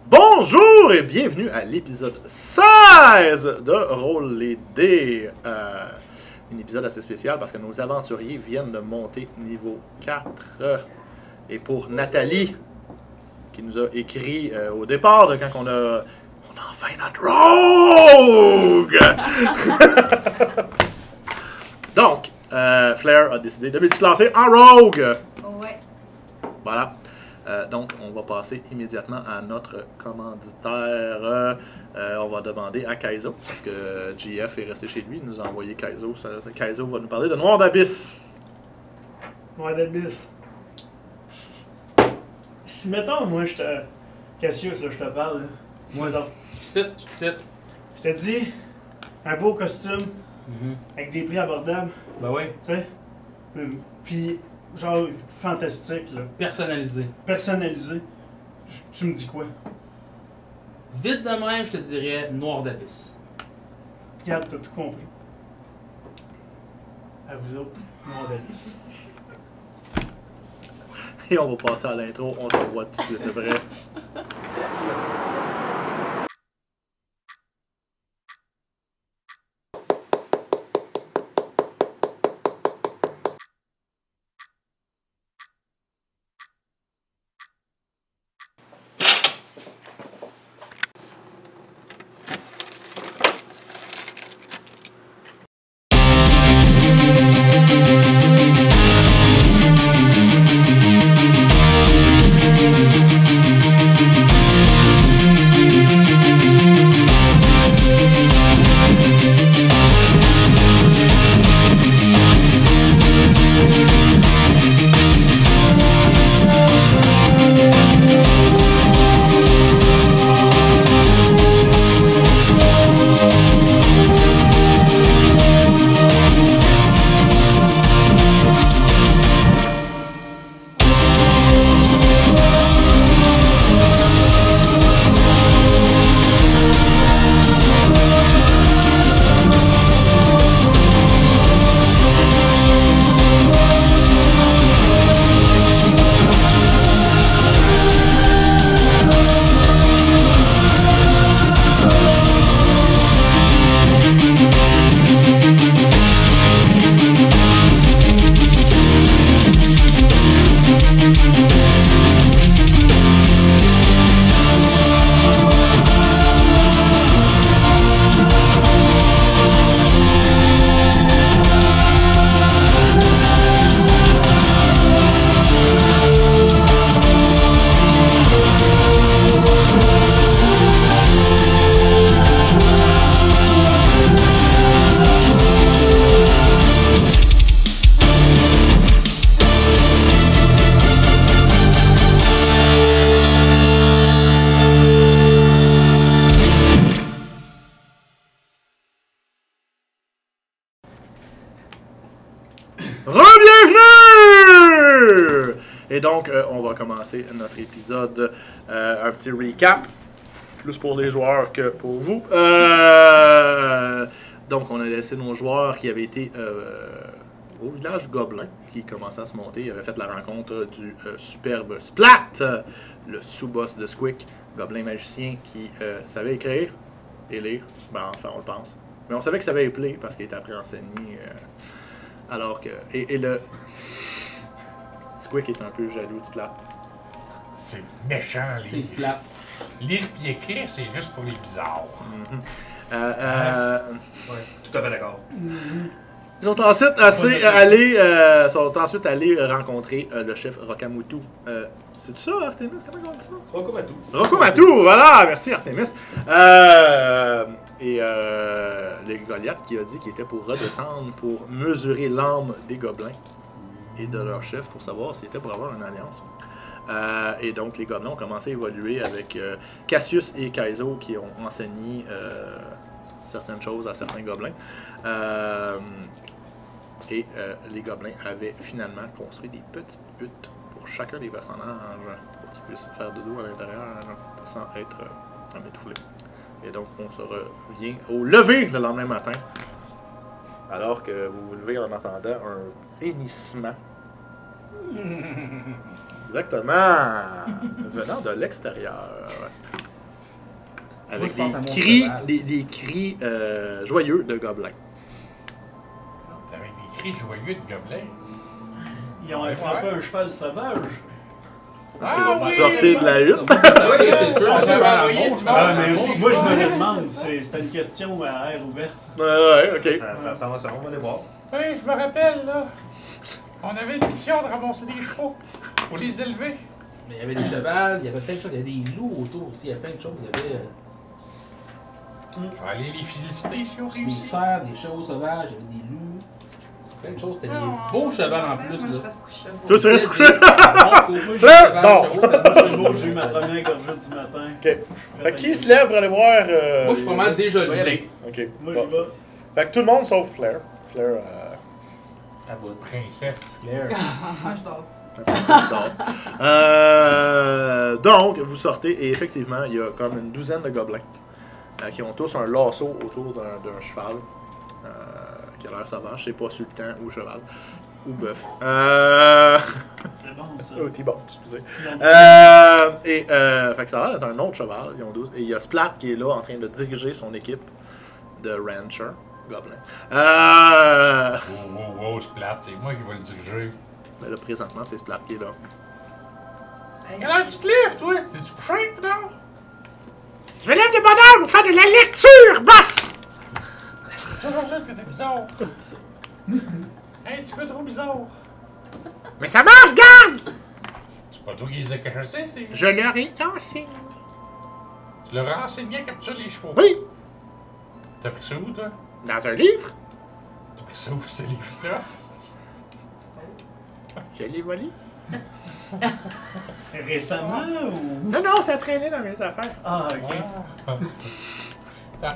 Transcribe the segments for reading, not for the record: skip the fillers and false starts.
Bonjour et bienvenue à l'épisode 16 de Roll les dés. Un épisode assez spécial parce que nos aventuriers viennent de monter niveau 4. Et pour Nathalie, qui nous a écrit au départ de quand on a enfin notre rogue! Donc, Flair a décidé de multiclasser en rogue. Ouais. Voilà. Donc, on va passer immédiatement à notre commanditaire. On va demander à Kaizo, parce que GF est resté chez lui, il nous a envoyé Kaizo. Kaizo va nous parler de Noir d'Abysse. Noir d'Abysse. Si, mettons, moi, je te... Cassius, là, je te parle, là. Moi, donc. Je te cite. Je te dis, un beau costume, avec des prix abordables, Ben oui. tu sais. Puis, genre, fantastique, là. Personnalisé. Personnalisé. Tu me dis quoi? Vite de même, je te dirais Noir d'Abysse. Regarde, t'as tout compris. À vous autres, Noir d'Abysse. Et on va passer à l'intro, on se revoit tout de suite, c'est vrai. Re-bienvenue! Et donc, on va commencer notre épisode. Un petit recap, plus pour les joueurs que pour vous. Donc, on a laissé nos joueurs qui avaient été au village Gobelin, qui commençait à se monter. Ils avaient fait la rencontre du superbe Splat, le sous-boss de Squick, Gobelin magicien qui savait écrire et lire. Ben, enfin, on le pense. Mais on savait qu'il savait épeler parce qu'il était appris à enseigner. Alors que. Et le. Squick est un peu jaloux de Splat. C'est méchant, C'est les... Splat. Lire pis écrire, c'est juste pour les bizarres. Ouais, tout à fait d'accord. Ils sont ensuite allés rencontrer le chef Rokamutu. C'est ça, Artemis? Comment on dit ça? Rokomatu. Rokomatu, voilà! Merci, Artemis. Et le Goliath qui a dit qu'il était pour redescendre pour mesurer l'âme des gobelins et de leur chef pour savoir s'il était pour avoir une alliance. Et donc, les gobelins ont commencé à évoluer avec Cassius et Kaizo qui ont enseigné certaines choses à certains gobelins. Et les gobelins avaient finalement construit des petites huttes pour chacun des personnages pour qu'ils puissent faire dodo à l'intérieur sans être étouffés. Et donc, on se revient au lever le lendemain matin. Alors que vous vous levez en entendant un hennissement. Exactement! Venant de l'extérieur. avec Moi, je pense à mon cris, cheval. des cris joyeux de gobelins. Avec des cris joyeux de gobelins. Ils ont frappé un cheval sauvage. Ah Vous oui! sortez de la hutte. C'est sûr, On on avait va envoyé du Ah, monde. mais monstre. moi, je me Ouais, le demande. c'est ça. C'était une question à air ouverte. Ouais, ok. Ça va, on va aller voir. Oui, je me rappelle, là. On avait une mission de ramasser des chevaux pour les élever. Mais il y avait des chevals, il y avait plein de choses, il y avait des loups autour aussi, il y avait plein de choses. Il y avait Je vais aller les féliciter si on des réussit. cerfs, des chevaux sauvages, il y avait des loups. Plein de choses, c'était des Non. beaux chevals en Moi, plus. je là. reste couché. Toi, tu restes couché. Moi, Fleur, cheval, non. chevaux, ça se dit, C'est beau, j'ai eu ma première gorgée du matin. Ok. Fait que qui se lève pour aller voir. Moi, je suis pas mal déjà On va y levé. aller. Ok. Moi, Bon. j'y vais. Fait que tout le monde sauf Flair. Flair, À bout. Princesse. Claire. Ah, je dors. donc, vous sortez et effectivement, il y a comme une douzaine de gobelins qui ont tous un lasso autour d'un cheval qui a l'air sauvage. Je sais pas sultan ou cheval ou bœuf. C'est bon, ça. Ou T-bone, excusez. Ils ont- Fait que ça a l'air d'être un autre cheval. Ils ont 12. Et il y a Splat qui est là en train de diriger son équipe de rancher gobelins. Oh, c'est plate, c'est moi qui vais le diriger. Mais là, présentement, c'est Splat qui est là. Quelle heure tu te lèves, toi? C'est-tu couché, non? Je me lève de bonne heure pour faire de la lecture, boss! J'ai toujours ça que t'étais bizarre. Un petit peu trop bizarre. Mais ça marche, garde! C'est pas toi qui les as cachés, c'est. Je leur ai cassé. Tu leur as enseigné à capturer les chevaux. Oui, T'as pris ça où, toi? dans un livre. T'as pris ça où, ces livres-là? Je l'ai volé. Récemment ou. Non, non, ça traînait dans mes affaires. Ah, ok.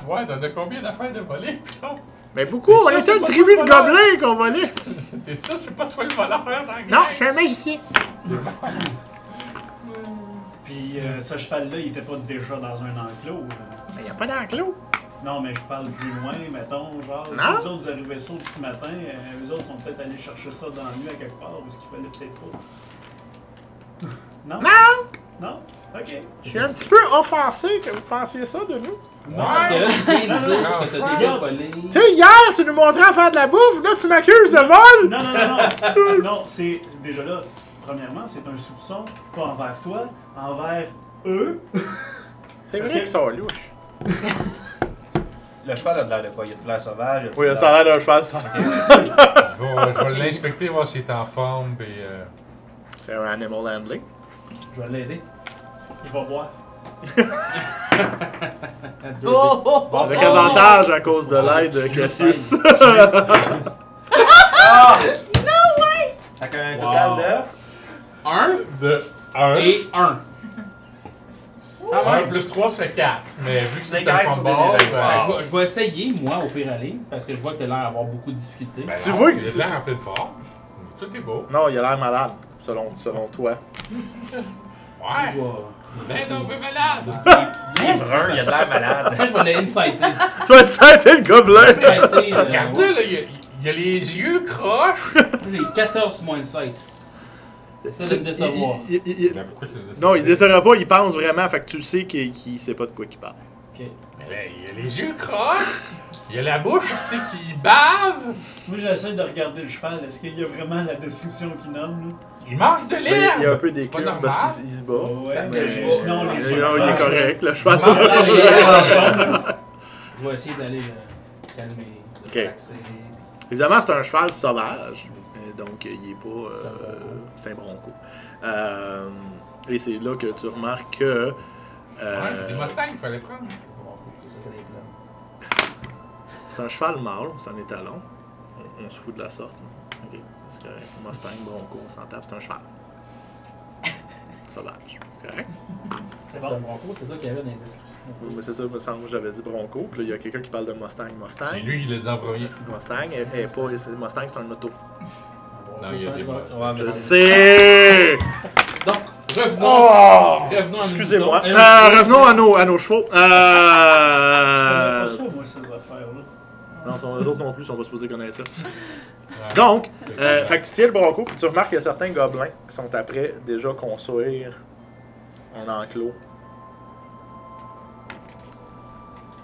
Ouais, t'en as combien d'affaires de voler, putain? Mais beaucoup, Mais on ça, était c'est une pas tribu de toi le voleur. gobelins qu'on volait. T'es ça, c'est pas toi le voleur dans la Non, gang? je suis un magicien. Puis ce cheval-là, il était pas déjà dans un enclos. Mais y a pas d'enclos. Non, mais je parle plus loin, mettons, genre. Non. Les autres, vous arrivez ça au petit matin, eux autres sont peut-être allés chercher ça dans la nuit à quelque part, où ce qu'il fallait peut-être pas. Non? Non! Non? Ok. Je suis un petit peu offensé que vous pensiez ça de nous. Non, parce que là, tu viens de dire que t'as déjà Ouais. volé. Tu sais, hier, tu nous montrais à faire de la bouffe, là, tu m'accuses de vol! Non, non, non, non. Non, c'est déjà là. Premièrement, c'est un soupçon, pas envers toi, envers eux. C'est Parce vrai que- qu'ils sont louches. Le cheval a de l'air de quoi? Y a-tu l'air sauvage? Y a-tu Oui, l'air- ça a l'air d'un cheval, ça. Je vais l'inspecter, voir s'il est en forme, pis C'est un animal handling. Je vais l'aider. Je vais voir. Oh, oh, oh, Avec oh. avantage à cause de l'aide de Cassius. Fait qu'un Wow. total de. 1 de 1. et 1. 1 plus 3, ça fait 4. Mais vu que c'est Snake un Eyes sur fumble, des ben, Je vais essayer, moi, au pire aller, parce que je vois que t'as l'air d'avoir beaucoup de difficultés. ben Tu non, vois que il a tu- l'air en pleine forme. Tout est beau. Non, il a l'air malade, selon toi. Ouais. Je vais- T'es un peu malade. Il est brun, il a de l'air malade. Après, je vais l'insighter. Tu vas te sentir le gobelin! Insighter, Regarde-le, ouais. là, il a les yeux croches. Moi, j'ai 14 sur mon insight. Ça de me décevoir. Ben, pourquoi tu le dis? Non, il décevra pas, il pense vraiment, fait que tu sais qu'il sait pas de quoi il parle. Ok. Mais là, il a les yeux croches. Il a la bouche, tu sais, qui bave. Moi, j'essaie de regarder le cheval. Est-ce qu'il y a vraiment la description qu'il nomme, Il mange de Mais il y a un l'herbe. peu des Pas cubes normal. parce qu'il se bat. là? Ouais, Mais mais sinon, les Non, il est correct, le cheval. Il mange de l'herbe. Je vais essayer d'aller le calmer, le Ok. relaxer. Évidemment, c'est un cheval sauvage, donc il est pas. C'est un bronco. Et c'est là que tu remarques que. Ouais, c'est des Mustangs qu'il fallait prendre. C'est ça, les plans. C'est un cheval mâle, c'est un étalon. On se fout de la sorte. Ok, c'est correct. Mustang, bronco, on s'en tape, c'est un cheval. Sauvage. C'est correct? C'est C'est un bon. bronco, c'est ça qu'il y avait dans les descriptions. Oui, mais c'est ça, il me semble que j'avais dit bronco. Puis là, il y a quelqu'un qui parle de Mustang. Mustang. C'est lui qui l'a dit en premier. Mustang, est pas. Mustang, c'est un auto. Non, il y a des Ouais, mais Je c'est. sais! Donc, revenons. Oh! Revenons à nos Excusez-moi. moutons. Revenons à nos chevaux. Je connais pas ça, moi, ces affaires-là. Non, les autres non plus sont pas supposés connaître ça. Ouais. Donc, fait que tu tiens le bronco, puis tu remarques qu'il y a certains gobelins qui sont après déjà construire un enclos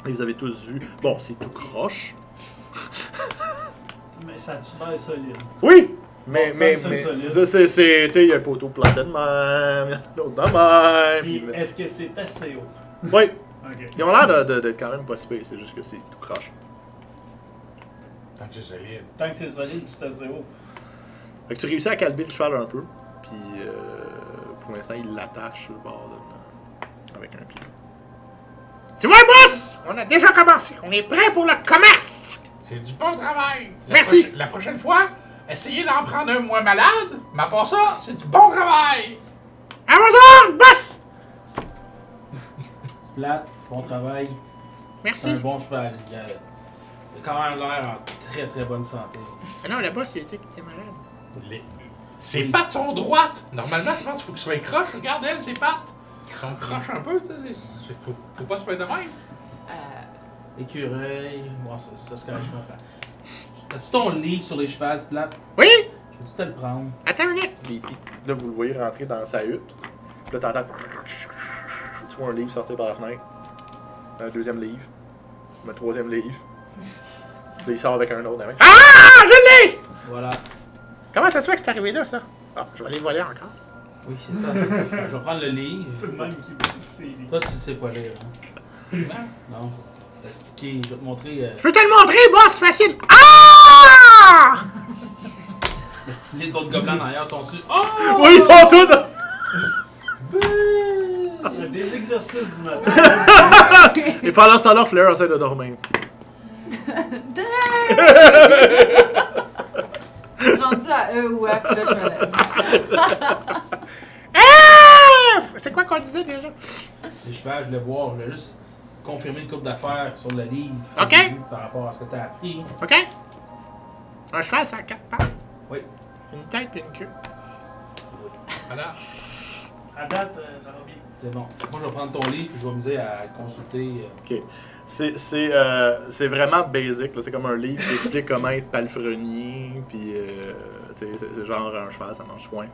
Et vous avez tous vu. Bon, c'est tout croche. Mais ça a-tu l'air solide? Oui! Mais, Bon, mais, tant que mais, c'est solide. tu sais, il y a un poteau planté de même, il y en a l'autre de même. Puis puis- est-ce que c'est assez haut? Oui, Ok. ils ont l'air de quand même pas si pire, c'est juste que c'est tout croche. Tant que c'est solide. Tant que c'est solide, puis c'est assez haut. Fait que tu réussis à calmer le cheval un peu, puis pour l'instant, il l'attache sur le bord avec un pied. Tu vois, boss? On a déjà commencé. On est prêt pour le commerce. C'est du bon travail. Merci. La prochaine fois, essayez d'en prendre un moins malade, mais à part ça, c'est du bon travail. À vos ordres, boss. Splat, bon travail. C'est Merci. un bon cheval. Il a quand même l'air en très très bonne santé. Ah non, le boss, il a dit qu'il était malade. Ses pattes sont droites. Normalement, je pense qu'il faut qu'il soit croche. Regarde elle, ses pattes. Elles sont croches un peu, tu sais. Faut pas se faire de même. Écureuil, bon, ça se cache, je comprends. As-tu ton livre sur les chevals, Splat? Oui? Je peux-tu te le prendre? Attends une minute. Puis là, vous le voyez rentrer dans sa hutte. Puis là, t'entends. Tu vois un livre sortir par la fenêtre. Un deuxième livre. Un troisième livre. Puis là, il sort avec un autre. Avec. Ah, je l'ai! Voilà. Comment ça se fait que c'est arrivé là, ça? Ah, je vais aller le voler encore. Oui, c'est ça. Je vais prendre le livre. C'est le même qui veut le série. Toi, tu sais quoi lire, hein? Non. Je vais t'expliquer, je vais te montrer Je peux te le montrer, boss, facile. Ah! les autres gobelins derrière sont dessus. Oh! Oui, ils font tout! Il y a des exercices du matin. Et pendant ce temps-là, Flair essaie de dormir. Rendu à E ou F, là, je me lève. Ah! C'est quoi qu'on disait déjà? Les chevals, je voulais voir, je voulais juste confirmer une couple d'affaires sur le livre que Ok. j'ai lu par rapport à ce que tu as appris. OK? Un cheval, ça a 4 pattes. Oui. Une tête et une queue. Voilà. À date, ça va bien. C'est bon. Moi, je vais prendre ton livre et je vais m'amuser à le consulter. Ok. C'est vraiment basic. là. C'est comme un livre qui explique comment être palefrenier. Puis, c'est genre un cheval, ça mange foin.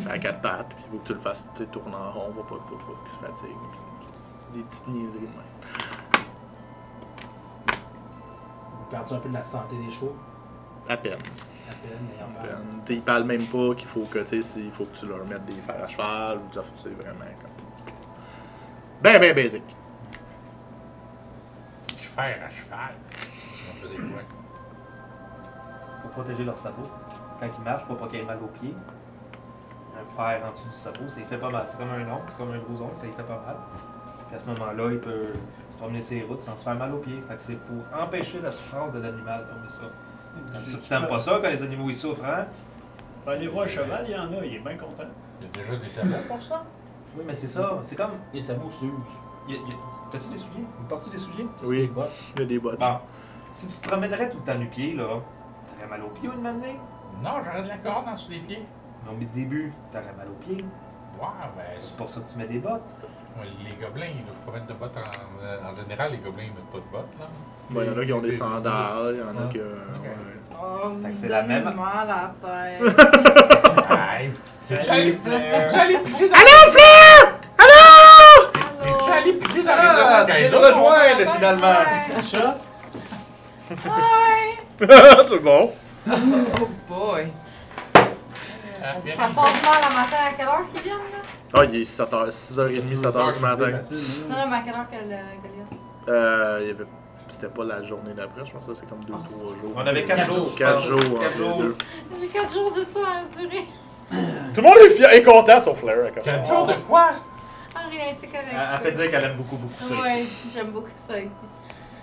Ça a 4 pattes. Puis, il faut que tu le fasses tourner en rond pour pas qu'il se fatigue. Puis, des petites niaiseries de même. Vous perdez un peu de la santé des chevaux. À peine. À peine, mais on parle. Ils parlent même pas qu'il faut que, il faut que tu leur mettes des fers à cheval. Ou c'est vraiment comme. Ben basic. Faire à cheval. On faisait quoi? C'est pour protéger leur sabot. Quand ils marchent, pour pas qu'ils aient mal aux pieds. Un fer en dessous du sabot, ça y fait pas mal. C'est comme un ongle, c'est comme un gros ongle, ça y fait pas mal. Puis à ce moment-là, il peut se promener ses routes sans se faire mal aux pieds. Fait que c'est pour empêcher la souffrance de l'animal comme ça. Tu t'aimes pas ça quand les animaux ils souffrent, hein? On va aller voir le cheval, il y en a, il est bien content. Il y a déjà des sabots pour ça? Oui, mais c'est ça. C'est comme. Les sabots s'usent. T'as-tu des souliers? Portes-tu des souliers? Oui. Des bottes. Il y a des bottes. Bon. Si tu te promènerais tout le temps nu-pied, là, t'aurais mal aux pieds ou de m'amener? Non, j'aurais de la corde en dessous des pieds. Non, mais au début, t'aurais mal aux pieds. Ouais, ben, C'est pour ça que tu mets des bottes. les gobelins, ils ne doivent pas mettre de bottes en général, les gobelins, ils mettent pas de bottes, là. Il y en a qui ont des sandales, il y en a qui. Oh, Fait que vous c'est la donnez même. mal à la tête. Hey, c'est-tu allé piquer dans Allô, Flair! Allô! T'es-tu allé piquer dans les Ah, autres tu viens les de autres? rejoindre finalement. Chat? Hi! C'est bon. Oh boy! Ah, bien. Ça passe mal à matin. À quelle heure qu'ils viennent, là? Ah, il est 7h, 6h30, 7h du matin. Non, non, mais à quelle heure qu'elle vient? Il y avait. C'était pas la journée d'après, je pense que c'est comme 2 ou 3 jours. On avait 4 jours. 4 jours. 4 entre jours. les deux. J'ai 4 jours de ça à endurer. Tout le monde est fier et content sauf Flair. Comme. Quel tour de quoi? Ah, rien, c'est correct. Elle fait dire qu'elle aime beaucoup ça ici. Ouais, j'aime beaucoup ça ici.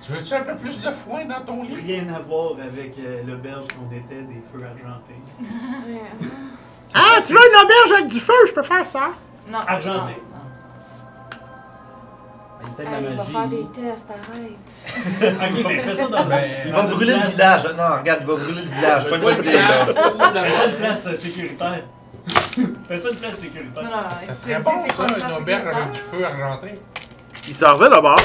Tu veux-tu un peu plus de foin dans ton lit? Rien à voir avec l'auberge qu'on était des feux argentés. Ah, tu veux une auberge avec du feu? Je peux faire ça. Non. Argenté. non. Il fait de la Elle va magie. faire des tests, arrête. Ok, mais fais ça dans Il va brûler le village. Non, regarde, il va brûler le village. Pas une bonne idée, là. Fais ça une place sécuritaire. Fais ça une place sécuritaire. Non, non, Ça serait bon, ça, une auberge avec du feu argenté. Il s'en revient d'abord.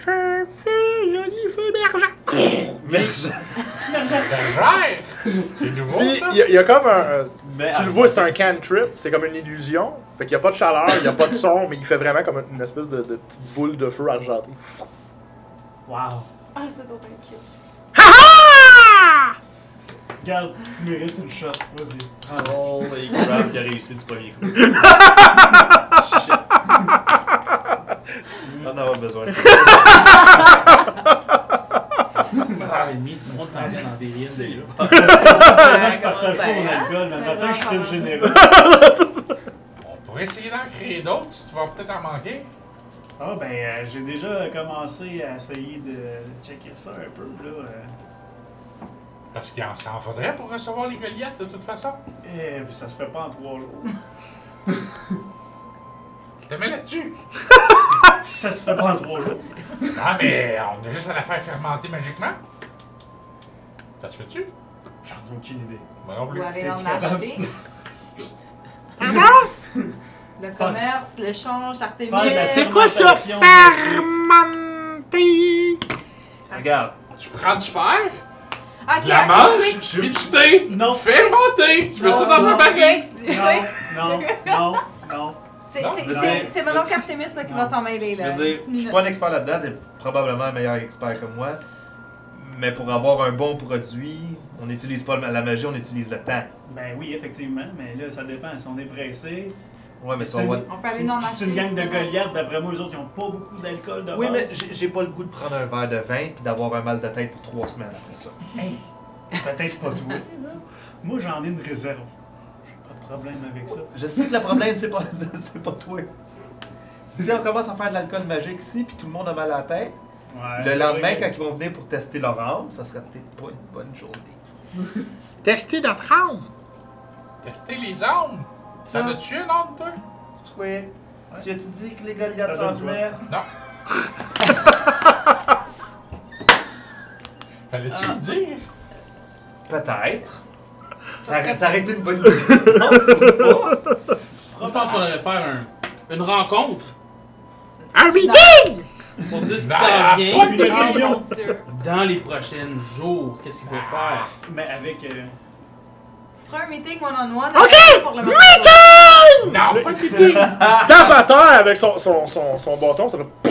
Feu, feu, joli feu berger. Merci. Bergère! C'est nouveau, Puis ça? il y a comme un. Mais Tu le vois, c'est un cantrip, c'est comme une illusion. Fait qu'il n'y a pas de chaleur, il n'y a pas de son, mais il fait vraiment comme une espèce de petite boule de feu argentée. Wow. Ah, c'est trop bien cute. Regarde, tu mérites une shot. Vas-y. Holy crap, il a réussi du premier coup. Shit. On en avoir besoin. 6h30, tout le monde t'en vient dans des villes. Moi, je partage pas mon alcool, mais le matin, je fais le généreux. On pourrait essayer d'en créer d'autres si tu vas peut-être en manquer. Ah, ben, j'ai déjà commencé à essayer de checker ça un peu, là. Parce qu'il s'en faudrait pour recevoir les Goliaths de toute façon. Et puis ça se fait pas en 3 jours. Je te mets là-dessus. Ça se fait pas en 3 jours. Ah, mais on a juste à la faire fermenter magiquement. Ça se fait-tu? J'en ai aucune idée. Moi non plus. Ou aller T'es-tu en capable? acheter. Le Fuck. commerce, l'échange, Artemis. Fuck, la C'est quoi ça? fermentation, Fermenté. Regarde. Tu prends du fer, Ok, de la ok, manche, Squeak. tu mets du thé, Non. fermenté, tu mets ça dans un non. baguette. Non, non, non. Non, C'est mon oncle Artemis là, qui va s'en mêler. Je Là. veux dire, je suis pas un expert là-dedans, t'es probablement un meilleur expert que moi. Mais pour avoir un bon produit, on n'utilise pas la magie, on utilise le temps. Ben oui, effectivement, mais là, ça dépend. Si on est pressé. Ouais, mais si C'est on va... On peut aller non Puis acheter. c'est une gang de Goliaths, d'après moi, eux autres, ils ont pas beaucoup d'alcool de Oui, mais base. j'ai pas le goût de prendre un verre de vin puis d'avoir un mal de tête pour 3 semaines après ça. Hey, peut-être pas toi, là. Moi, j'en ai une réserve. J'ai pas de problème avec ça. Je sais que le problème, c'est pas, c'est pas toi. Si on commence à faire de l'alcool magique ici puis tout le monde a mal à la tête, Ouais, le c'est lendemain, vrai quand que- ils vont venir pour tester leur âme, ça serait peut-être pas une bonne journée. Tester notre âme. Tester les armes. Ça Ça. l'a tué un arme, toi? Squid, si as-tu dit que les Goliaths Ça s'en donne venaient? Non. Fallait-tu le dire? Peut-être. Ça aurait été une bonne idée. Non, c'est pas. Moi, je pense qu'on devrait faire une rencontre Un meeting! pour dire ce qui Ben, s'en vient pas une Oh réunion. mon Dieu. dans les prochains jours. Qu'est-ce qu'il faut faire? Mais avec. Tu feras un meeting one-on-one Ok! pour le Non, pas de meeting! Tape à terre avec son bâton, ça fait.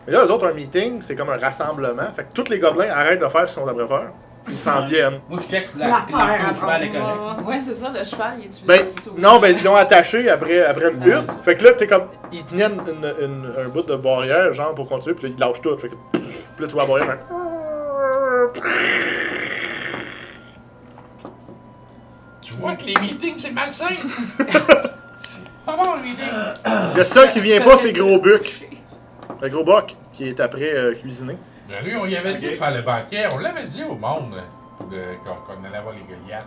Et là, eux autres, un meeting, c'est comme un rassemblement. Fait que tous les gobelins arrêtent de faire ce qu'ils sont après faire. Ils s'en viennent. Moi, je check si La la terre. le cheval est correct. Ouais, c'est ça, le cheval, il est-tu Ben, là sous- non, ben, ils l'ont attaché après une lutte. Ah, Fait que là, t'es comme. Ils tenaient un bout de barrière, genre, pour continuer, puis là, ils lâchent tout. Fait que. Puis là, tu vois la barrière, Tu vois que les meetings, c'est malsain. C'est pas bon, les meetings. Il y a ça qui vient pas, c'est Gros Buc. Le Gros Buc, qui est après cuisiné. Ben lui, on y avait dit Ok. de faire le banquet. On l'avait dit au monde qu'on allait voir les Goliaths.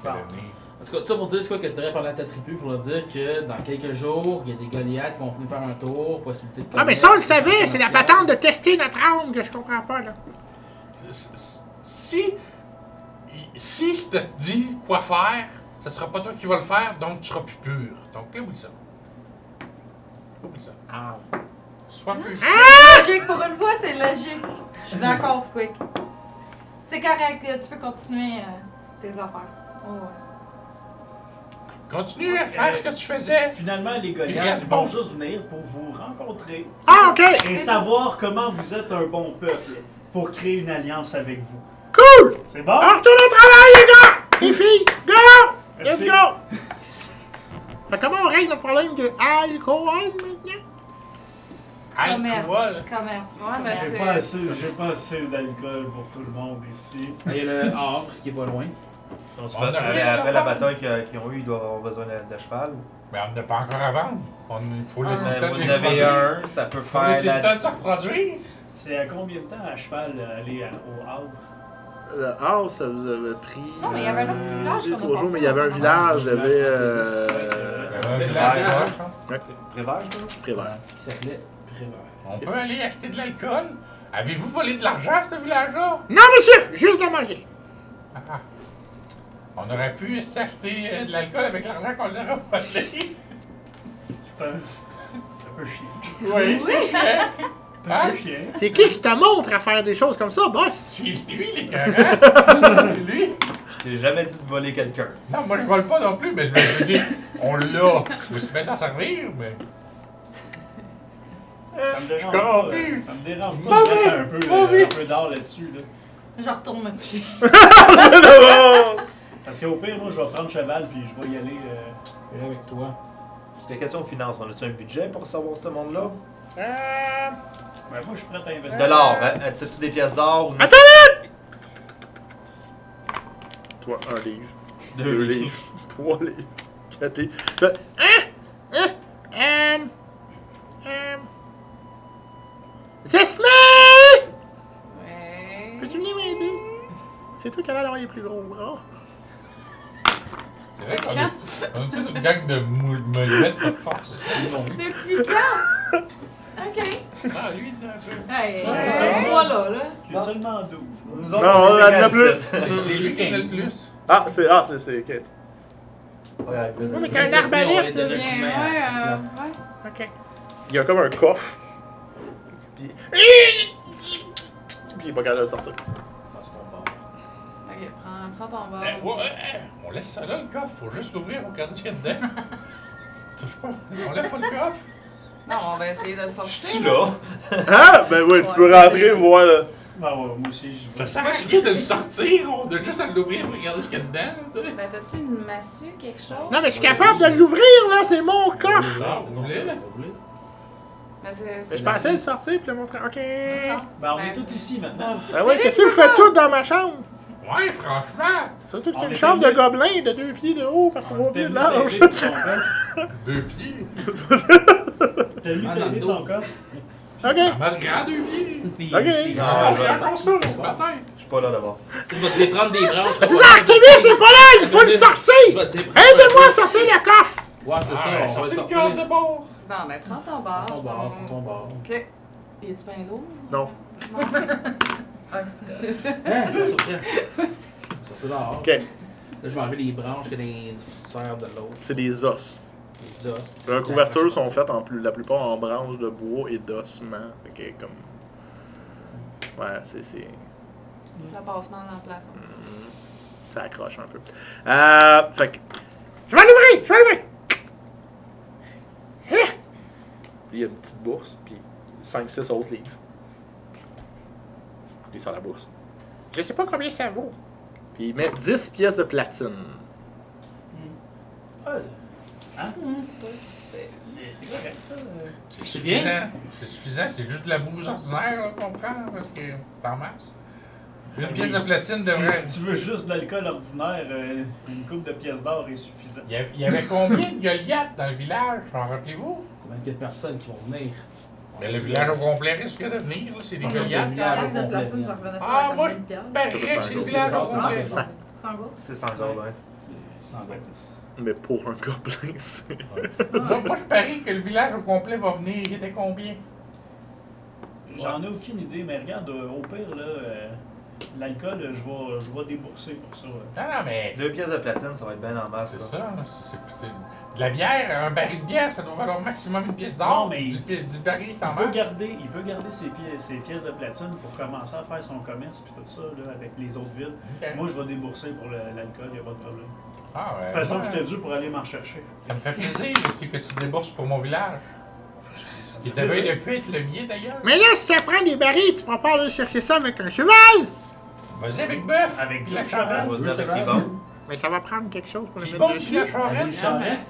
Bon. En tout cas, ça pour dire, c'est quoi que tu dirais par la ta tribu pour leur dire que dans quelques jours, il y a des Goliaths qui vont venir faire un tour, possibilité de Ah, mais ça, on le savait. C'est la patente de tester notre âme que je comprends pas, là. Si je te dis quoi faire, ce sera pas toi qui vas le faire, donc tu seras plus pur. Donc là, oublie ça. Oublie ça. Ah. Sois plus Logique, pour une fois, c'est logique. Je suis d'accord, Squeak. C'est correct, tu peux continuer tes affaires. Oh, ouais. Continue à faire ce que tu faisais. Finalement, les Il Goliaths reste vont bon. juste venir pour vous rencontrer. Ah, ok. Et savoir comment vous êtes un bon peuple pour créer une alliance avec vous. Cool. C'est bon? On retourne au travail, les gars. Les filles, go. Let's Merci. go. Fait comment on règle le problème de alcool maintenant? Alcool. Commerce. Ouais, mais J'ai pas assez d'alcool pour tout le monde ici. Il y a le Havre qui est pas loin. Donc, On a rien à après la faire. bataille qu'ils ont eue, ils doivent avoir besoin de cheval. Mais on n'a pas encore à vendre. Il faut laisser le temps de Vous les en avez reproduire. un, ça peut Faut faire laisser le temps la... de se reproduire. C'est à combien de temps à cheval aller au Havre? Le house, ça vous avait pris. Non, mais il y avait un autre petit village qu'on a 3 jours, passé mais il y avait un ensemble. village, il y avait. Ouais, c'est vrai. De la la bière. Prévage, toi? Prévert. Qui s'appelait Prévert. On peut aller acheter de l'alcool. Avez-vous volé de l'argent à ce village-là? Non, monsieur, juste de manger. Ah. On aurait pu s'acheter de l'alcool avec l'argent qu'on leur a volé. C'est un peu chiant. Oui, c'est chiant. C'est un peu chiant. C'est qui te montre à faire des choses comme ça, boss? C'est lui, les gars. C'est lui. J'ai jamais dit de voler quelqu'un. Non, moi je vole pas non plus, mais je veux dire, on l'a. Je suis bien s'en servir, mais. Ça me dérange corrompu. pas. Ça me dérange pas Mauvais, de mettre un peu d'or là-dessus. Là. Je retourne me coucher. Parce qu'au pire, moi, je vais prendre cheval puis je vais y aller. Je vais avec toi. Parce que question de finance, on a-tu un budget pour savoir ce monde-là? Ben, moi, je suis prêt à investir. De l'or, t'as-tu des pièces d'or ou non? Toi, un livre. 2 livres. 3 livres. 4 livres. Zesme! Ouais. Peux-tu venir m'aider? C'est toi qui a l'air d'avoir les plus gros bras. C'est vrai qu'on est tous une gang de moulettes pas de force. Depuis quand? Ok. Ah, lui, il est un peu. Hey, Ouais. c'est trois là. J'ai seulement 12. Nous Non, on en a plus. C'est lui qui en a le plus. C'est Kate. Ouais, mais vas-y. t'as un arbalète, Bien, ouais. Ok. Il y a comme un coffre. Puis il est pas capable de sortir. Passe ton bord. Ok, prends ton bord. On laisse ça là, le coffre. Faut juste l'ouvrir pour regarder ce qu'il y a dedans. Touche pas. On lève pas le coffre. Non, on va essayer de le forcer. Tu là? Ah! Ben oui, tu peux rentrer, voir là. Ben ouais, moi aussi, je Ça sert à rien de le sortir. On doit juste à l'ouvrir pour regarder ce qu'il y a dedans. Là, tu sais. Ben, t'as-tu une massue, quelque chose? Non, mais je suis capable de l'ouvrir, là, c'est mon coffre! Ah, vous voulez, là? Ben, Mais je pensais le sortir puis le montrer. Ok. Ben, on est Ben, tous ici maintenant. Ben oui, qu'est-ce que vous faites tout dans ma chambre? Ouais, franchement. C'est toute On une est chambre de tellement- gobelins de 2 pieds de haut par 3 pieds de large. T'as mis 2 pieds. t'aider ton coffre? Ok. Ça masse grand 2 pieds. Ok. Ah, regarde ça, c'est ma tête. Je suis pas là d'abord. Je vais te les prendre des branches. C'est ça, Artemis, c'est pas là, il faut le Je sortir! vais te les prendre. Aidez-moi à sortir le coffre! Ouais, c'est ça, on va le sortez le sortir. coffre de bord. Bon, ben, prends ton bord. Prends ton bord, prends ton bord. Ok. Y a-tu bien d'eau? Non. Ah, Hein, ça sortir. Sortir dehors. Ok. Là, je vais enlever les branches que les serres de l'autre. C'est des os. Les os. puis Leurs tout. couvertures sont faites la plupart en branches de bois et d'ossements. Fait que comme. Ouais, c'est. Ça passe mal dans le plafond. Ça accroche un peu. Fait que. Je vais l'ouvrir, je vais l'ouvrir! Puis il y a une petite bourse, puis 5-6 autres livres. Puis sur la bourse. Je sais pas combien ça vaut. Puis il met 10 pièces de platine. Hein? Pas si pire. C'est correct, ça. C'est bien. suffisant. C'est suffisant, c'est juste de la bouse ordinaire là, qu'on prend parce que t'en masses. Une pièce de platine devrait. Si tu veux juste de l'alcool ordinaire, une coupe de pièces d'or est suffisant. Il y avait combien de Goliaths dans le village, en rappelez-vous? 24 personnes qui vont venir. Mais le village au complet risque de venir, là, c'est des On Goliaths. va- La pièce de platine, ça revenait pas Ah, à moi, 40 piastres. pareil que c'est le village au complet. Ça. Sans goût? C'est sans gold, ouais. 110. Mais pour un gobelin, c'est. Moi, je parie que le village au complet va venir. Il était combien? J'en ai aucune idée, mais regarde, au pire, là, l'alcool, je vais débourser pour ça. Non, mais 2 pièces de platine, ça va être bien en masse. c'est là. ça. C'est de la bière, un baril de bière, ça doit valoir maximum une pièce d'or. Non, mais 10 barils, ça Il peut marche. garder ses pièces de platine pour commencer à faire son commerce puis tout ça là, avec les autres villes. Ok. Moi, je vais débourser pour l'alcool, il n'y a pas de problème. Ah, ouais. De toute façon, j'étais dû pour aller m'en chercher. Ça me fait plaisir aussi que tu débourses pour mon village. Ça me Il fait t'avait plaisir. depuis être levier d'ailleurs. Mais là, si tu prends des barils, tu pourras pas aller chercher ça avec un cheval! Vas-y avec bœuf. Avec puis la deux charrette. cheval. Vas-y avec tes bombes. Mais ça va prendre quelque chose pour le T-bone mettre puis la dessus. Avez une charrette. charrette?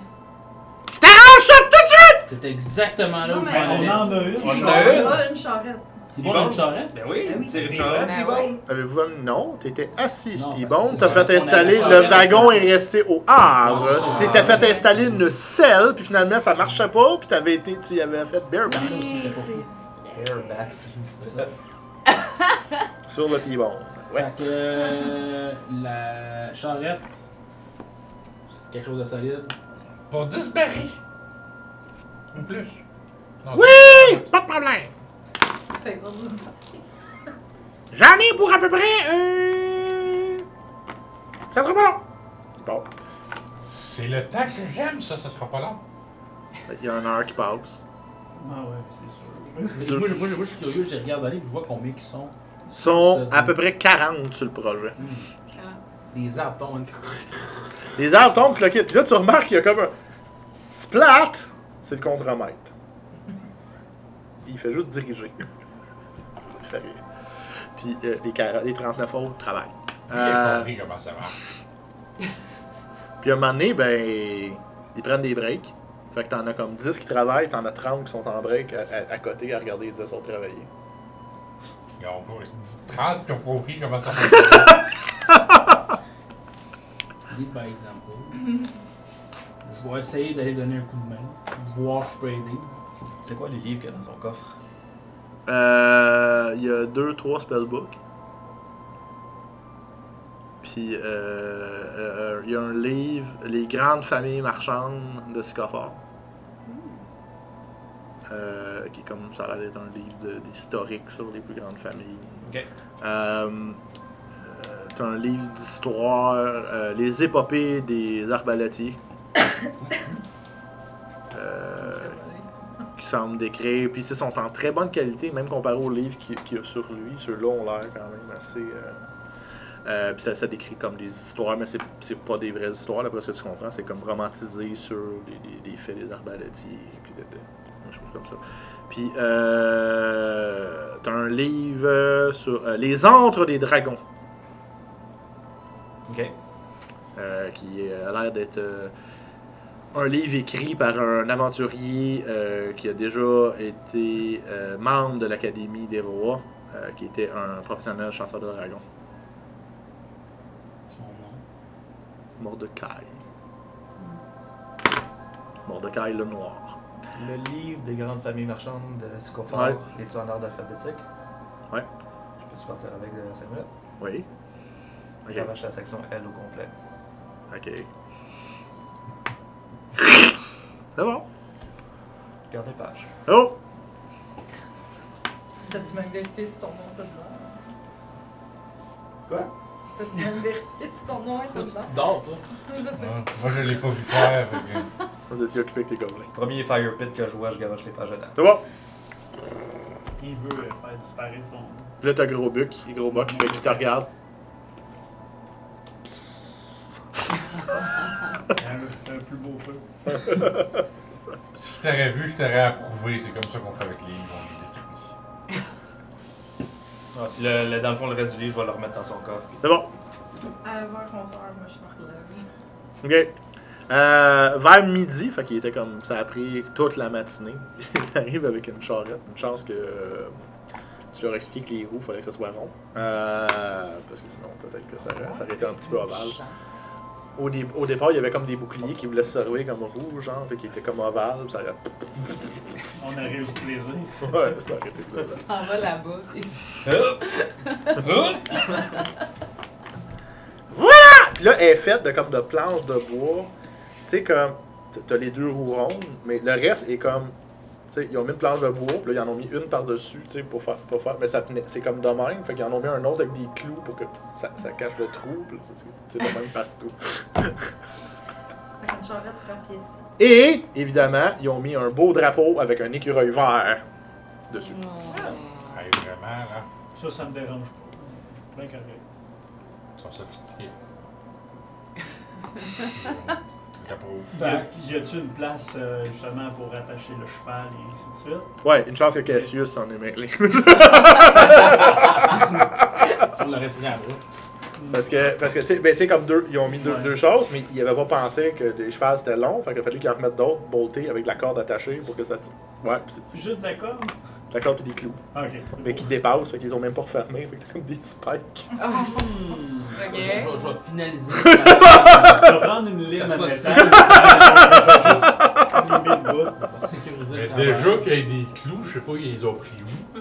Je t'arrange ça tout de suite! C'est exactement là Non, où je mais m'en On allais. en a une. On en a On a une charrette. Tu vois une charrette? Ben oui, Ben oui. tire une Ben charrette. Ben oui. Avez-vous un. Non, t'étais assis, Non, Steve parce que Bone. c'est T'as ça, fait parce qu'on a installer. la Le charrette. wagon est resté au Havre. Non, c'est ça. Tu t'as fait installer une selle, puis finalement ça marchait pas, puis tu y avais fait bareback Oui, c'est Airbacks. C'est ça. sur le T-Bone. Ouais. Fait que la charrette, c'est quelque chose de solide. Pour 10 barils. Ou plus. Non, Oui! Pas de problème! Fait pas de- J'en ai pour à peu près, ça sera pas long. Bon. C'est le temps que j'aime, ça sera pas long. Il y a une heure qui passe. Ah ouais, c'est sûr. Mais moi, je suis curieux, je regarde aller et je vois combien ils sont. Ils sont à peu près 40 sur le projet. Ah. Des arbres tombent. Les arbres tombent, cloqués. Puis là, tu remarques qu'il y a comme un. Splat! C'est le contremaître. Il fait juste diriger. Ça fait rire. Puis les 39 autres travaillent. Il a compris comment ça marche. Puis à un moment donné, ben, ils prennent des breaks. Fait que t'en as comme 10 qui travaillent, t'en as 30 qui sont en break à côté à regarder les 10 autres travailler. Ils ont 30 qui ont compris comment ça marche. Lead by example. Je vais essayer d'aller donner un coup de main. Voir si je peux aider. C'est quoi les livres qu'il y a dans son coffre? Il y a 2-3 spellbooks. Puis il y a un livre, Les grandes familles marchandes de Scofort. Qui est comme ça a l'air d'être un livre d'historique sur les plus grandes familles. Ok. T'as un livre d'histoire, Les épopées des arbaletiers. Qui semble décrire, puis ils sont en très bonne qualité, même comparé aux livres qu'il y a sur lui. Ceux-là ont l'air quand même assez. Puis ça décrit comme des histoires, mais c'est pas des vraies histoires, d'après ce que tu comprends. C'est comme romantisé sur les faits des arbaletiers, puis des choses comme ça. Puis t'as un livre sur Les antres des dragons. Ok. Qui a l'air d'être un livre écrit par un aventurier qui a déjà été membre de l'Académie des Rois, qui était un professionnel chasseur de dragons. Son nom. Mordecai. Mordecai le Noir. Le livre des grandes familles marchandes de Scofort, Ouais. es-tu en ordre alphabétique? Ouais. Je peux-tu partir avec de 5 minutes? Oui. Ok. J'arrache la section L au complet. Ok. C'est bon. Regardez page. Oh! T'as-tu même vérifié si ton nom était dedans? Quoi? T'as-tu même vérifié si ton nom était Toi, dedans? tu dors, toi. Je sais. Moi, je l'ai pas vu faire. Fait que... Vous étiez occupé avec les gobelins. Premier Fire Pit que je vois, je garoche les pages dedans. C'est bon. Il veut faire disparaître son. Puis là, t'as Gros Buck, fait qu'il te regarde. Un plus beau feu. Si je t'aurais vu, je t'aurais approuvé. C'est comme ça qu'on fait avec les livres, on les détruit. Ah, puis dans le fond, le reste du livre, je vais le remettre dans son coffre. Puis... C'est bon. Vers 11h, moi je me relève. Ok. Vers midi, fait qu'il était comme. Ça a pris toute la matinée. Il arrive avec une charrette. Une chance que tu leur expliques que les roues, il fallait que ça soit rond. Parce que sinon, peut-être que ça aurait été un petit peu ovale. Au départ, il y avait comme des boucliers qui voulaient se servir comme rouge, genre, fait qu'ils étaient comme ovales. Ça aurait... On arrive au plaisir. Ouais, ça aurait été plaisant. Tu t'en vas là-bas. Puis... Puis là, elle est faite de comme de planches de bois. Tu sais, comme. T'as les deux roues rondes, mais le reste est comme. Tu sais, ils ont mis une planche de bois, puis là, ils en ont mis une par-dessus, tu sais, pour faire. Mais ça tenait. C'est comme de même, fait qu'ils en ont mis un autre avec des clous pour que ça cache le trou, puis c'est de même partout. Fait qu'une charrette rapiécée. Et, évidemment, ils ont mis un beau drapeau avec un écureuil vert dessus. Hey, vraiment, là. Ça me dérange pas. Bien correct. Ils sont sophistiqués. J'approuve. Ben, y a-tu une place justement pour attacher le cheval et ainsi de suite? Ouais, une chance que Cassius s'en est mêlé. On l'aurait tiré à bras. Parce que tu sais, ben, c'est comme ils ont mis deux choses, mais ils n'avaient pas pensé que les chevals c'était long, fait qu'il a fallu qu'ils en remettent d'autres, boltés avec la corde attachée pour que ça tire. Ouais, C'est juste d'accord? la corde et des clous. Ok. Mais qui dépassent, fait qu'ils ont même pas refermé, fait que t'as comme des spikes. Ah, Je vais finaliser. Tu vas prendre une lime Ça à soit métal. Je vais juste limer le bout. On va sécuriser Mais le travail. déjà qu'il y a des clous, je sais pas, ils les ont pris où.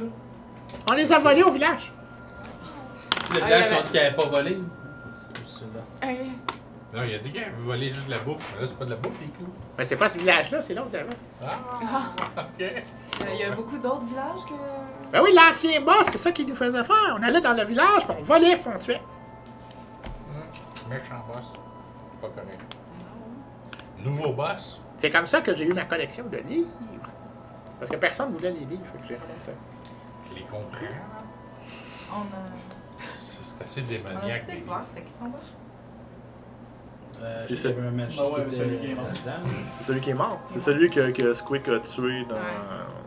On les a volés au village. Le village, je pense qu'il n'avait pas volé. C'est celui-là. Non, il a dit qu'il avait volé juste de la bouffe. Mais là, c'est pas de la bouffe, des clous. Mais c'est pas ce village-là, c'est l'autre d'avant. Ah, ok. Il y a beaucoup d'autres villages que. Ben oui, l'ancien boss, c'est ça qu'il nous faisait faire. On allait dans le village, puis on volait, puis on tuait. Méchant boss. C'est pas correct. Nouveau boss. C'est comme ça que j'ai eu ma collection de livres. Parce que personne voulait les livres, fait que j'ai ramassé ça. Je les comprends. On a. C'est assez On a démoniaque. découvert, c'était qui son boss? C'est C'est ça. un match Ah ouais, qui celui était qui est mort. là-dedans. C'est celui qui est mort. C'est celui que Squick a tué dans. Ouais.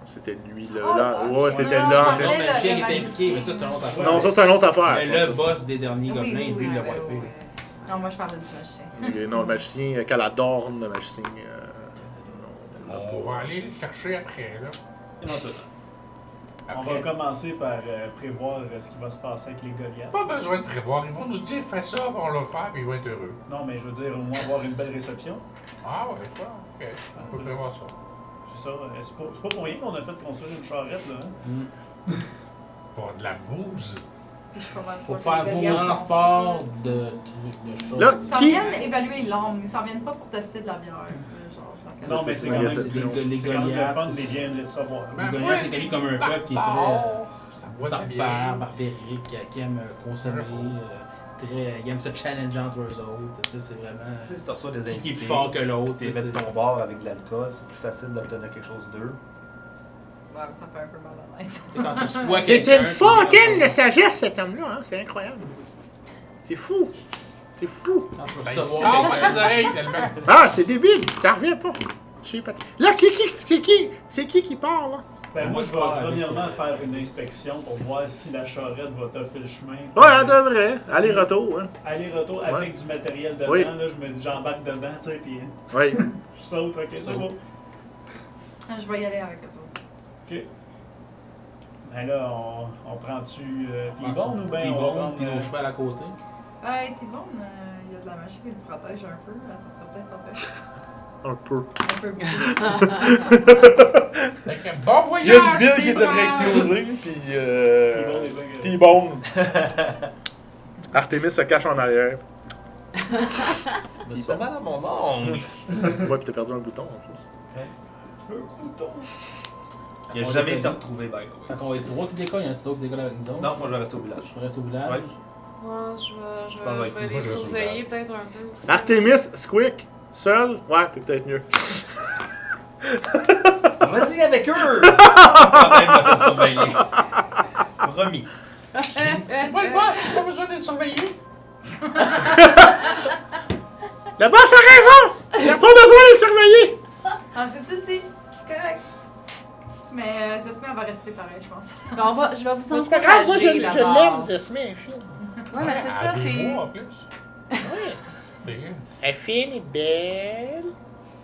C'était lui, là. Oh, là. ok. Ouais, c'était Non, là. je en fait. Non, parlais mais le chien le est impliqué, magicien. mais ça, c'est un autre affaire. Non, ça, c'est une autre affaire. Mais ça, le ça. boss des derniers Oui, gobelins, oui, lui, il l'a ouais, wipé. ouais. Non, moi je parlais du magicien. Non, le magicien, Caladorn, le magicien. On va aller le chercher après, là. Éventuellement. On Après. va commencer par prévoir ce qui va se passer avec les Goliaths. Pas besoin de prévoir. Ils vont nous dire fais ça, puis on va le faire, puis ils vont être heureux. Non, mais je veux dire, au moins avoir une belle réception. Ah ouais, toi, ok. On peut prévoir ça. C'est ça. C'est pas pour rien qu'on a fait construire une charrette, là. Hein? Pas de la bouse. Puis je suis pas mal Faut sûre faire que les du Goliaths sont transport faits. de trucs, de choses. Là, Ils s'en qui. viennent évaluer l'âme, ils s'en viennent pas pour tester de la bière. Non, mais c'est Ouais, quand même, c'est c'est des- les quand même le Goliaths, fun c'est- de bien le savoir. Les Ben, Goliaths, ouais, c'est connu comme un des peuple qui est très Ça boit de la bière. barbarique, qui aime consommer, ils aiment se challenger entre eux autres. Tu sais, c'est vraiment. Tu sais, si tu reçois des Qui est invités, plus fort que l'autre. tu tu sais, les mets de ton bord avec de l'alcool, c'est plus facile d'obtenir quelque chose d'eux. Ouais, mais ça fait un peu mal à la tête. tu sais, quand tu reçois C'est quelqu'un. une fontaine de sagesse, cet homme-là, hein? C'est incroyable. C'est fou. C'est fou. Quand tu Ben, il reçois sort par quelqu'un. les oreilles tellement. Ah, c'est débile. T'en reviens pas. Je suis pas... Là, c'est qui part, là? Ben, moi, je vais Avec, premièrement faire une inspection pour voir si la charrette va toffer le chemin. Ouais, elle devrait. Aller-retour, hein. Aller-retour Ouais. avec du matériel dedans, Oui. là, je me dis j'embarque dedans, tu sais, puis Oui. je saute, ok, c'est Saute. beau. Je vais y aller avec eux autres. Ok. Ben là, on prend-tu T-Bone ou bien on va T-Bone, prendre. puis nos chevals à côté. Ouais, T-Bone, il y a de la magie qui le protège un peu, ça serait peut-être pas fait. Un peu. Un peu beaucoup. Fait que bon Il y a une voyage! ville qui T-Bone! devrait exploser, puis. T-Bone est bien- T-Bone. Artemis se cache en arrière. Je me suis fait mal à mon ongle. Ouais, pis t'as perdu un bouton en plus. Bouton. Il n'a jamais été retrouvé, by the way. Fait qu'on va être trois qui décollent, y en a-tu d'autres qui décollent avec nous autres? Non, moi je vais rester au village. Je reste au village. Ouais. Ouais, je pense vais que les je vais surveiller peut-être un peu aussi. Artemis, Squick, seul. Ouais, t'es peut-être mieux. Vas-y avec eux! Quand même, on va te surveiller. Promis. C'est pas le boss, j'ai pas besoin d'être surveillé. Le boss a raison! Il a pas besoin de le surveiller! Ah, c'est tout dit. C'est correct. Mais Zesmé, elle va rester pareil, je pense. Ben, je vais vous C'est pas grave, moi je encourager l'aime, d'abord. Zesmé, elle est fine. Ouais, mais c'est ça, des c'est. mots en plus. C'est Elle est fine, elle est belle,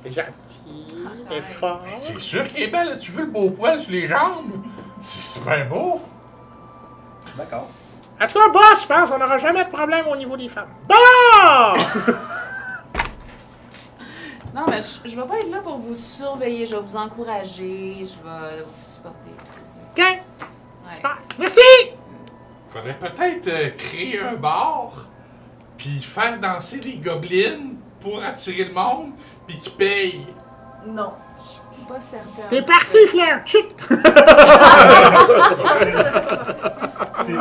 elle est gentille, elle est forte. c'est sûr qu'elle est belle, tu veux le beau poil sur les jambes? C'est super beau. D'accord. En tout cas, boss, je pense qu'on n'aura jamais de problème au niveau des femmes. Bon! Non, mais je vais pas être là pour vous surveiller, je vais vous encourager, je vais vous supporter. OK, Ouais. super. Merci! Faudrait peut-être créer un bar, puis faire danser des gobelins pour attirer le monde, puis qu'ils payent. Non. Je suis pas certaine. T'es parti, Flair! Chut! C'est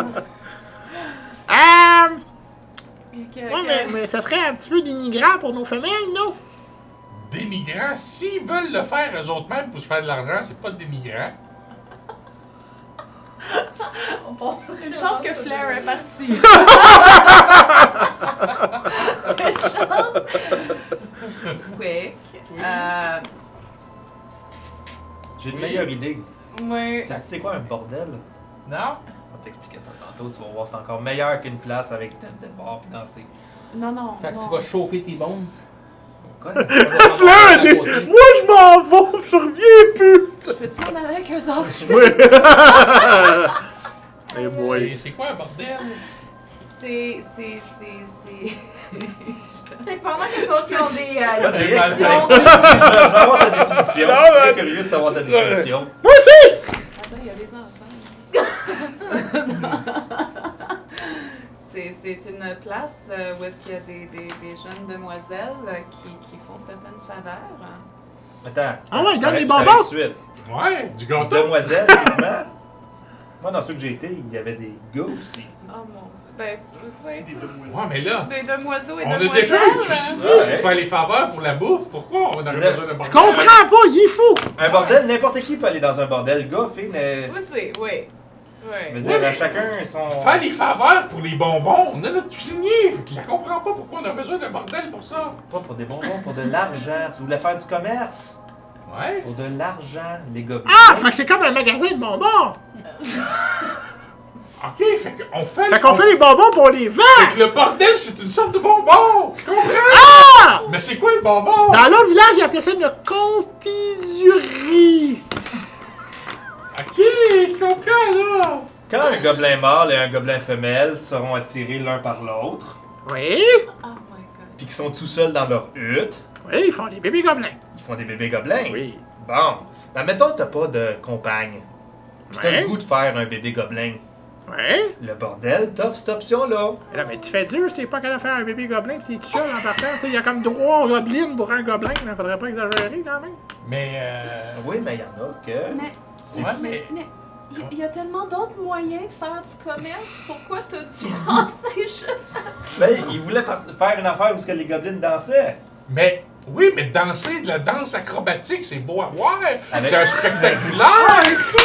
Ouais, mais ça serait un petit peu dénigrant pour nos femelles, non? Dénigrant, s'ils veulent le faire eux autres mêmes pour se faire de l'argent, c'est pas dénigrant. Une chance que Flair est parti. Une chance. Squick. J'ai une meilleure idée. Ouais. C'est quoi un bordel? Non? On va t'expliquer ça tantôt, tu vas voir, c'est encore meilleur qu'une place avec de bord et danser. Non, non. Fait que non. tu vas chauffer tes bombes. Quoi? Fleur, moi je m'en vais, je reviens plus! Je peux-tu m'en aller avec eux autres? Oui! Eh boy. C'est quoi un bordel? C'est. Fait que pendant que les autres qui ont des C'est mal discussions, je vais avoir ta définition. Non, Je suis mais- très curieux de savoir ta définition. Moi aussi! Attends, il y a des enfants. C'est une place où est-ce qu'il y a des jeunes demoiselles qui font certaines faveurs. Attends. Ah ouais, je donne t'arrête- des je t'arrête bonbons. tout de suite. Ouais, du gâteau. Demoiselle, uniquement. Moi, dans ceux que j'ai été, il y avait des gars aussi. Oh mon dieu. Ben, ouais, Ouais, mais là, des demoiselles et on a demoiselles. déjà étudié Ouais. pour faire les faveurs pour la bouffe. Pourquoi on aurait Vous êtes- besoin de bordel? Je comprends pas, il est fou! Un bordel, n'importe qui peut aller dans un bordel. Gars, fille, Oui, c'est, oui. Ouais. Je veux dire, chacun son. Faire les faveurs pour les bonbons, on a notre cuisinier. Fait qu'il ne comprend pas pourquoi on a besoin d'un bordel pour ça. Pas pour des bonbons, pour de l'argent. Tu voulais faire du commerce? Ouais. Pour de l'argent, les gobelins. Ah, fait que c'est comme un magasin de bonbons! Ok, fait qu'on fait. Fait qu'on fait les bonbons pour les vendre! Fait que le bordel, c'est une sorte de bonbon. Tu comprends? Ah! Mais c'est quoi le bonbon? Dans l'autre village, ils appelaient ça une confiserie! Ok, je comprends là. Quand un gobelin mâle et un gobelin femelle seront attirés l'un par l'autre, Oui, Oh my god. puis qu'ils sont tout seuls dans leur hutte, oui, ils font des bébés gobelins. ils font des bébés gobelins. Oui. Bon. Ben, mettons, t'as pas de compagne. Puis t'as Ouais. le goût de faire un bébé gobelin. Ouais. Le bordel t'offre cette option-là. Mais là, mais tu fais dur si t'es pas capable de faire un bébé gobelin pis t'es tout seul en partant. Tu sais, il y a comme 3 gobelins pour un gobelin, mais faudrait pas exagérer quand même. Mais Oui, mais il y en a que. Mais ouais, mais mais il y a tellement d'autres moyens de faire du commerce. Pourquoi t'as-tu pensé juste à ça? Ben, ils voulaient faire une affaire où ce que les gobelins dansaient. Mais oui, mais danser de la danse acrobatique, c'est beau à voir. Avec- C'est un spectaculaire. Merci!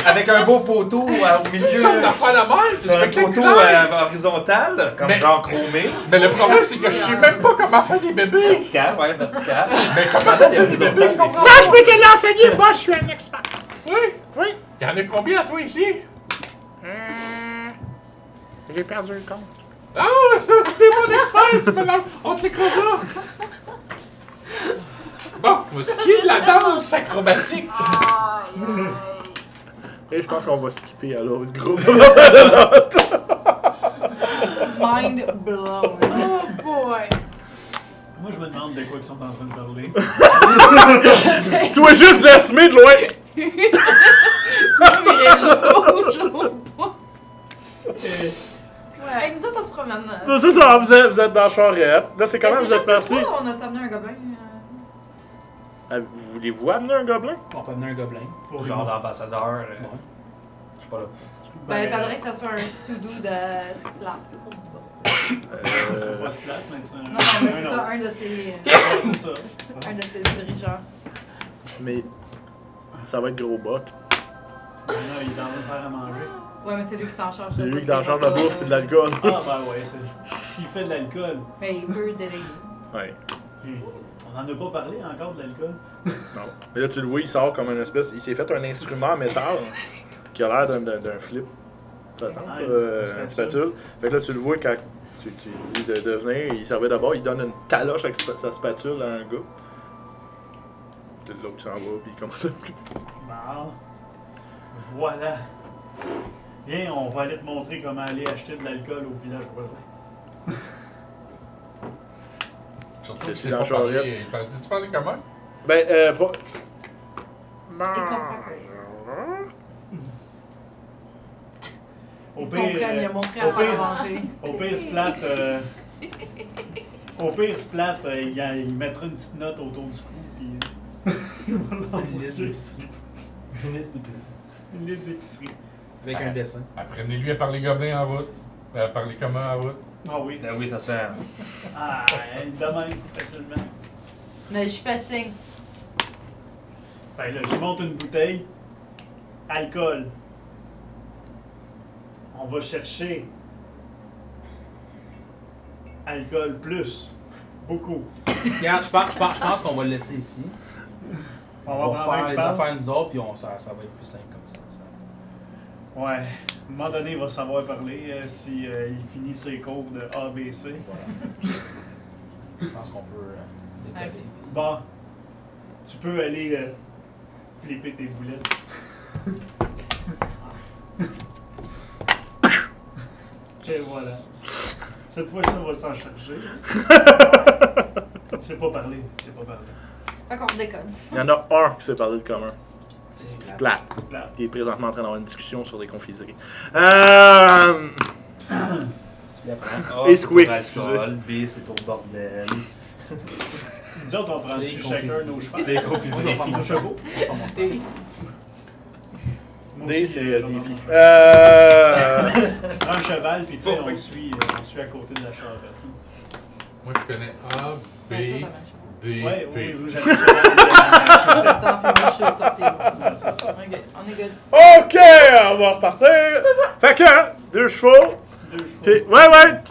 Avec un beau poteau au milieu. C'est une affaire de même, c'est C'est un poteau spectaculaire. horizontal, comme Mais- genre chromé. Mais le problème, c'est que je sais même pas comment faire des bébés. Vertical, ouais, vertical. Mais comment Pendant faire des des bébés, je horizontales. comprends. Ça, je peux te l'enseigner, moi, je suis un expert. Oui. Oui. Y'en a combien, toi, ici? J'ai perdu le compte. Ah, ça, c'était mon expert. Tu me l'as... On te l'écran ça. Bon, ce qui est de la danse acrobatique. Et je pense qu'on va skipper à l'autre groupe. Mind blown. Oh boy! Moi, je me demande de quoi ils sont en train de parler. Tu vois juste Esmé de loin. Tu m'as viré rouge au bout. Ouais. Hey, nous autres, on se promène. C'est ça, vous êtes dans la charrette. Là, c'est comment Mais vous êtes parti? juste pourquoi on a amené un gobelin? Voulez-vous amener un gobelin? On peut amener un gobelin. Pour Genre d'ambassadeur. Ouais. Je sais pas là. Ben, faudrait que ça soit un pseudo de Splat. Ça serait pas Splat, mais c'est Non, non, mais c'est un ça, autre. C'est ça. un de ses dirigeants. Mais ça va être gros boc. Non, il est en train de faire à manger. Ouais, mais c'est lui qui t'en charge. C'est de lui tout qui t'en le charge de la repas. bouffe et de l'alcool. Ah, ben ouais, s'il fait de l'alcool. Mais il peut déléguer. Ouais. On en a pas parlé encore de l'alcool. Non. Mais là, tu le vois, il sort comme une espèce. Il s'est fait un instrument en métal qui a l'air d'un flip. Ah, Une spatule. Fait que là, tu le vois quand tu dis de venir, il servait d'abord, il donne une taloche avec sa spatule à un gars. Puis l'autre qui s'en va, puis il commence à plus. Bon. Voilà. Viens, on va aller te montrer comment aller acheter de l'alcool au village voisin. Surtout C'est que c'est dans pas Charlotte. parlé. Tu parlais comment? Ben, pas. Il comprend que ça. Au Ils se pire, comprennent, il a montré à au pire, faire manger. Au pire, Splat, il mettra une petite note autour du cou, puis il va l'envoyer. Une liste de Une liste d'épicerie. Avec un dessin. Apprenez-lui à parler gobelin en route. À parler comment en route. Ah oui. Ben oui, ça se fait. Ah, de même, facilement. Mais je fais signe. Ben là, je monte une bouteille. Alcool. On va chercher. Alcool plus. Beaucoup. Regarde, je pense qu'on va le laisser ici. On On va va prendre faire un les parle. affaires nous autres, puis ça va être plus simple comme ça. Ouais. À un moment donné, il va savoir parler si il finit ses cours de ABC. Voilà. Je pense qu'on peut décoller. Bon. Tu peux aller flipper tes boulettes. Et voilà. Cette fois-ci, on va s'en charger. C'est pas parler. C'est pas parler. Fait qu'on déconne. Il y en a un qui s'est parlé de commun. C'est Splat. Splat. Qui est présentement en train d'avoir une discussion sur des confiseries. Tu l'apprends. Et Squeak, pour alcool, B c'est pour bordel. Nous autres, on prend C'est chacun confisé. nos chevaux. C'est Moi, je vais confiserie. prendre Nos chevaux. D. Moi D, aussi, c'est je vais Davy. prendre mon cheval. Je prends un cheval, puis tu sais, on suit à côté de la charrette. Moi, je connais A, B, D, Ouais, P. oui, j'avais le cheval. Attends, puis moi, je suis sortie. Ouais, c'est ça. Ok, on est good. OK, on va repartir. chevaux. 2 chevaux. Puis, ouais.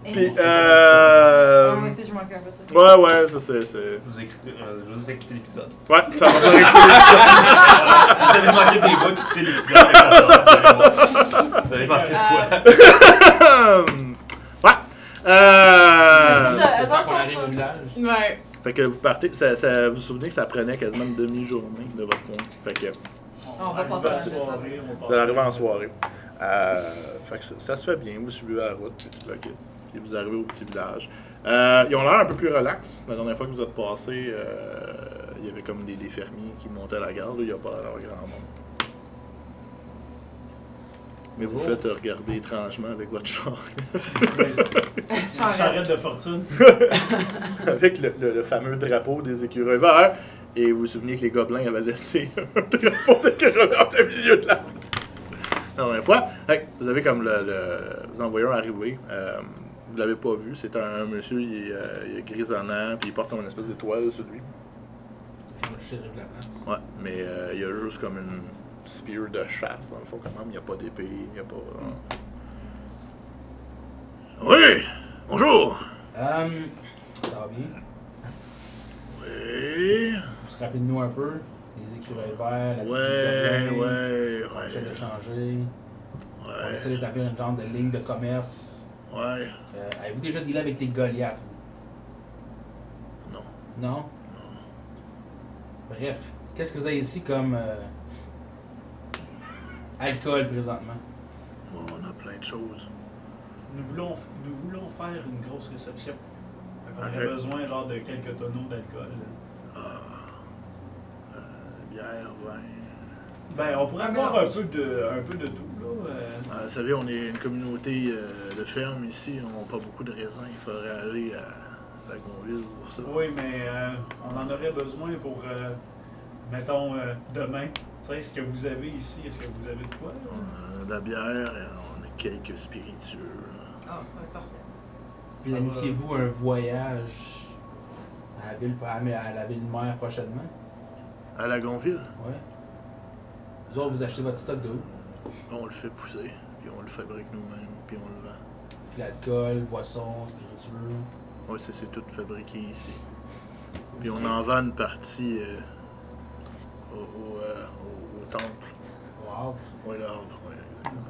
Puis, Ah, moi aussi, je manque un peu de ça. ouais, ça c'est. Vous juste écouter l'épisode. Ouais, ça va faire écouter. Si vous avez manqué des bouts, écoutez l'épisode. Vous allez manquer de quoi? Ouais. C'est ça, eux autres, Quand on arrive au sont- village. Ouais. Fait que vous partez, vous vous souvenez que ça prenait quasiment une demi-journée de votre point. Fait que On va arrive passer à à la la soirée. On passe vous arrivez en soirée. Fait que ça se fait bien, vous suivez la route, puis tout le kit. Et vous arrivez au petit village. Ils ont l'air un peu plus relax. La dernière fois que vous êtes passé, il y avait comme des fermiers qui montaient à la garde. Là, il n'y a pas l'air grand monde. Mais vous Bonjour. faites regarder étrangement avec votre char. Une charrette de fortune. Avec le fameux drapeau des écureuils verts. Et vous vous souvenez que les gobelins avaient laissé un drapeau d'écureuil en plein milieu de la non, mais fois. Vous avez comme vous en voyez un arriver. Vous l'avez pas vu. C'est un monsieur, il est grisonnant, puis il porte comme une espèce d'étoile sur lui. Je me shérif de la place. Ouais, mais il y a juste comme une spear de chasse, dans le fond, quand même. Il n'y a pas d'épée, il n'y a pas. Oui! Bonjour! Ça va bien? Oui! Vous se rappelez de nous un peu? Les écureuils verts, la Ouais, tribu ouais, gobelin, on essaie ouais. d'échanger. On Ouais. essaie d'établir une genre de ligne de commerce. Ouais. Avez-vous déjà dealé avec les Goliaths? Non. Non? Bref, qu'est-ce que vous avez ici comme alcool présentement? Bon, on a plein de choses. Nous voulons faire une grosse réception. On Ok. aurait besoin genre de quelques tonneaux d'alcool. Bière, vin. Ben, on pourrait Un avoir mélange. un peu de tout, là. Vous savez, on est une communauté de fermes ici. On n'a pas beaucoup de raisins. Il faudrait aller à Lagonville pour ça. Oui, mais on en aurait besoin pour, mettons, demain. Tu sais, ce que vous avez ici, est-ce que vous avez de quoi? Là? On a de la bière et on a quelques spiritueux. Ah, ça va être parfait. Puis planifiez-vous un voyage à la ville mère prochainement? À Lagonville, Ouais. Vous autres, vous achetez votre stock de où? on le fait pousser, puis on le fabrique nous-mêmes, puis on le vend. Puis l'alcool, boissons, spiritueux. Oui, c'est tout fabriqué ici. Puis on en vend une partie au temple. Au Havre. Oui, le Havre, oui, exactement.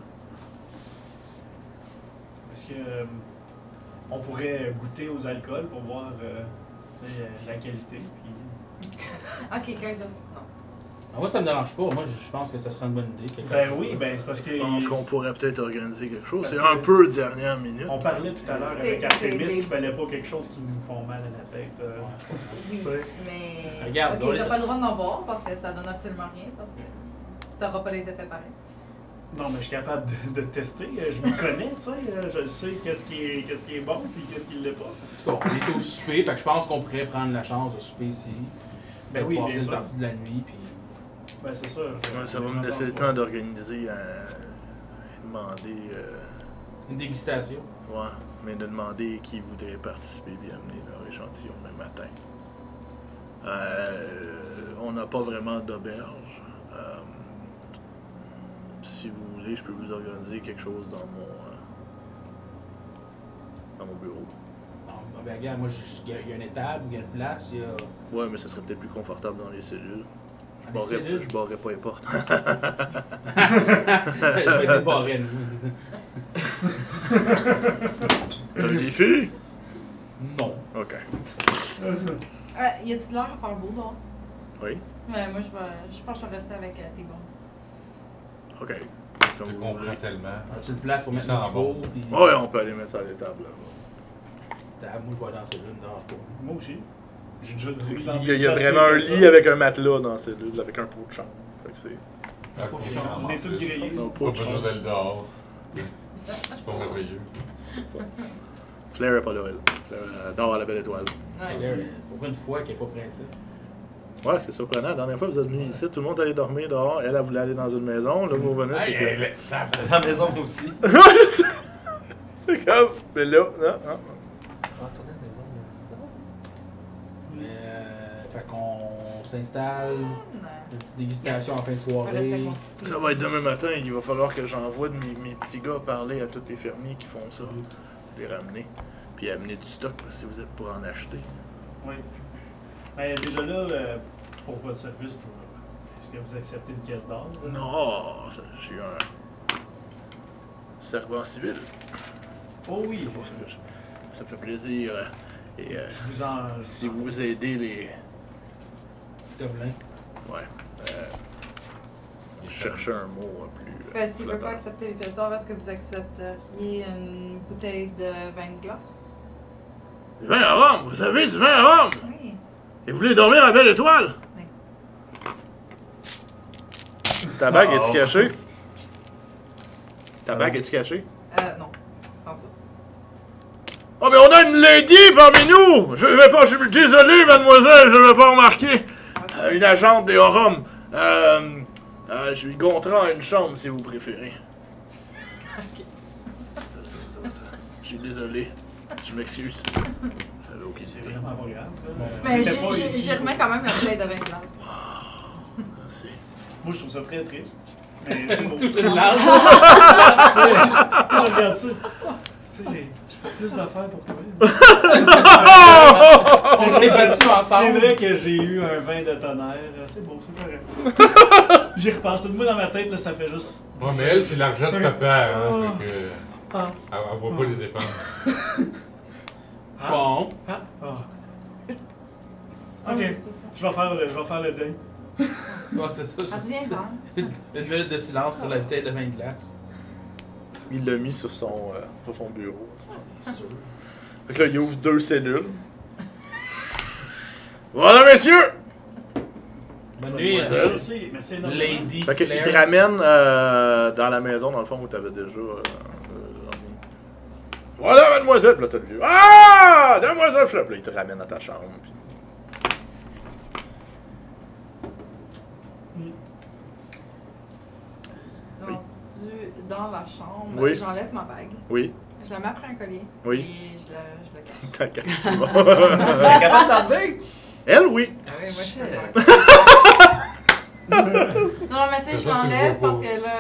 Est-ce que on pourrait goûter aux alcools pour voir tu sais, la qualité? Puis... Ok, 15 autres. Non. Ah, moi, ça me dérange pas. Moi, je pense que ça serait une bonne idée. Ben oui, ben c'est parce que Je pense qu'on pourrait peut-être organiser quelque chose. Parce C'est que- un peu dernière minute. on parlait tout à l'heure avec C'est- Artemis c'est- qu'il fallait pas quelque chose qui nous font mal à la tête. Oui, Tu sais. mais. Regarde, Ok, on t'as est- pas le droit d'en boire parce que ça donne absolument rien. Parce que t'auras pas les effets pareils. Non, mais je suis capable de tester. Je me connais, tu sais. Je sais qu'est-ce qui est bon puis qu'est-ce qui l'est pas. En tout cas, on est au souper, fait que je pense qu'on pourrait prendre la chance de souper ici. Ben Peut-être oui, passer bien une sûr. partie de la nuit, puis. Ben c'est ça. Ouais, ça va me laisser le temps d'organiser demander. Une dégustation. Ouais, mais de demander qui voudrait participer et amener leur échantillon le matin. On n'a pas vraiment d'auberge. Si vous voulez, je peux vous organiser quelque chose dans mon bureau. Non, ben regarde, moi, il y a une étable, il y a une place, il y a. Ouais, mais ça serait peut-être plus confortable dans les cellules. Ah, des cellules. Je barrerais pas les portes. Je vais débarrer, nous. T'as des filles? Non. Ok. Y a-t-il l'air à faire beau dehors? Oui? Ouais, moi, je pense que je vais rester avec tes bons. Ok. Je Comme te vous comprends voulez. tellement. As-tu une place pour Il mettre nos sent chevaux? bon. Puis... Ouais, on peut aller mettre ça à l'étable là. Moi, je vais dans la cellule, me dérange pas. Moi aussi. J'ai déjà Il y a vraiment un lit avec un matelas dans la cellule, avec un pot de chambre. Fait que c'est. Ah, Pas pour chiant. ça, On est tous grillés. Non, Pas pot de besoin chambre. d'aller dehors. C'est pas merveilleux. Claire est pas là, elle. Claire dort à la belle étoile. Claire, pour une fois qu'elle n'est pas princesse. Ouais, c'est surprenant. La dernière fois, vous êtes venus ici, tout le monde allait dormir dehors. Elle voulait aller dans une maison. Là, vous venez, c'est que. À la maison, moi aussi. Ouais, je sais. C'est comme. Mais là, non. Ah, retourner à la maison. Mais, fait qu'on pour s'installer. Une petite dégustation en fin de soirée. Ça va être demain matin, il va falloir que j'envoie mes petits gars parler à tous les fermiers qui font ça. Les ramener. Puis amener du stock parce que si vous êtes pour en acheter. Oui. Ben, déjà là, pour votre service, est-ce que vous acceptez une pièce d'or? Non, je suis un servant civil. Oh oui. Ça me fait plaisir. Et si vous aidez les. Gobelins. Ouais. Chercher un mot plus. Ben, s'il veut flatteur. pas accepter les pièces d'or, est-ce que vous accepteriez une bouteille de vin de glace? Du vin à rhum! Vous avez du vin à rhum! Oui. Et vous voulez dormir à Belle Étoile? Oui. Ta bague est-tu cachée? Ta bague est-tu cachée? Non. Pas tout. Oh, mais on a une lady parmi nous! Je vais pas, je suis désolé, mademoiselle, je ne vais pas remarquer. Une agente des Horum. Je lui Gontran une chambre si vous préférez. Je suis désolé. Je m'excuse. J'avais aucune C'est idée. vraiment pas grave. là. Mais On était pas ici. j'y remets quand même la bouteille de vin de glace. Merci. Moi, je trouve ça très triste. Mais c'est beau. Toute une larme. Je regarde ça. Tu sais, j'ai fait plus d'affaires pour toi. On s'est battus ensemble. C'est vrai que j'ai eu un vin de tonnerre. C'est beau, c'est correct. J'y repense. Tout le monde dans ma tête, là, ça fait juste. Ouais, mais elle, c'est l'argent de papa, hein. Fait que. Ah. Elle voit pas les dépenses. Bon. Ah. Ok. Je vais faire le deuil. Ouais, c'est ça. Reviens-en. Une minute de silence pour la bouteille de vin de glace. Il l'a mis sur son bureau. C'est sûr. Fait que là, il ouvre 2 cellules. Voilà, messieurs! Bonne nuit, Mademoiselle. Merci énormément. Lady Fait qu'il te Flair. ramène dans la maison, dans le fond, où t'avais déjà dormi. Voilà, mademoiselle! Puis là, t'as le vieux. Ah! Demoiselle Fleur! Puis là, il te ramène à ta chambre. Puis... Rendu dans la chambre, Oui. j'enlève ma bague. Oui. Je la mets après un collier. Oui. Et je le cache. T'as qu'à- T'es capable d'enlever? Elle, oui. Ah oui, moi je fais ça. Non, mais tu sais, C'est je ça, c'est l'enlève le beau parce que là,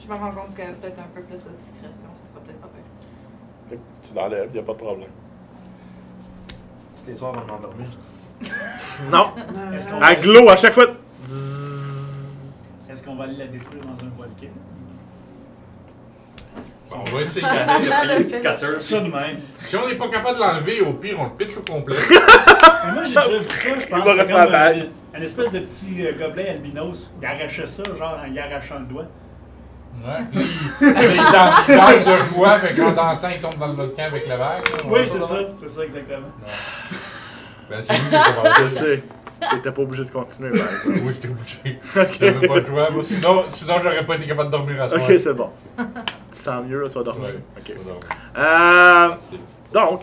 je me rends compte que peut-être un peu plus de discrétion, ça sera peut-être pas pire. Tu l'enlèves, y'a pas de problème. Tous les soirs avant de m'endormir, je sais. Non! Est-ce qu'on À va, glow à chaque fois. est-ce qu'on va aller la détruire dans un volcan? Bon, on va essayer. Ça de même. Si on n'est pas capable de l'enlever, au pire, on le pitch au complet. Mais moi, j'ai déjà vu ça, je pense. Il va C'est rester comme à bague. un espèce de petit gobelin albinos. Il arrachait ça, genre en y arrachant le doigt. Ouais. Puis, il danse de joie, fait qu'en dansant, il tombe dans le volcan avec la vague. là. On Oui, va c'est pas ça, voir. c'est ça exactement. Ben, c'est lui qui a commencé. Je sais. T'étais pas obligé de continuer, par exemple. Oui, j'étais obligé. J'avais pas le choix. Moi, sinon j'aurais pas été capable de dormir à soir. Ok, c'est bon. Tu sens mieux, là, tu vas dormir. Ouais. Ok. Donc, Euh, donc,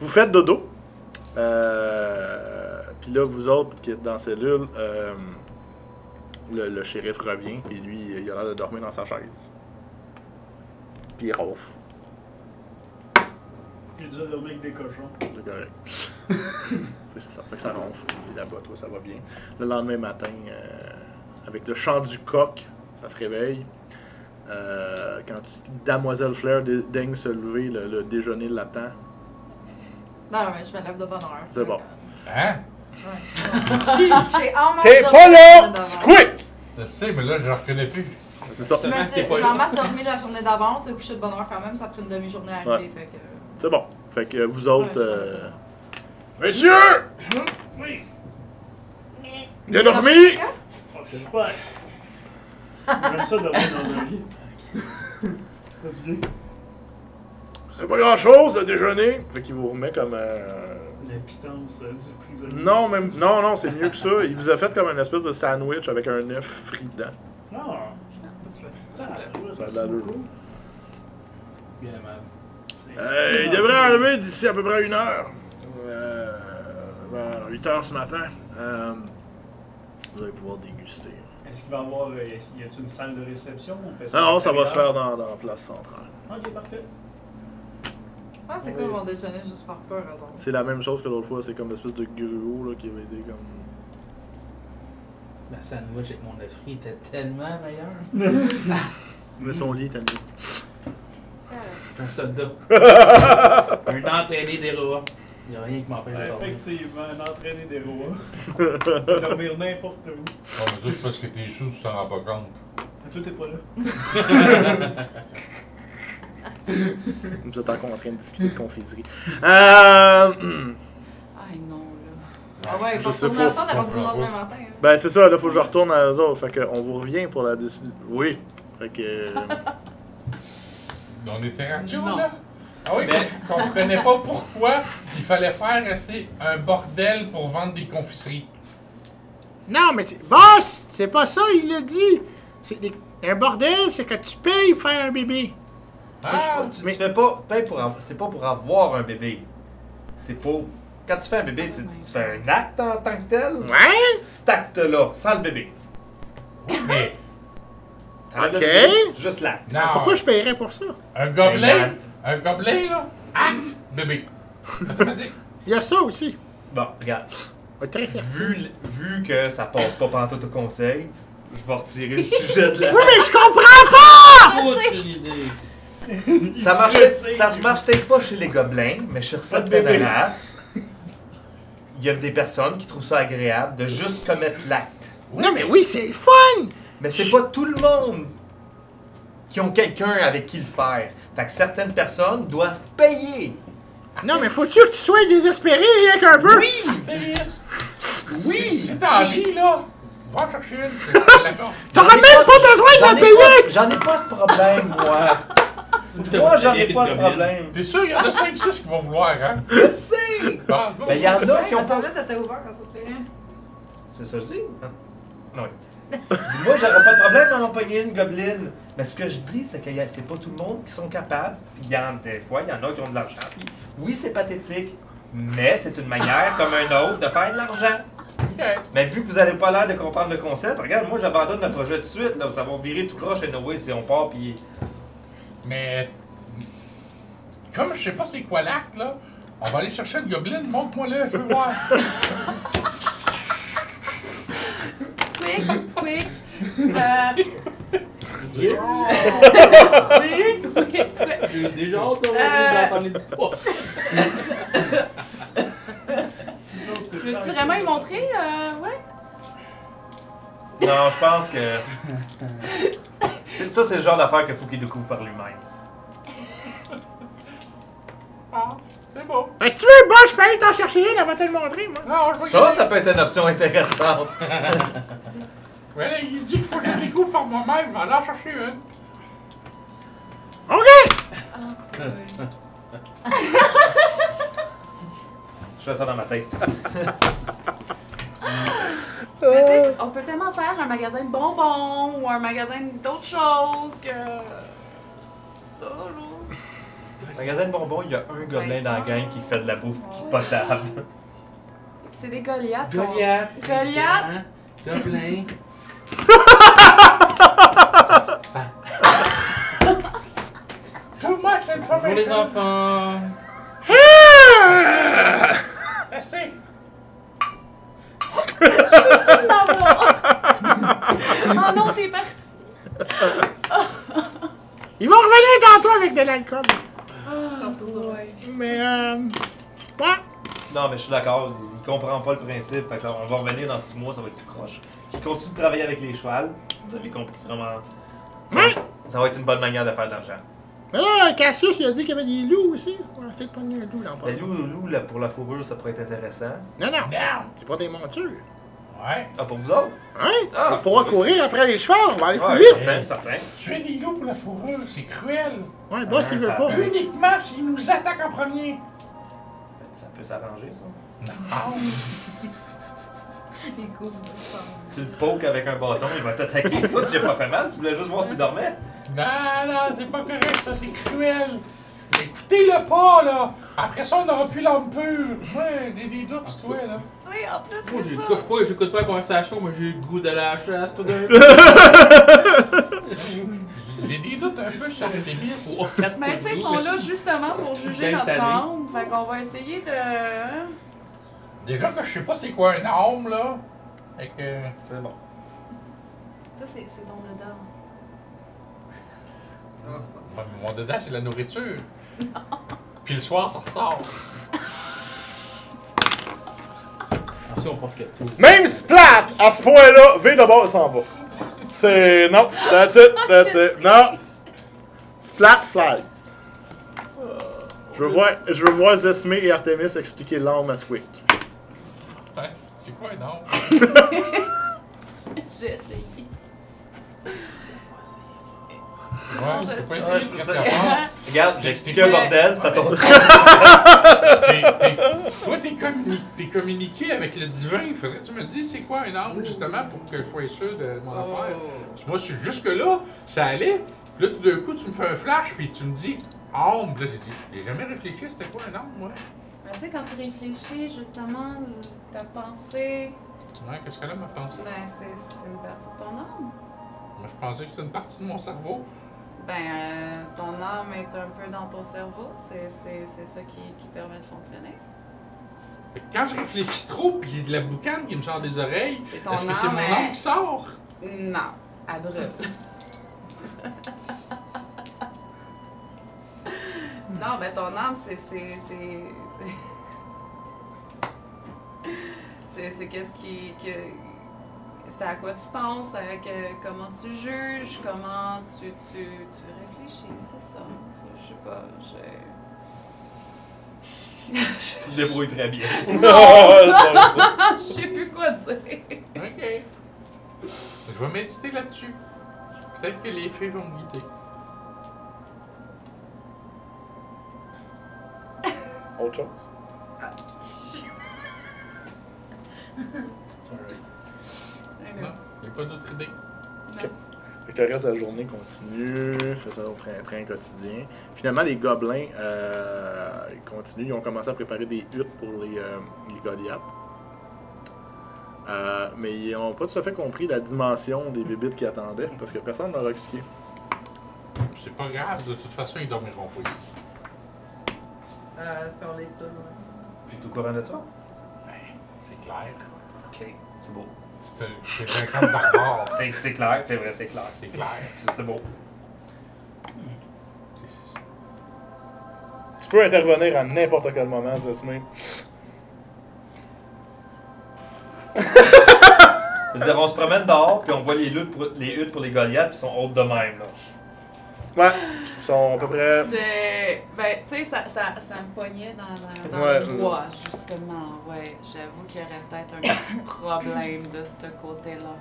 vous faites dodo. Puis là, vous autres qui êtes dans la cellule, le shérif revient, puis lui, il a l'air de dormir dans sa chaise. Puis il ronfle. J'ai déjà dormi avec des cochons. C'est correct. C'est ça, fait que ça ronfle. Et là-bas, toi, ça va bien. Le lendemain matin, avec le chant du coq, ça se réveille. Quand Damoiselle Flair daigne se lever, le déjeuner l'attend. Non, mais je me lève de bonne heure. C'est bon. hein? Ouais. J'ai en masse T'es dormi pas la là! journée d'avant. Squick! Je sais, mais là, je le reconnais plus. C'est ça. Je me T'es suis- pas j'ai là. en masse dormi la journée d'avance, j'ai couché de bonne heure quand même, ça a pris une demi-journée à arriver, fait que... C'est bon. Fait que vous autres. Ouais, Messieurs! Oui! Bien dormi! Oh, super! J'aime ça dormir dans un lit. Ça du bien? C'est pas grand chose le déjeuner. Fait qu'il vous remet comme. La pitance du prisonnier. Non, c'est mieux que ça. Il vous a fait comme une espèce de sandwich avec un œuf frit dedans. Non! Ça a de l'allure. Bien aimable. Il devrait arriver d'ici à peu près 1 heure. Vers 8 heures ce matin. Vous allez pouvoir déguster. Est-ce qu'il va y avoir. Y a-t-il une salle de réception? On fait ça Non, à ça va se l'extérieur? faire dans la place centrale. Ok, parfait. Ah, c'est cool mon déjeuner juste par peur, raison. C'est la même chose que l'autre fois. C'est comme une espèce de gruau là, qui avait été comme Ma sandwich avec mon œuf frit était tellement meilleur. Mais son lit, t'as mis. Un soldat. Un entraîné des rois. Il n'y a rien qui m'empêche de dormir. Effectivement, un entraîné des rois. On peut dormir n'importe où. Bon, mais toi, c'est parce que t'es sous, tu t'en rends pas compte. Tout est pas là. Vous êtes encore en train de discuter de confiserie. Ah non, là. Ah ouais, il faut Je sais retourner à pas. ça, on du lendemain matin. Hein. Ben c'est ça, là faut que je retourne à eux autres. Fait que on vous revient pour la décision. Oui. Fait que. On était rendu Non. là? Ah oui, Mais- je comprenais pas pourquoi il fallait faire assez un bordel pour vendre des confiseries. Non, mais boss, c'est pas ça, il l'a dit. Un bordel, c'est que tu payes pour faire un bébé. Ah, Tu fais pas. C'est pas pour avoir un bébé. C'est pour. Quand tu fais un bébé, tu fais un acte en tant que tel. Ouais? Cet acte-là, sans le bébé. mais T'enlèves Ok. le bébé, juste l'acte. non, Pourquoi je paierais pour ça? un gobelet, Man. un gobelet, là, acte, bébé. Automatique. Il y a ça aussi. Bon, regarde. Ouais, très fertile. Vu que ça passe pas pantoute au conseil, je vais retirer le sujet de la. Oui, mais je comprends pas! Aucune idée. Ça marche peut-être pas chez les gobelins, mais chez certaines races, il y a des personnes qui trouvent ça agréable de juste commettre l'acte. Non, mais oui, c'est le fun! Mais c'est pas tout le monde qui ont quelqu'un avec qui le faire. Fait que certaines personnes doivent payer. Non, mais faut-tu que tu sois désespéré rien qu'un peu? Oui! Délice. Oui! Si t'as envie, là, va en chercher une. D'accord. T'auras même pas besoin de la payer! J'en ai pas de problème, moi. Moi, j'en ai pas de problème. T'es sûr, il y en a 5-6 qui vont vouloir, hein? Je sais! Ah, go. Mais il y en a qui Ouais, ont la pas. tablette était ouverte quand t'étais. C'est ça que je dis? Hein? Non, oui. Dis-moi, j'aurais pas de problème à m'empoigner une gobeline. Mais ce que je dis, c'est que c'est pas tout le monde qui sont capables. Puis des fois, il y en a qui ont de l'argent. Puis oui, c'est pathétique, mais c'est une manière comme un autre de faire de l'argent. Ok. Mais vu que vous n'avez pas l'air de comprendre le concept, regarde, moi j'abandonne le projet tout de suite. Là, ça va virer tout croche et Noé si on part. Puis Mais. Comme je sais pas c'est quoi l'acte, là, on va aller chercher une gobeline, montre-moi là, je veux voir. Squeak, squeak. Oui, Oui, squeak. j'ai déjà hâte d'entendre les histoires. Tu veux-tu vraiment y montrer? Ouais. non, je pense que. Ça, c'est le genre d'affaire qu'il faut qu'il découvre par lui-même. Ah, c'est beau. Ben, si tu veux, boss, je peux aller t'en chercher une, elle va te le montrer, moi. Non, je vais Ça peut être une option intéressante. Ouais, là, il dit qu'il faut que je découvre par moi-même, je vais aller en chercher une. OK! Je fais ça dans ma tête. Mais tu sais, on peut tellement faire un magasin de bonbons ou un magasin d'autres choses que. Ça, là. Magasin de bonbons, il y a un gobelin dans la gang qui fait de la bouffe qui est potable. Puis c'est des Goliaths. Goliath. Goliath. Hein? Gobelin. Tout le monde, c'est une femme. Bonjour les enfants. Assez. Oh non, t'es parti. Ils vont revenir tantôt avec de l'alcool. Ouais. Mais, ouais. Non, mais je suis d'accord, il comprend pas le principe. Fait que on va revenir dans 6 mois, ça va être tout croche. Qui continue de travailler avec les chevals. Vous avez compris comment. Ouais. Ça va être une bonne manière de faire de l'argent. Mais là, Cassius, il a dit qu'il y avait des loups aussi. On va essayer de prendre un loup dans Le loup là, pour la fourrure, ça pourrait être intéressant. Non, non. Non. C'est pas des montures. Ouais. Ah, pour vous autres? Hein? Ah. On pourra courir après les chevaux, on va aller plus Ouais, vite. certain, certain. Tuer des loups pour la fourrure, c'est cruel. Ouais, boss, il veut ça pas. peut. Uniquement s'ils nous attaquent en premier. Ça peut s'arranger, ça. Il couvre. Tu le pokes avec un bâton, il va t'attaquer. Toi, tu l'as pas fait mal, tu voulais juste voir s'il dormait. Non, non, c'est pas correct, ça, c'est cruel. Écoutez-le pas, là. Après ça, on n'aura plus l'âme pure. Ouais, j'ai des doutes, tu vois, là. Tu sais, en plus, Moi, c'est ça. j'écoute pas la conversation, moi j'ai le goût d'aller à la chasse, toi d'un. J'ai des doutes un peu sur les délices. Mais tu sais, ils sont là justement pour juger Ben notre tanné. âme. Fait qu'on va essayer de. Déjà que je sais pas c'est quoi un âme, là. Fait que. C'est bon. Ça, c'est ton dedans. Ouais, mais mon dedans, c'est la nourriture. Puis le soir, ça ressort. Attention, on porte 4 tours. Même Splat, à ce point-là, V d'abord, il s'en va. C'est. Non, that's it. Non. Splat, fly. Je veux voir Zesme et Artemis expliquer l'arme à Squick. Ouais, c'est quoi un arme? J'ai essayé. Ouais, je tu peux pas sais. essayer, Ouais, je je peux trouve te ça- faire. Regarde, j'ai expliqué un Ouais. bordel, c'est à ton tour. Toi, t'es communiqué avec le divin. Il faudrait que tu me le dises, c'est quoi un arme, justement, pour que je sois sûr de mon affaire. Parce que moi, jusque-là, ça allait. Puis là, tout d'un coup, tu me fais un flash, puis tu me dis arme. Puis là, j'ai dit, j'ai jamais réfléchi à c'était quoi un arme, moi. Ben, tu sais, quand tu réfléchis, justement, ta pensée, Ouais, qu'est-ce qu'elle a m'a pensé? ben, c'est une partie de ton âme. Moi, je pensais que c'était une partie de mon cerveau. Ben, ton âme est un peu dans ton cerveau, c'est ça qui permet de fonctionner. Fait que quand je réfléchis trop, puis j'ai de la boucane qui me sort des oreilles, C'est ton est-ce que c'est âme, mon mais- âme qui sort? Non, à brûle. Non, ben ton âme, c'est qu'est-ce c'est à quoi tu penses, comment tu juges, comment tu réfléchis, c'est ça. Je sais pas, Tu te débrouilles très bien. je sais plus quoi dire. Ok. Je vais méditer là-dessus. Peut-être que les fées vont me guider. Autre chose? Non, il n'y a pas d'autre idée. Fait que le reste de la journée continue, fait ça au train quotidien. Finalement, les gobelins ils continuent. Ils ont commencé à préparer des huttes pour les Goliaths. Mais ils n'ont pas tout à fait compris la dimension des bébites qui attendaient, parce que personne ne leur a expliqué. C'est pas grave, de toute façon, ils dormiront pas. Si on les saoule, ouais. Puis tout au courant de ça? Ben, c'est clair. Ok, c'est beau. C'est un camp barbare. C'est clair, c'est vrai, c'est clair. C'est clair. C'est beau. C'est- Tu peux intervenir à n'importe quel moment, Zesme. Je veux dire, on se promène dehors, puis on voit les huttes pour les Goliaths, puis ils sont hautes de même, là. Ouais, ils sont à peu près. C'est. Ben, tu sais, ça me pognait dans Ouais. le bois, justement. Ouais, j'avoue qu'il y aurait peut-être un petit problème de ce côté-là.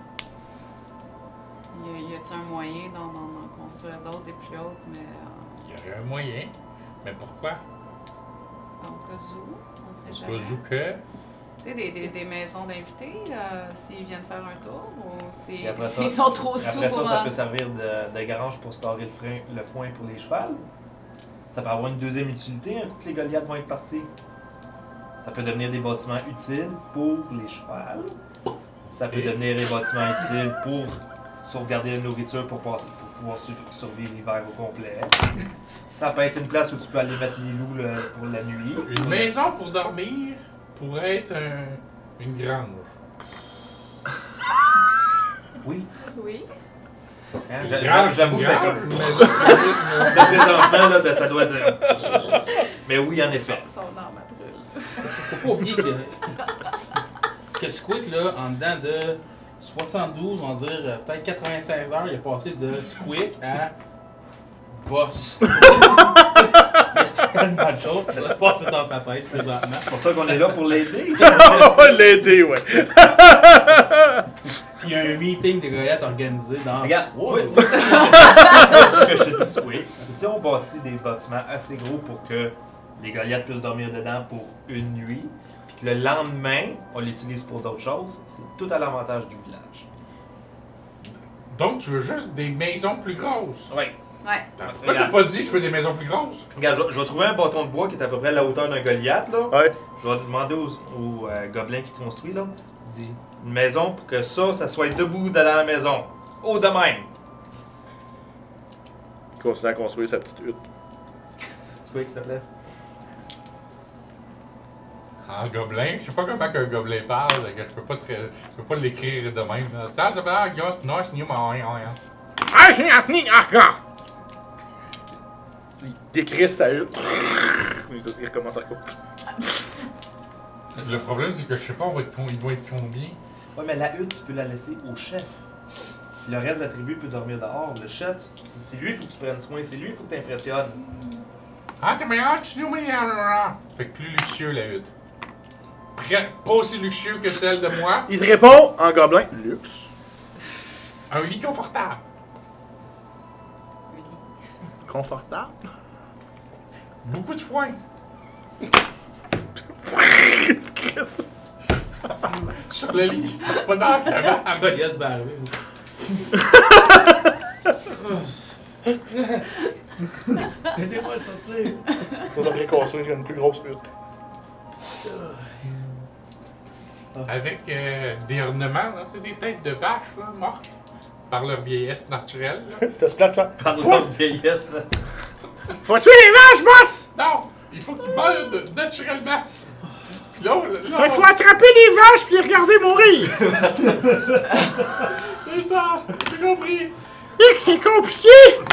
Y a-t-il un moyen d'en construire d'autres des plus hautes, mais. Il y aurait un moyen. Mais pourquoi? Au cas où, on sait Au jamais. cas où que. Tu sais, des maisons d'invités, s'ils viennent faire un tour ou Et après ça- s'ils sont trop sous Après pour. ça, ça peut servir de grange pour storer le foin pour les chevals. Ça peut avoir une deuxième utilité un coup que les Goliaths vont être partis. Ça peut devenir des bâtiments utiles pour les chevals. Ça peut Et- devenir des bâtiments utiles pour sauvegarder la nourriture pour pouvoir survivre l'hiver au complet. Ça peut être une place où tu peux aller mettre les loups pour la nuit. Une maison pour dormir pourrait être une grange. Oui. Oui. Hein, Grange, J'avoue que une ça grange, comme... une maison pour plus, De présentement, là, ça doit être... Mais oui, en effet. Son arme à brûle. Faut pas oublier que Squid, là, en dedans de 72, on va dire peut-être 96 heures, il est passé de Squid à boss. Il y a tellement de choses qui se passent dans sa tête présentement. C'est pour ça qu'on est là pour l'aider. On va l'aider, ouais. Puis il y a un meeting des Goliaths organisé dans. Regarde, Wow. moi, ce que je te dis, oui, c'est si on bâtit des bâtiments assez gros pour que les Goliaths puissent dormir dedans pour une nuit, puis que le lendemain, on l'utilise pour d'autres choses, c'est tout à l'avantage du village. Donc, tu veux juste des maisons plus grosses. Oui. Ouais. Pourquoi t'as pas dit que tu veux des maisons plus grosses? Regarde, je vais trouver un bâton de bois qui est à peu près à la hauteur d'un Goliath, là. Ouais. Je vais demander aux gobelins qui construisent, là, dis une maison pour que ça soit debout dans la maison. Haut de même. Il continue à construire sa petite hutte. C'est quoi, s'il te plaît? En gobelin, je sais pas comment qu'un gobelin parle, que je peux pas l'écrire de même. Ça s'appelle Ghost Noche New Ah, j'ai appris encore! Il décrit sa hutte. Il recommence à couper. Le problème, c'est que je sais pas, ils vont être combien. Ouais, mais la hutte, tu peux la laisser au chef. Puis le reste de la tribu peut dormir dehors. Le chef, c'est lui, il faut que tu prennes soin. C'est lui, il faut que tu impressionnes. Ah, c'est meilleur que tu nous mets. Fait que plus luxueux la hutte. Pas aussi luxueux que celle de moi. Il te répond en gobelin. Luxe. Un lit confortable. Confortable. Beaucoup de foin. Sur le lit. Pas dans la cabane. Goliath barbé. Aidez-moi à sortir. Ça devrait construire une plus grosse hutte. Avec des ornements, là, tu sais, des têtes de vaches là, mortes par leur vieillesse naturelle. Là. T'as ce plat ça. Par leur vieillesse, là. Faut tuer les vaches, boss! Non! Il faut qu'ils meurent naturellement. Puis là, Fait qu'il faut attraper les vaches puis les regarder mourir! c'est ça, j'ai compris. Et que c'est compliqué!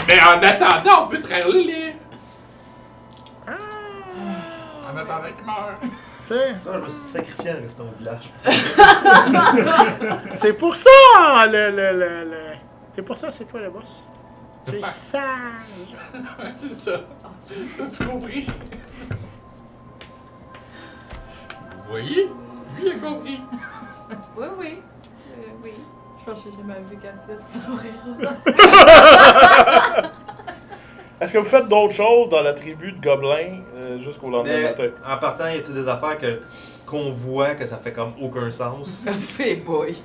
Mais en attendant, on peut traire le lit. En attendant qu'ils meurent. Tu sais, Toi, je me suis sacrifié en restant au village. C'est pour ça, C'est pour ça, c'est toi le boss. Tu es sage. Ouais, c'est ça. T'as tout compris? Vous voyez? Lui, il a compris. Oui, oui. Oui. Je pense que j'ai jamais vu Cassius sourire. est-ce que vous faites d'autres choses dans la tribu de gobelins jusqu'au lendemain Mais matin? en partant, y a-t-il des affaires qu'on voit que ça fait comme aucun sens? Hey boy.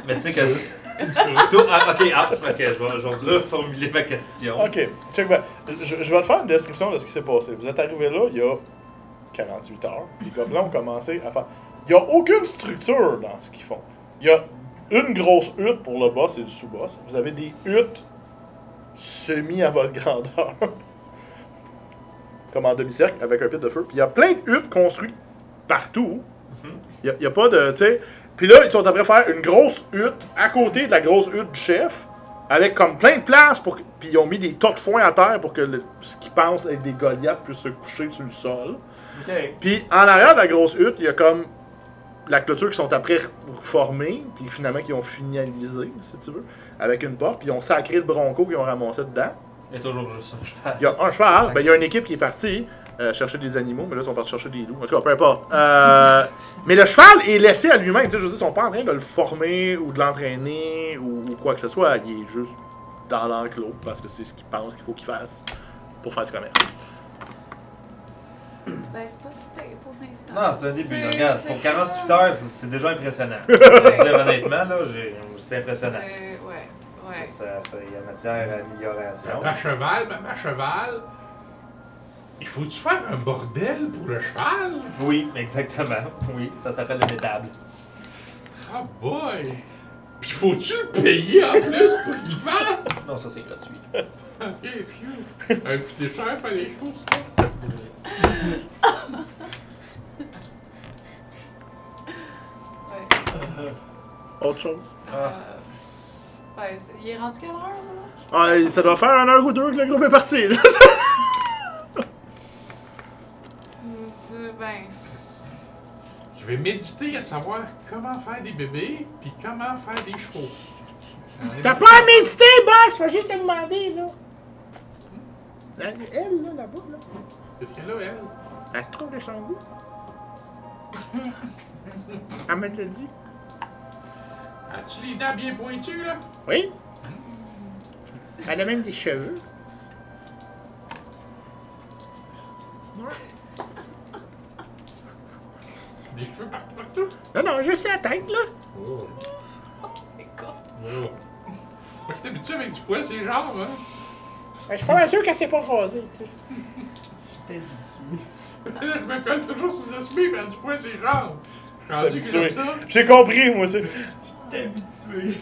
Mais tu sais que. ok, je vais reformuler ma question. Ok, check back. Je vais te faire une description de ce qui s'est passé. Vous êtes arrivé là il y a 48 heures. Les gobelins ont commencé à faire. Il n'y a aucune structure dans ce qu'ils font. Il y a une grosse hutte pour le boss et le sous-boss. Vous avez des huttes semi à votre grandeur. Comme en demi-cercle, avec un pit de feu. Puis il y a plein de huttes construites partout. Il n'y a pas de. Tu sais. Puis là, ils sont après faire une grosse hutte à côté de la grosse hutte du chef. Avec comme plein de place pour. Puis ils ont mis des tas de foin à terre pour que ce qu'ils pensent être des Goliaths puissent se coucher sur le sol. Ok. Puis en arrière de la grosse hutte, il y a comme la clôture qui sont après reformées, puis finalement qui ont finalisé, si tu veux, avec une porte, puis ils ont sacré le bronco qu'ils ont ramassé dedans. Il y a toujours juste un cheval. Il y a un cheval, ben il y a une équipe qui est partie chercher des animaux, mais là ils sont partis chercher des loups. En tout cas, peu importe. Mais le cheval est laissé à lui-même, tu sais, je veux dire, ils sont pas en train de le former ou de l'entraîner ou quoi que ce soit. Il est juste dans l'enclos parce que c'est ce qu'il pense qu'il faut qu'il fasse pour faire du commerce. Ben, c'est pas si pire pour l'instant. Non, c'est un début. C'est- Regarde, c'est pour 48 pas- heures, c'est déjà impressionnant. Je veux dire honnêtement, là, c'est impressionnant. Ouais. Il y a matière à amélioration. Ma cheval. Il faut-tu faire un bordel pour le cheval? Oui, exactement. Oui, ça s'appelle une étable. Ah boy! Pis faut-tu le payer en plus pour qu'il le fasse? Non, ça c'est gratuit. Ok, phew. Un petit cher faire les choses, ça. Autre chose. Ben, il est rendu quelle heure, là? Ah, ça doit faire 1 heure ou 2 que le groupe est parti. Là. Ben, Je vais méditer à savoir comment faire des bébés puis comment faire des chevaux. T'as pas à méditer, boss! Faut juste te demander, là. Elle, là, là-bas, là. Qu'est-ce qu'elle a, elle? Elle se trouve de son goût. Elle me l'a dit. As-tu les dents bien pointues, là? Oui. Elle a même des cheveux. Des cheveux partout? Non, non, juste la tête, là. Oh. écoute. Oh. Moi, je suis habitué avec du poil sur les jambes, hein? Je suis pas sûr qu'elle s'est pas rasée, tu sais. Je t'ai habitué. Là, je me colle toujours sur les esprits, mais du poil sur les jambes. Je suis rendu que j'aime ça. J'ai compris, moi aussi. T'es habitué.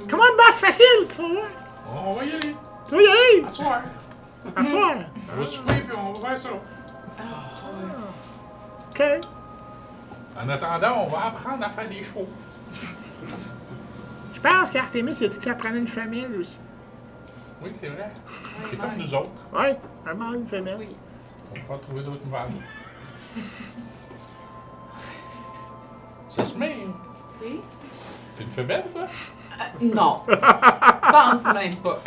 Comment on boss facile? tu vas voir. On va y aller. Tu vas y aller. À soir. À soir. On va souper puis on va faire ça. OK. En attendant, on va apprendre à faire des chevaux. Je pense qu'Artemis il a dit que ça prenait une femelle aussi. Oui, c'est vrai. C'est comme nous autres. Ouais, un mâle, une femelle. Oui. On va trouver d'autres nouvelles. Ça se met. Oui? T'es une femelle, toi? Non. Pense même pas.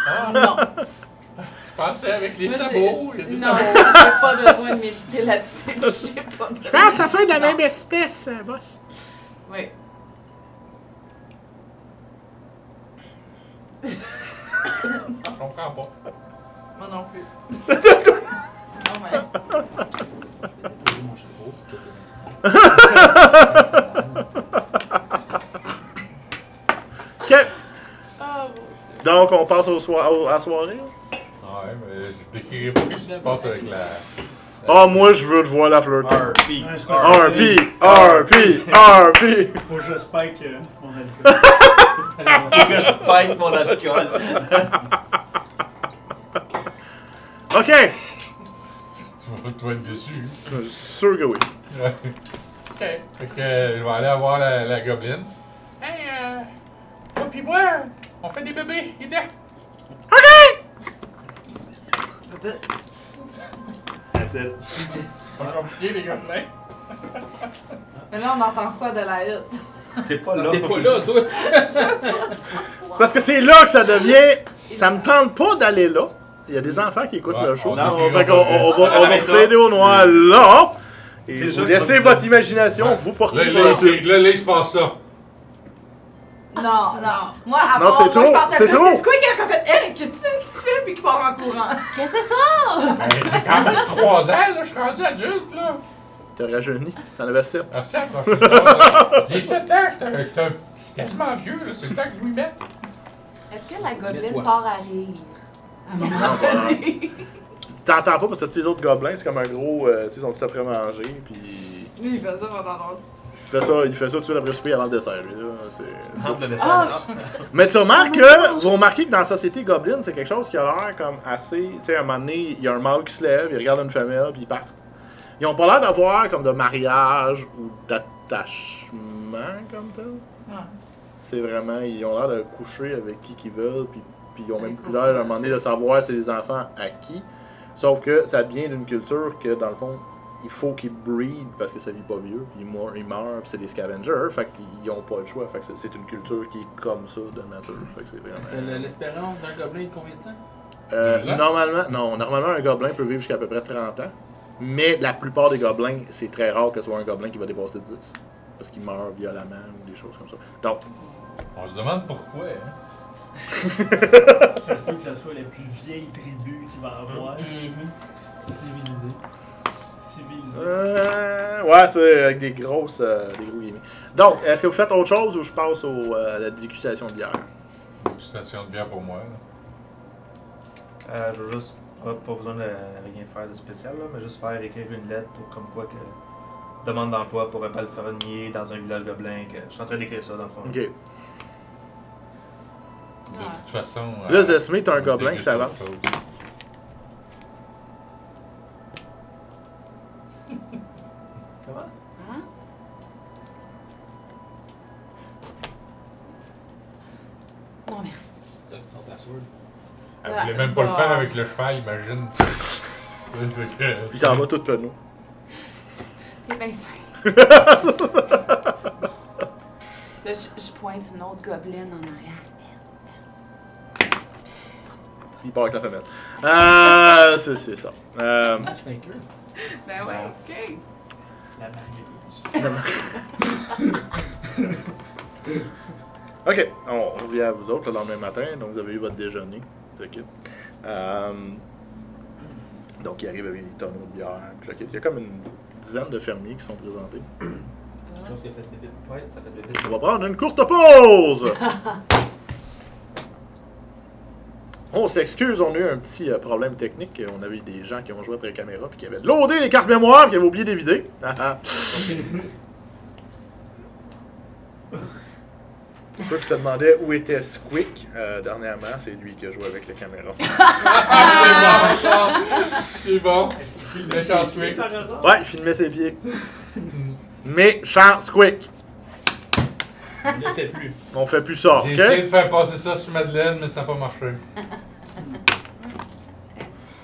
Ah, Non. je pensais avec les Moi, sabots. Il y a des Non, sabots. j'ai pas besoin de méditer là-dessus. J'ai pas besoin. Je pense que ça soit de la Non. même espèce, boss. Oui. Je comprends pas. Moi non plus. Non, mais. J'ai mon chapeau, quelques instants. OK. Oh mon Dieu. Donc, on passe à la soirée. Ouais, mais je décrirai pas ce qui se passe avec la. Ah, moi, je veux te voir la fleur. RP. Ouais, je pense que RP. faut que je spike mon alcool. Faut que je pète mon alcool. OK. Tu vas être déçu. Je suis sûr que oui. Ouais. Ok. Fait que je vais aller voir la gobeline. Hey, toi pis moi, on fait des bébés. Il était. That's it. C'est pas compliqué, les gobelins. Mais là, on n'entend pas de la hutte. T'es pas là. T'es pas là, toi? Parce que c'est là que ça devient... Ça me tente pas d'aller là. Il y a des enfants qui écoutent Ouais, le show. on Fait en qu'on va arrête ça. procéder au noir là. Et C'est vous sûr laissez qu'il va- votre imagination vous porter Là, il se passe ça. Non, non. Moi, à Non, part, c'est moi, trop, je pensais c'est plus, trop. c'est quoi qui a fait? Hey, qu'est-ce que tu fais? Puis qui part en courant. Qu'est-ce que c'est ça? Ben, j'ai quand même 3 ans, là. Je suis rendu adulte, là. T'as rajeuni. T'en avais 7. À 7, là. Je suis 3 ans. J'ai 7 ans. J'étais quasiment vieux, là. C'est le temps que je m'y mette. Est-ce que la gobeline Nettoie. part à rire? À un moment donné. T'entends pas parce que tous les autres gobelins, c'est comme un gros. Tu sais, ils sont tous après manger. Puis. Lui, il fait ça pendant longtemps. Il fait ça tout de suite après le souper avant le dessert. Lui, là. C'est- Entre le dessert. Ah, Mais tu remarques que, vous remarquez que dans la société gobeline, c'est quelque chose qui a l'air comme assez. Tu sais, à un moment donné, il y a un mâle qui se lève, il regarde une femelle, puis il part. Ils ont pas l'air d'avoir comme de mariage ou d'attachement comme tel. Ah. C'est vraiment, ils ont l'air de coucher avec qui qu'ils veulent, puis ils ont même Avec plus l'air à un moment donné de c'est- savoir c'est les enfants à qui. Sauf que ça vient d'une culture que, dans le fond, il faut qu'ils breed parce que ça vit pas vieux, puis ils meurent, puis c'est des scavengers, fait qu'ils ont pas le choix. Fait que c'est une culture qui est comme ça de nature. Fait que c'est vraiment. L'espérance d'un gobelin est combien de temps? 2 ans? Normalement, un gobelin peut vivre jusqu'à peu près 30 ans. Mais la plupart des gobelins, c'est très rare que ce soit un gobelin qui va dépasser 10. Parce qu'il meurt violemment ou des choses comme ça. Donc, On se demande pourquoi, hein. Ça se peut que ça soit la plus vieille tribu qu'il va avoir. Civilisée. Civilisée. ouais, c'est avec des gros gaming. Donc, est-ce que vous faites autre chose ou je passe à la dégustation de bière? Une station de bière pour moi, là. Je veux juste pas besoin de rien faire de spécial, là, mais juste faire écrire une lettre pour comme quoi que demande d'emploi pour un palefrenier dans un village gobelin. Que je suis en train d'écrire ça dans le fond. Ok. De toute façon. Là, Zesme, t'as un on gobelin qui déguste s'avance. autre chose. Comment? Hein? Non, merci. Ça sent ta sourde. Elle voulait même pas le faire avec le cheval, imagine. Fait que- Il s'en va tout penaud. T'es bien fin. Là, je pointe une autre gobeline en arrière. Il part avec la femelle. C'est ça. Matchmaker. Ben ouais, ok. La marguerite. Ok, on revient à vous autres le lendemain matin. Donc, vous avez eu votre déjeuner. Le kit. Donc, il arrive avec des tonneaux de bière. Puis le kit. Il y a comme une dizaine de fermiers qui sont présentés. Quelque chose qui a fait bébé. Ouais, ça fait de vite. On va prendre une courte pause! On s'excuse, on a eu un petit problème technique. On avait eu des gens qui ont joué après la caméra puis qui avaient loadé les cartes mémoire puis qui avaient oublié de les vider. Pour ceux qui se demandaient où était Squick, dernièrement, c'est lui qui a joué avec la caméra. C'est bon. Est-ce qu'il filme Méchant ses pieds, Squeak. par hasard? Ouais, il filmait ses pieds. Méchant Squick. On ne le fait plus. On fait plus ça, J'ai essayé ok? de faire passer ça sur Madeleine, mais ça n'a pas marché.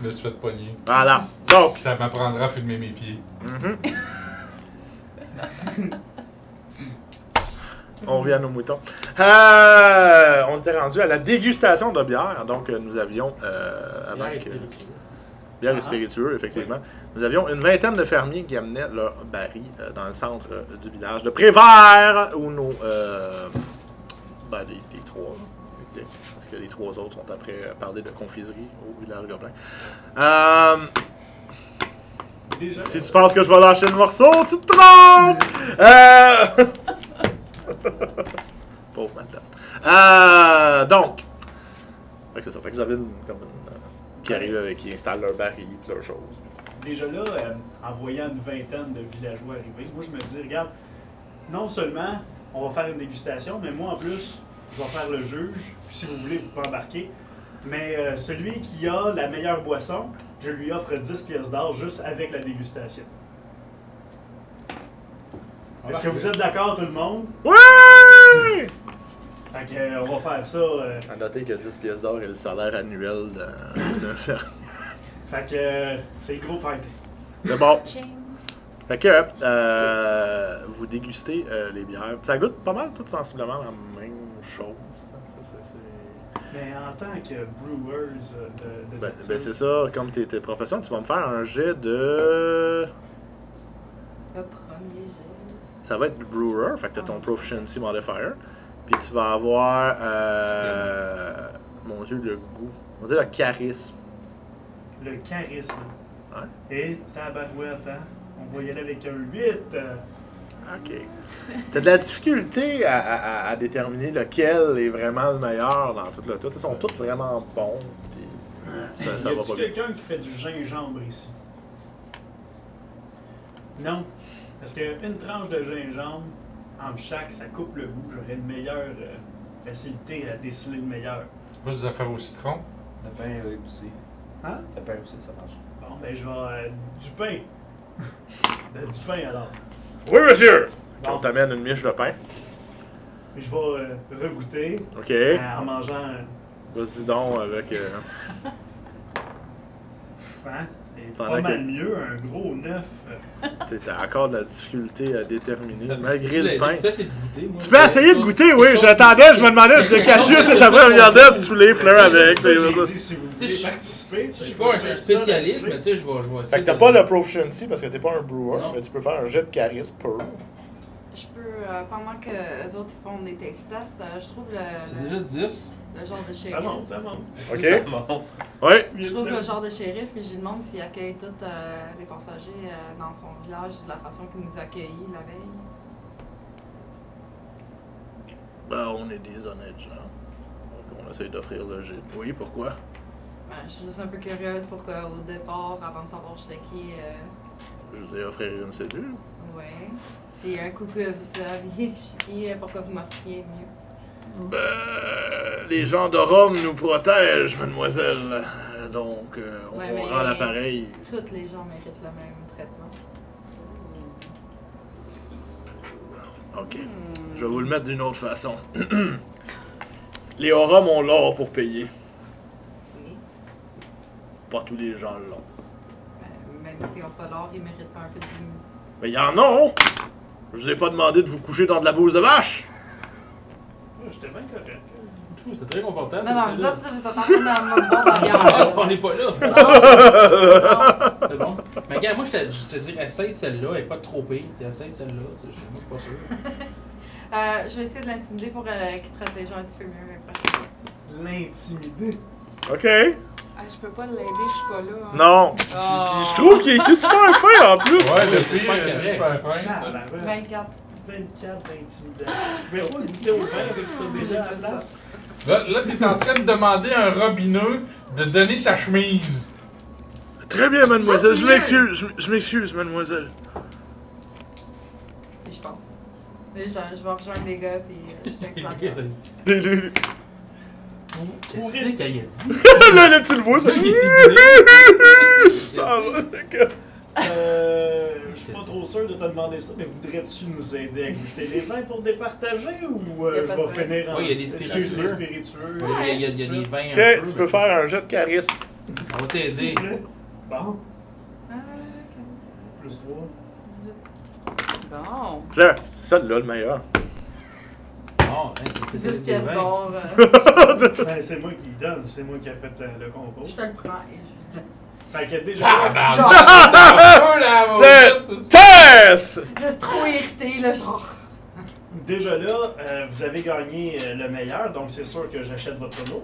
Je me suis fait pogner. Voilà. Donc, Ça m'apprendra à filmer mes pieds. mhm. On revient à nos moutons. On était rendu à la dégustation de bière. Donc, nous avions. Bière et avec, spiritueux. bière et Ah. spiritueux, effectivement. Nous avions une vingtaine de fermiers qui amenaient leur baril dans le centre du village de Prévert, où nos. Les trois. Parce que les trois autres sont après parler de confiserie au village Gobelin. Déjà. Si tu penses que je vais lâcher le morceau, tu te trompes! Pauvre madame. Donc, fait que c'est ça. Fait que vous avez qui arrive, qui installe leur baril, leurs choses. Déjà là, en voyant une vingtaine de villageois arriver, moi je me dis, regarde, non seulement on va faire une dégustation, mais moi en plus, je vais faire le juge, puis si vous voulez, vous pouvez embarquer. Mais celui qui a la meilleure boisson, je lui offre 10 pièces d'or juste avec la dégustation. Est-ce que vous êtes d'accord tout le monde? Oui! Fait que, on va faire ça. À noter que 10 pièces d'or est le salaire annuel d'un ferme. Fait que c'est gros party. C'est bon. Ching. Fait que vous dégustez les bières. Ça goûte pas mal, tout sensiblement la même chose. Mais en tant que brewers de Ben, nature, c'est ça, comme tu étais professionnel, tu vas me faire un jet de. Le premier jet. Ça va être du brewer, fait que tu as ton proficiency modifier. Puis tu vas avoir. Mon Dieu, le goût. On va dire le charisme. le charisme. Ouais. Et tabarouette, hein? On va y aller avec un 8. Ok. T'as de la difficulté à déterminer lequel est vraiment le meilleur dans tout le tout. Ils sont tous vraiment bons. Puis ça Y va a-tu pas bien. quelqu'un qui fait du gingembre ici? Non. Parce qu'une tranche de gingembre, entre chaque, ça coupe le goût. J'aurais une meilleure facilité à déceler le meilleur. Pas des affaires au citron. Le pain aussi. Hein? Le pain aussi, ça marche. Bon, ben je vais... du pain. Du pain, alors. Oui, monsieur! Bon. On t'amène une miche de pain. Je vais regoûter Ok. en mangeant... Vas-y donc avec. Hein? C'est Pendant pas que- mal mieux, un gros 9. T'as encore de la difficulté à déterminer, malgré Tu le l'as- pain. Tu sais, c'est de goûter, moi. Tu peux essayer de goûter, oui. J'attendais, je me demandais, je disais Cassius, c'est après, regardais, tu saouler fleurs avec. J'ai c'est- dit, si vous Tu sais, voulez je- participer... Je suis pas un spécialiste, mais tu sais, je vais essayer. Fait que t'as de- pas le proficiency parce que t'es pas un brewer, Non. mais tu peux faire un jet de charisme pur. Je peux, pendant que eux autres ils font des taste tests, je trouve C'est déjà 10. le genre de shérif. Ça monte, ça monte. Ok? Bon. Oui. Je trouve le genre de shérif, puis je lui demande s'il accueille tous les passagers dans son village de la façon qu'il nous a accueillis la veille. Ben, on est des honnêtes gens. Donc, on essaye d'offrir le gîte. Oui, pourquoi? Ben, je suis juste un peu curieuse pour qu'au départ, avant de savoir j'étais qui, Je vous ai offert une cellule. ouais. Et un coup que vous saviez je suis qui, pourquoi vous m'offriez mieux. Ben, les gens de Rome nous protègent, mademoiselle. Donc, on Ouais, mais- rend l'appareil. Toutes les gens méritent le même traitement. Ok. Je vais vous le mettre d'une autre façon. Les Orums ont l'or pour payer. Oui. Pas tous les gens l'ont. Même s'ils n'ont pas l'or, ils mériteraient un peu de diminution. Mais y en a! Je vous ai pas demandé de vous coucher dans de la bouse de vache! J'étais bien correct. C'était très confortable. Non, non, c'est vous là. êtes en train de me bon Ah, d'ambiance. on n'est pas là. Non, C'est bon. Mais regarde, moi, je te dirais, essaye celle-là, elle est pas trop pire. Tu sais, essaye celle-là. Tu sais, moi, je suis pas sûr. je vais essayer de l'intimider pour qu'il traite les gens un petit peu mieux les prochaines fois. L'intimider. Ok. Ah, je peux pas l'aider, je suis pas là. Hein. Non. Oh. Je trouve qu'il est super fin en plus. Ouais, Oui, depuis, c'est pas il est correct. super fin. Ah, ça. ben, 24. 24 d'intimidation. Je pouvais pas goûter au vin avec ce que t'as déjà à la place. Là, t'es en train de demander à un robineux de donner sa chemise. Très bien, mademoiselle. Juste Je m'excuse. Je m'excuse, mademoiselle. Et je pense. Mais genre, je vais rejoindre les gars, puis je texte la Qu'est-ce qu'elle a dit? Là, tu le vois, ça. Là, il est Ah, dégoûté. d'accord. Je suis pas trop sûr de te demander ça, mais voudrais-tu nous aider à goûter les vins pour départager ou Y a je pas vais de vin. finir en. Ouais, y a des spiritueux. Les spiritueux. Il y a des vins un Ok, peu. tu peux faire un jet de charisme. On va t'aider. S'il vous plaît. Bon, Ah, comment ça? plus 3. C'est 18. Bon. Là, c'est ça là le meilleur. Oh, c'est 10 spécialiste des pièces vins. d'or. Ben, c'est moi qui donne, c'est moi qui ai fait le concours. Je te le prends et je... Fait que déjà. Ah, Genre, Tess! je suis trop irritée, là, genre. Déjà là, vous avez gagné le meilleur, donc c'est sûr que j'achète votre lot.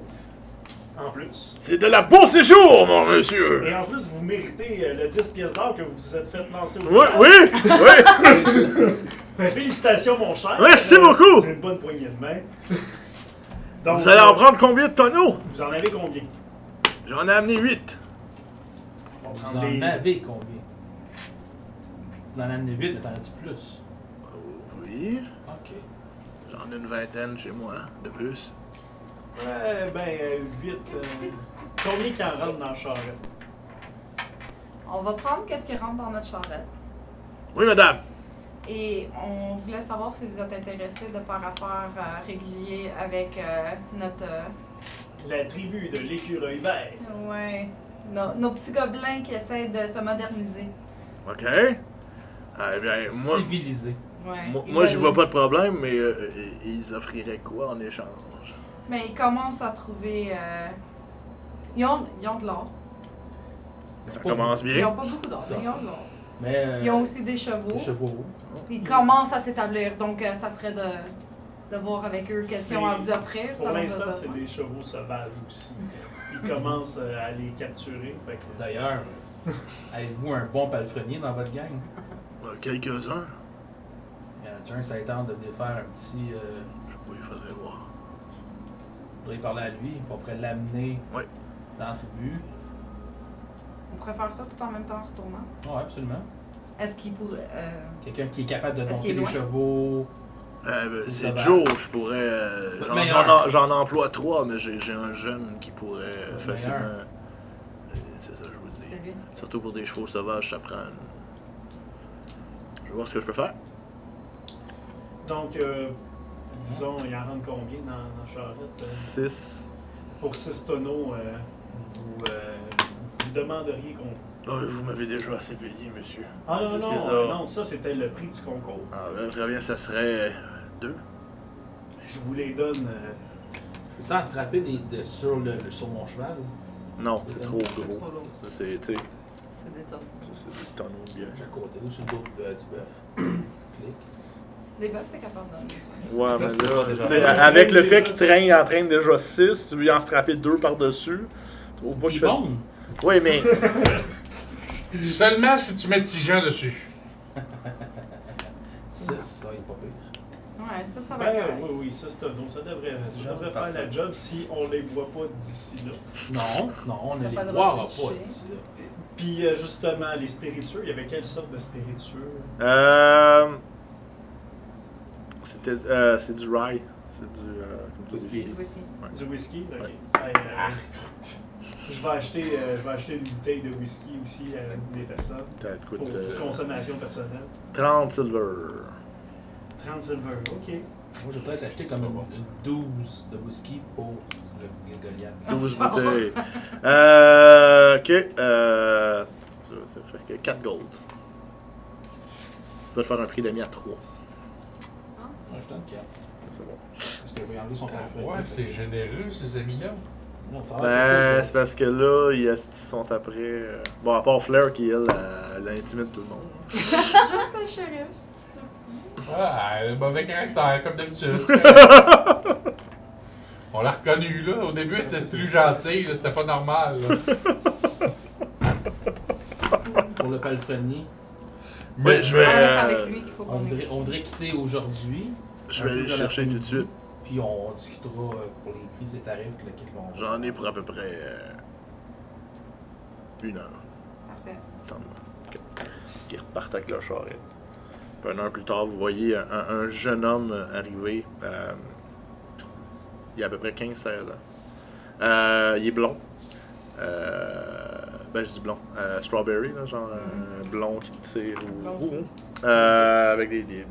En plus. C'est de la beau séjour, mon monsieur! Et en plus, vous méritez le 10 pièces d'or que vous vous êtes fait lancer au Oui, ciel. oui, oui! Ben, félicitations, mon cher. Merci beaucoup. Une bonne poignée de main. Donc, Vous allez en prendre combien de tonneaux? vous en avez combien? J'en ai amené 8. On va Vous prendre en les- avez combien? Tu en as amené 8, mais t'en as-tu plus? Oui, Ok. j'en ai une vingtaine chez moi, de plus. Ouais, ben, 8. Combien qui en rentre dans la charrette? On va prendre qu'est-ce qui rentre dans notre charrette. Oui, madame. Et on voulait savoir si vous êtes intéressé de faire affaire régulier avec notre... La tribu de l'écureuil vert. ouais, nos petits gobelins qui essaient de se moderniser. OK. Eh bien, moi, Civilisé. Ouais. moi j'y vois pas de problème, mais ils offriraient quoi en échange? Mais ils commencent à trouver... Ils ont de l'or. Ça commence Ils bien. n'ont pas beaucoup d'or, mais ils ont de l'or. Mais. Ils ont aussi des chevaux. Des chevaux. Ils commencent à s'établir, donc ça serait de voir avec eux qu'est-ce qu'ils ont à vous offrir. Pour ça va l'instant, pas c'est besoin. des chevaux sauvages aussi. Ils commencent à les capturer. Fait que... D'ailleurs, avez-vous un bon palefrenier dans votre gang? Quelques-uns. Il y en a un, ça tente de venir faire un petit. Oui, il faudrait voir. On pourrait y parler à lui, on pourrait l'amener Oui. dans la tribu. On pourrait faire ça tout en même temps en retournant. Oui, absolument. Est-ce qu'il pourrait... Quelqu'un qui est capable de Est-ce dompter qu'il est les loin? chevaux. C'est ça va. Joe, je pourrais. Le meilleur. J'en emploie 3, mais j'ai un jeune qui pourrait Le facilement. meilleur. C'est ça, je vous dis. C'est lui. Surtout pour des chevaux sauvages, ça prend. Je vais voir ce que je peux faire. Donc, disons, il en rentre combien dans la charrette? 6. Pour 6 tonneaux, vous demanderiez combien? Vous m'avez déjà assez payé, monsieur. Ah non, 10 non, pièces d'or. non, ça c'était le prix du concours. Ah, là, très bien, ça serait 2. Je vous les donne. Je peux-tu en strapper sur mon cheval? Non, c'est trop C'est gros. trop lourd. Ça, c'est, tu sais, C'est des tonnes. c'est des tonneaux de bien. J'ai à côté ou sur le dos du bœuf. Clic. Les bœufs, c'est capable d'emmener ça. Ouais, mais Ça, là, déjà. tu sais, avec le fait qu'il traîne, il entraîne déjà 6, tu lui en strapper 2 par-dessus. Trouve pas C'est qu'il fait- bon! Oui, mais. Seulement si tu mets Tijan dessus. 6, ça va être pas pire. Ouais, ça va Ben, être oui, oui, 6 tonneaux, ça devrait Déjà, faire parfait. la job si on les voit pas d'ici là. Non, on ne T'as les pas le boira droit de pas toucher. d'ici là. Puis justement, les spiritueux, il y avait quelle sorte de spiritueux? C'est du rye. C'est du. Comme tu Whisky. dis. Du whisky. Du whisky? Ok. Ouais. Ben, je vais acheter une bouteille de whisky aussi à des personnes Peut-être coûte pour consommation personnelle. 30 silver. 30 silver, ok. Moi, je vais peut-être acheter comme une 12 de whisky pour le Goliath. 12 bouteilles. Ok. Ça fait que 4 gold. Je vais te faire un prix d'amis à 3. Moi, je donne 4. C'est bon. Parce que regardez son palefrenier. Ouais, c'est généreux, ces amis-là. Non, ça va être Ben, c'est parce que là, ils sont après. Bon, à part Flair qui, elle, l'intimide tout le monde. Juste le shérif. Ouais, mauvais caractère, comme d'habitude. c'est correct. On l'a reconnu, là. Au début, elle était plus gentille, là, c'était pas normal. Là. pour le palefrenier. Mais je Ah, mais c'est vais. avec lui qu'il faut On qu'on voudrait, ait. on voudrait quitter aujourd'hui. Je vais aller chercher tout de suite. Puis on discutera pour les prix et tarifs que le kit vont. J'en ai pour à peu près 1 heure. Parfait. Attends-moi. Qui repartent avec leur charrette. Puis une heure plus tard, vous voyez un jeune homme arriver. Il a à peu près 15-16 ans. Il est blond. Ben, je dis blond. Strawberry, là, genre blond qui tire ou roux. Avec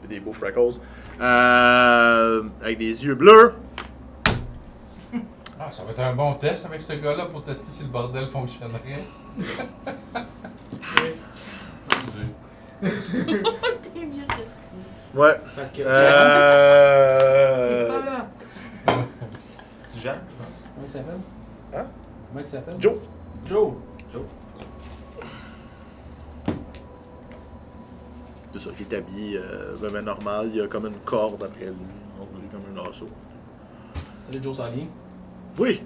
des beaux freckles. Avec des yeux bleus. Ah, ça va être un bon test avec ce gars-là pour tester si le bordel fonctionnerait. Excusez. T'es mieux d'excuser. Ouais. Fait que, T'es pas là. Petit Jean, je pense. comment il s'appelle? Hein? Comment il s'appelle? Joe. Joe. C'est ça, qui est habillé vraiment normal. Il y a comme une corde après lui. On dirait comme un lasso. Salut Joe, ça va bien? Oui!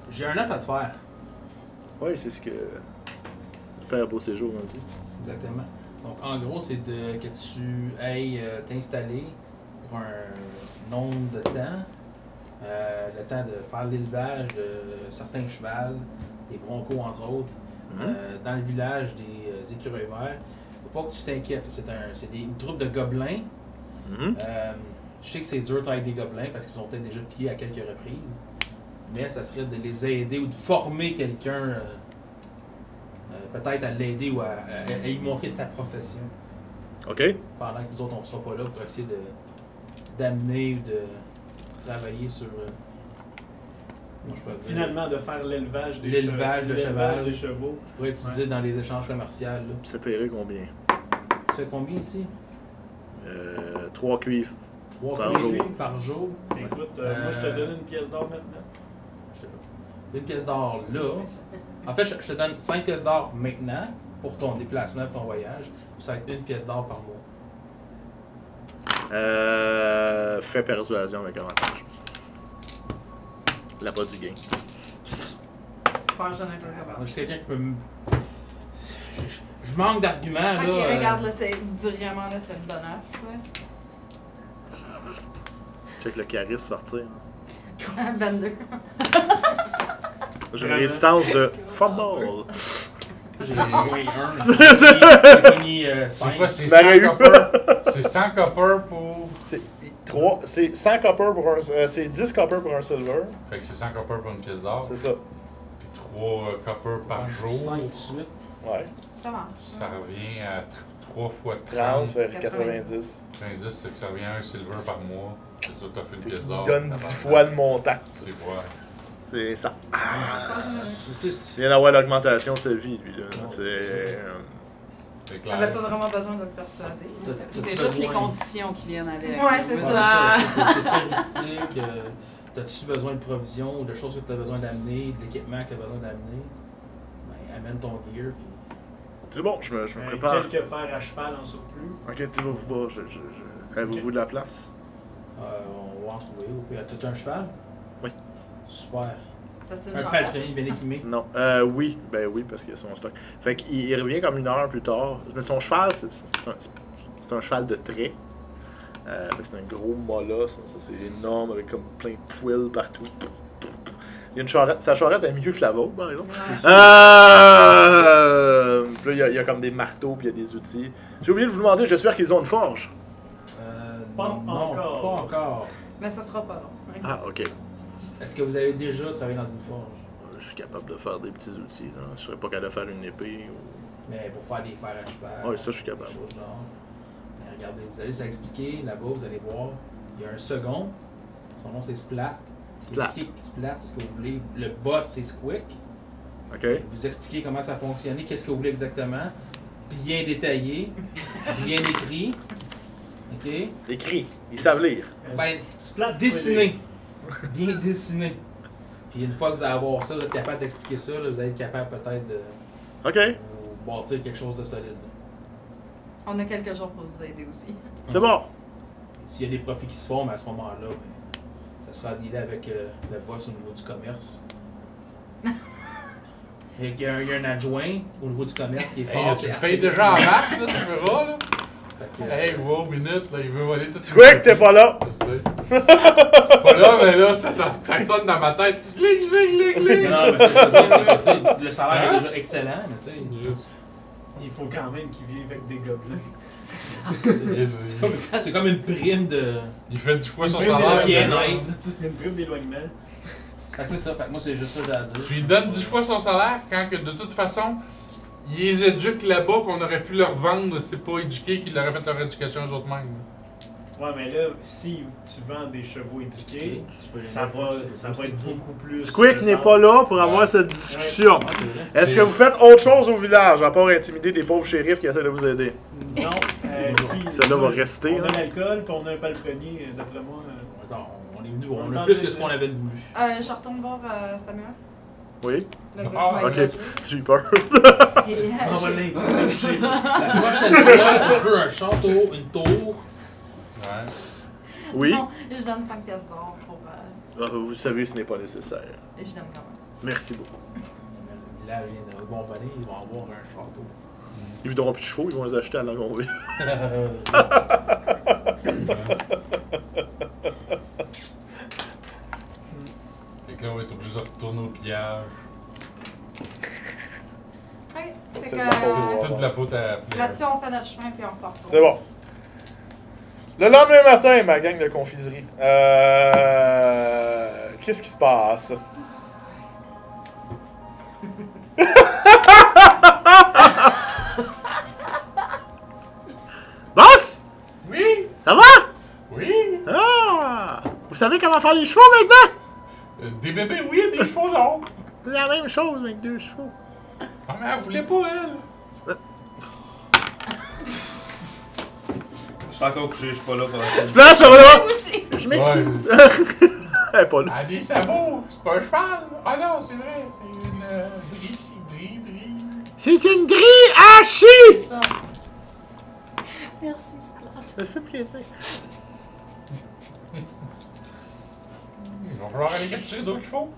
J'ai un œuf à te faire. Oui, c'est ce que Père Beau Séjour m'a dit. Exactement. Donc, en gros, c'est que tu ailles t'installer pour un nombre de temps. Le temps de faire l'élevage de certains chevals, des broncos entre autres, dans le village des écureuils verts. Faut pas que tu t'inquiètes, c'est une troupe de gobelins. Je sais que c'est dur de travailler avec des gobelins parce qu'ils ont peut-être déjà pillé à quelques reprises, mais ça serait de les aider ou de former quelqu'un, peut-être à l'aider ou à lui montrer ta profession. OK. Pendant que nous autres, on ne sera pas là pour essayer d'amener ou de travailler sur. Comment je peux dire? Finalement, de faire l'élevage des L'élevage de cheval. des chevaux. Pour être utilisé dans les échanges commerciaux. Là. Ça paierait combien? Tu fais combien ici? 3 cuivres. 3 Par cuivres jour. par jour. Écoute, moi je te donne une pièce d'or maintenant. Je te donne une pièce d'or là. En fait, je te donne 5 pièces d'or maintenant pour ton déplacement, ton voyage. Puis ça va être une pièce d'or par mois. Fais persuasion avec avantage. Là-bas du gain. C'est pas un jeune un peu Moi, capable. je sais quelqu'un qui peut me. Je manque d'arguments là. Ok, regarde, là, c'est vraiment là, c'est une bonne offre. Check le charisme sortir. Là. 22. J'ai une résistance de football. J'ai moins 1. J'ai mis 5. C'est quoi, c'est Tu l'aurais 100 eu. copper? C'est 100 copper pour... C'est 100 copper pour un. C'est 10 copper pour un silver. Fait que c'est 100 copper pour une pièce d'or. C'est ça. Puis 3 copper par jour. 5 tout de suite. Ouais. Ça marche. Ça revient à 3 fois 30, 30. ça fait 90. 90, c'est que ça revient à un silver par mois. C'est ça, t'as fait une pièce Il d'or. donne 10 fois le montant. C'est vrai. C'est ça. C'est Il vient d'avoir l'augmentation de sa vie, lui. Là. C'est. C'est On avait clair. pas vraiment besoin de le persuader. C'est juste les conditions qui viennent avec. Ouais, c'est Ouais, ça. c'est très rustique. T'as-tu besoin de provisions ou de choses que tu as besoin d'amener, de l'équipement que tu as besoin d'amener? Ben, amène ton gear. Puis... C'est bon, je me prépare. Quelques fers à cheval en surplus. Inquiétez-vous pas, avez-vous de la place? On va en trouver. Au pire, t'as un cheval? Oui. Super. T'as-tu une Un charrette? palefrenier bien équipé. Non. Oui, ben oui, parce qu'il y a son stock. Fait qu'il revient comme une heure plus tard. Mais son cheval, c'est un cheval de trait. Fait que c'est un gros molosse. Ça, c'est énorme, avec comme plein de poils partout. Il y a une charrette. Sa charrette est mieux que la vôtre, par exemple. Ouais. Puis là, il y a comme des marteaux, puis il y a des outils. J'ai oublié de vous demander, j'espère qu'ils ont une forge. Pas non, encore. pas encore. Mais ça sera pas long. Ah, ok. Est-ce que vous avez déjà travaillé dans une forge? Je suis capable de faire des petits outils. Là. Je serais pas capable de faire une épée. Ou... Mais pour faire des fers à cheval. Ouais, ça, je suis capable. des choses genre. Mais regardez, vous allez s'expliquer. Là-bas, vous allez voir. Il y a un second. Son nom, c'est Splat. Splat. Splat, c'est ce que vous voulez. Le boss, c'est Squick. Ok. Vous expliquez comment ça fonctionne, qu'est-ce que vous voulez exactement. Bien détaillé, bien écrit. OK? Écrit. Ils savent lire. Ben, Splat, dessiné. Bien dessiné. Puis une fois que vous allez avoir ça, vous êtes capable d'expliquer ça, là, vous allez être capable peut-être de Ok. vous bâtir quelque chose de solide. On a quelques jours pour vous aider aussi. C'est bon. S'il y a des profits qui se font, mais à ce moment-là, ben, ça sera à dealer avec le boss au niveau du commerce. Il y a un adjoint au niveau du commerce qui est fort. Hey, tu me payes déjà en masse, là, ça fera, là. Fait que, Hey, wow, minute, là, il veut voler tout. Squick, t'es pas là. Je sais. Pas là, mais là, ça sonne dans ma tête. Zling, zling, zling, zling. non, mais c'est ce que je veux dire, c'est que, tu sais, le salaire est déjà excellent, mais tu sais. Juste. Il faut quand même qu'il vive avec des gobelins. C'est ça. C'est comme une prime de. Il fait 10 fois son Une prime salaire. bien-être. Une prime d'éloignement. Fait que c'est ça, fait que moi c'est juste ça que j'ai à dire. Tu lui donnes 10 fois son salaire quand que de toute façon, ils les éduquent là-bas qu'on aurait pu leur vendre. C'est pas éduqué qu'ils auraient fait leur éducation eux autres mêmes. Ouais, mais là, si tu vends des chevaux éduqués, ça va être beaucoup plus. Squick n'est pas là pour avoir cette discussion. Ah, c'est vrai. Est-ce que vous faites autre chose au village, à part intimider des pauvres shérifs qui essaient de vous aider? Non, si. Celle-là va rester, On a hein. l'alcool, puis on a un palefrenier, d'après moi. Attends, on est venu, on a plus que ce qu'on avait voulu. Je retourne voir Samuel. Oui, Le gars Ah, qui m'a ok. hébergé. J'ai eu peur. Et, On va je- l'intimider. La prochaine fois, je veux un château, une tour. Ouais. Oui. Non, je donne 5 pièces d'or pour. Vous savez, ce n'est pas nécessaire. Et je donne quand même. Merci beaucoup. Le village, ils vont venir, ils vont avoir un château aussi. Ils ne voudront plus de chevaux, ils vont les acheter à Langonville. Fait que là, on va être obligé de retourner au pillage. Ok. Fait C'est de la faute que. de Toute la faute à Là-dessus, on fait notre chemin puis on sort. C'est bon. Le lendemain matin, ma gang de confiserie. Qu'est-ce qui se passe? Boss? Oui! Ça va? Oui! Ah! Vous savez comment faire les chevaux maintenant? Des bébés, oui, des chevaux, non! C'est la même chose avec 2 chevaux. Ah, mais elle voulait pas, elle! Je suis encore couché, je suis pas là pour Là, ça va là! Moi aussi. Je m'excuse. Ouais. Elle est pas là. Elle a des sabots! C'est pas un cheval! Ah non, c'est vrai, c'est une drie. C'est une grille à chier! Ça. Merci, Splat. Ça fait plaisir. Il va falloir aller capturer d'autres chevaux.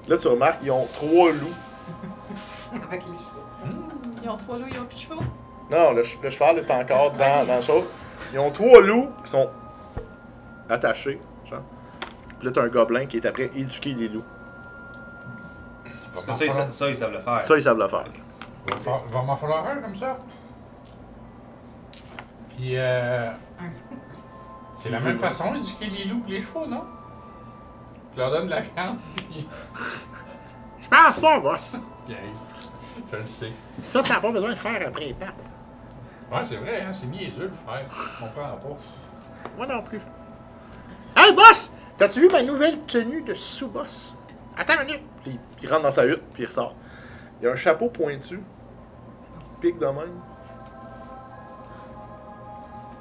Là, tu remarques, ils ont 3 loups. Avec les chevaux. Ils ont 3 loups, ils ont plus de chevaux. Non, le cheval est encore dans le chose. Ils ont 3 loups qui sont attachés, genre. Puis là, t'as un gobelin qui est après éduquer les loups. Parce que ça, ils savent le faire. Ça, ils savent le faire. Il va m'en falloir un comme ça. Puis, c'est la même façon d'éduquer les loups et les chevaux, non? Tu leur donnes de la viande, puis... Je pense pas, boss. Yes. Je le sais. Ça n'a pas besoin de faire après les pattes. Ouais, c'est vrai, hein, c'est niaiseux le faire. Je comprends pas. Moi non plus. Hey, boss! T'as-tu vu ma nouvelle tenue de sous-boss? Attends une minute. Puis il rentre dans sa hutte, puis il ressort. Il a un chapeau pointu. Pique de même.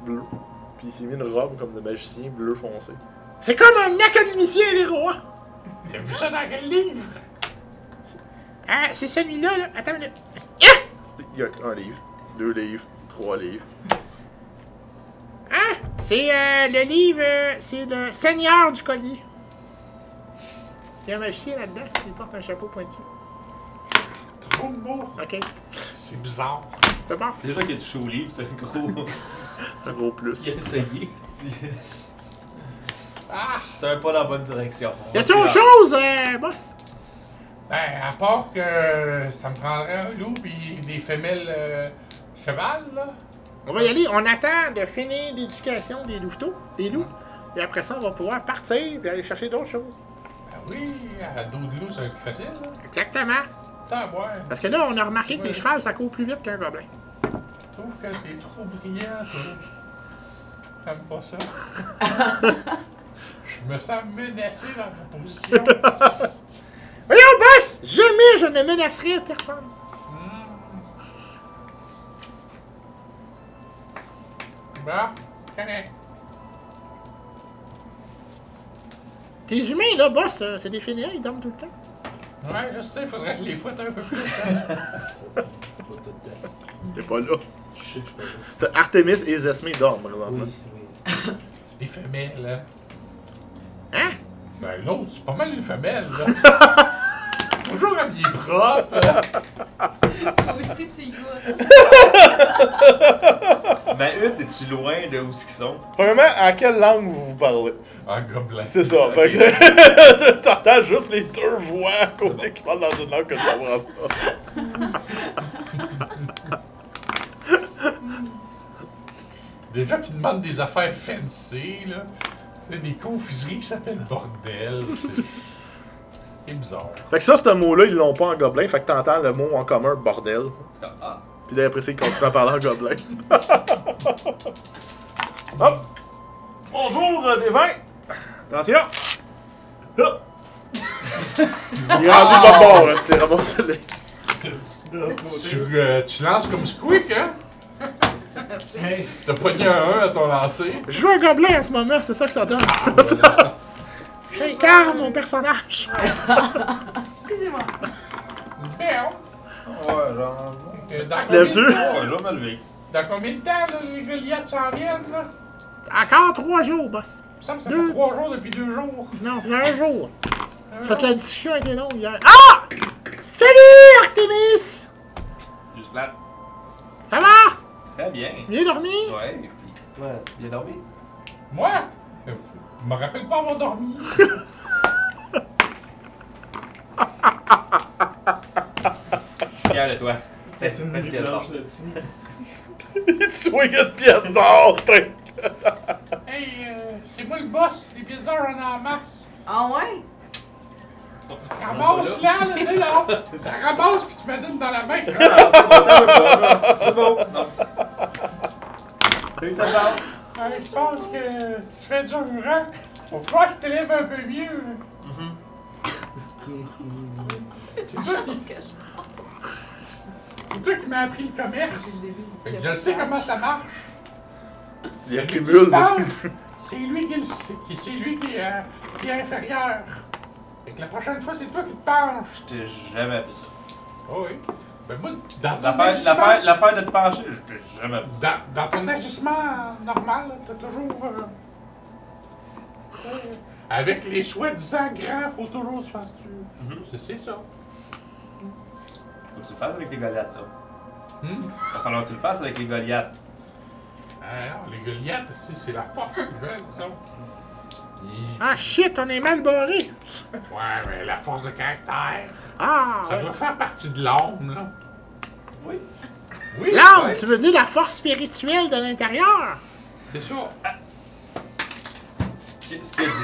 Bleu. Puis il s'est mis une robe comme de magicien bleu foncé. C'est comme un académicien des rois! T'as vu ça dans quel livre? Ah, c'est celui-là, là. Attends une minute. Ah! Il y a 1 livre, 2 livres, 3 livres. Ah! C'est le livre, c'est le Seigneur du collier. Il y a un magicien là-dedans, il porte un chapeau pointu. Trop de mots. Ok, C'est bizarre. c'est bon. Déjà qu'il a touché au livre, c'est un gros. Un gros plus. Il a essayé. Ah! C'est un pas dans la bonne direction. Y a-t-il autre chose, boss? Ben, à part que ça me prendrait un loup et des femelles cheval, là. On va y aller, on attend de finir l'éducation des louveteaux, des loups. Et après ça, on va pouvoir partir et aller chercher d'autres choses. Ben oui, à dos de loup, ça va être plus facile, là. Exactement. Attends, ouais. Parce que là, on a remarqué que les chevals, ça court plus vite qu'un gobelin. Je trouve que t'es trop brillant, toi. J'aime pas ça. Je me sens menacé dans ma position. Voyons, boss! Jamais je ne menacerai personne. Bon, correct. Tes humains, là, boss, c'est des fainéants, ils dorment tout le temps. Ouais, je sais, faudrait que je les fouette un peu plus. Hein. C'est pas tout test. T'es pas là. Je sais que je peux pas. T'as Artemis et Zesmé dorment, par exemple. Oui, c'est oui. C'est des femelles, là. Hein? Ben, l'autre, c'est pas mal une femelle, là. Toujours habillé propre. Toi aussi, tu y goûtes. Ma hutte, es-tu loin de où ils sont? Premièrement, à quelle langue vous vous parlez? Un gobelin. C'est ça. Ok. Fait que t'entends juste les deux voix à côté qui parlent dans une langue que tu comprends pas. Déjà qu'ils demandent des affaires fancy, là. C'est des confiseries qui s'appellent bordel. C'est bizarre. Fait que ça, ce mot-là, ils l'ont pas en gobelin. Fait que t'entends le mot en commun, bordel. Ah, Puis là, après ça, ils continuent à parler en gobelin. Hop! Bonjour, des vins! Attention! Hop! Il est rendu de votre bord, là. C'est ramassé les... De l'autre côté. Tu lances comme Squeak, hein? Hey, T'as pogné un 1 à ton lancer. Je joue un gobelin en ce moment, c'est ça que ça donne. Voilà. J'incarne mon personnage! Excusez-moi. Bien. ouais, genre. Dans Lèves-tu? Ouais, je vais me lever. dans combien de temps, là, les Goliaths s'en viennent, là? Encore 3 jours, boss. Il me semble que ça Deux. fait 3 jours depuis 2 jours. Non, c'est un jour. Un Parce que jour. la discussion a été longue hier. Ah! Salut, Artemis! Juste là. Ça va? Très bien. Bien dormi? Ouais, et puis toi, tu viens dormir? Moi? Je me rappelle pas avoir dormi. Fier de toi. t'as une Faites nuit pièce d'or. blanche là-dessus. Il te soigne une pièce d'or! Hey, c'est moi le boss. Les pièces d'or en masse. Ah ouais? Ramasse là, là. Tu ramasses puis tu me donnes dans la main. Ah, c'est bon, t'as pas. C'est bon. Non. T'as eu ta chance. Je pense que tu fais dur, hein? Faut pas que je te lève un peu mieux. C'est ça, Parce que je... c'est toi qui m'as appris le commerce. Fait que je sais comment ça marche. Il Celui accumule. qui parle, c'est lui qui est inférieur. Fait que la prochaine fois, c'est toi qui te penches. Je t'ai jamais appris ça. Oh oui. Ben moi, dans ton agissement, L'affaire de te pencher, je t'ai jamais appris ça. dans ton agissement normal, t'as toujours... avec les soi-disant grands, faut toujours se faire tuer. Mhm. C'est ça. Faut que tu le fasses avec les Goliaths, ça. Va falloir que tu le fasses avec les Goliaths. Alors, les Goliaths, c'est la force qu'ils veulent, ça. Ah shit, on est mal barré. Ouais, mais la force de caractère, Ah! ça doit faire partie de l'âme, là. Oui. Oui, L'âme, ouais. tu veux dire la force spirituelle de l'intérieur? c'est ça. Ce qu'il a dit.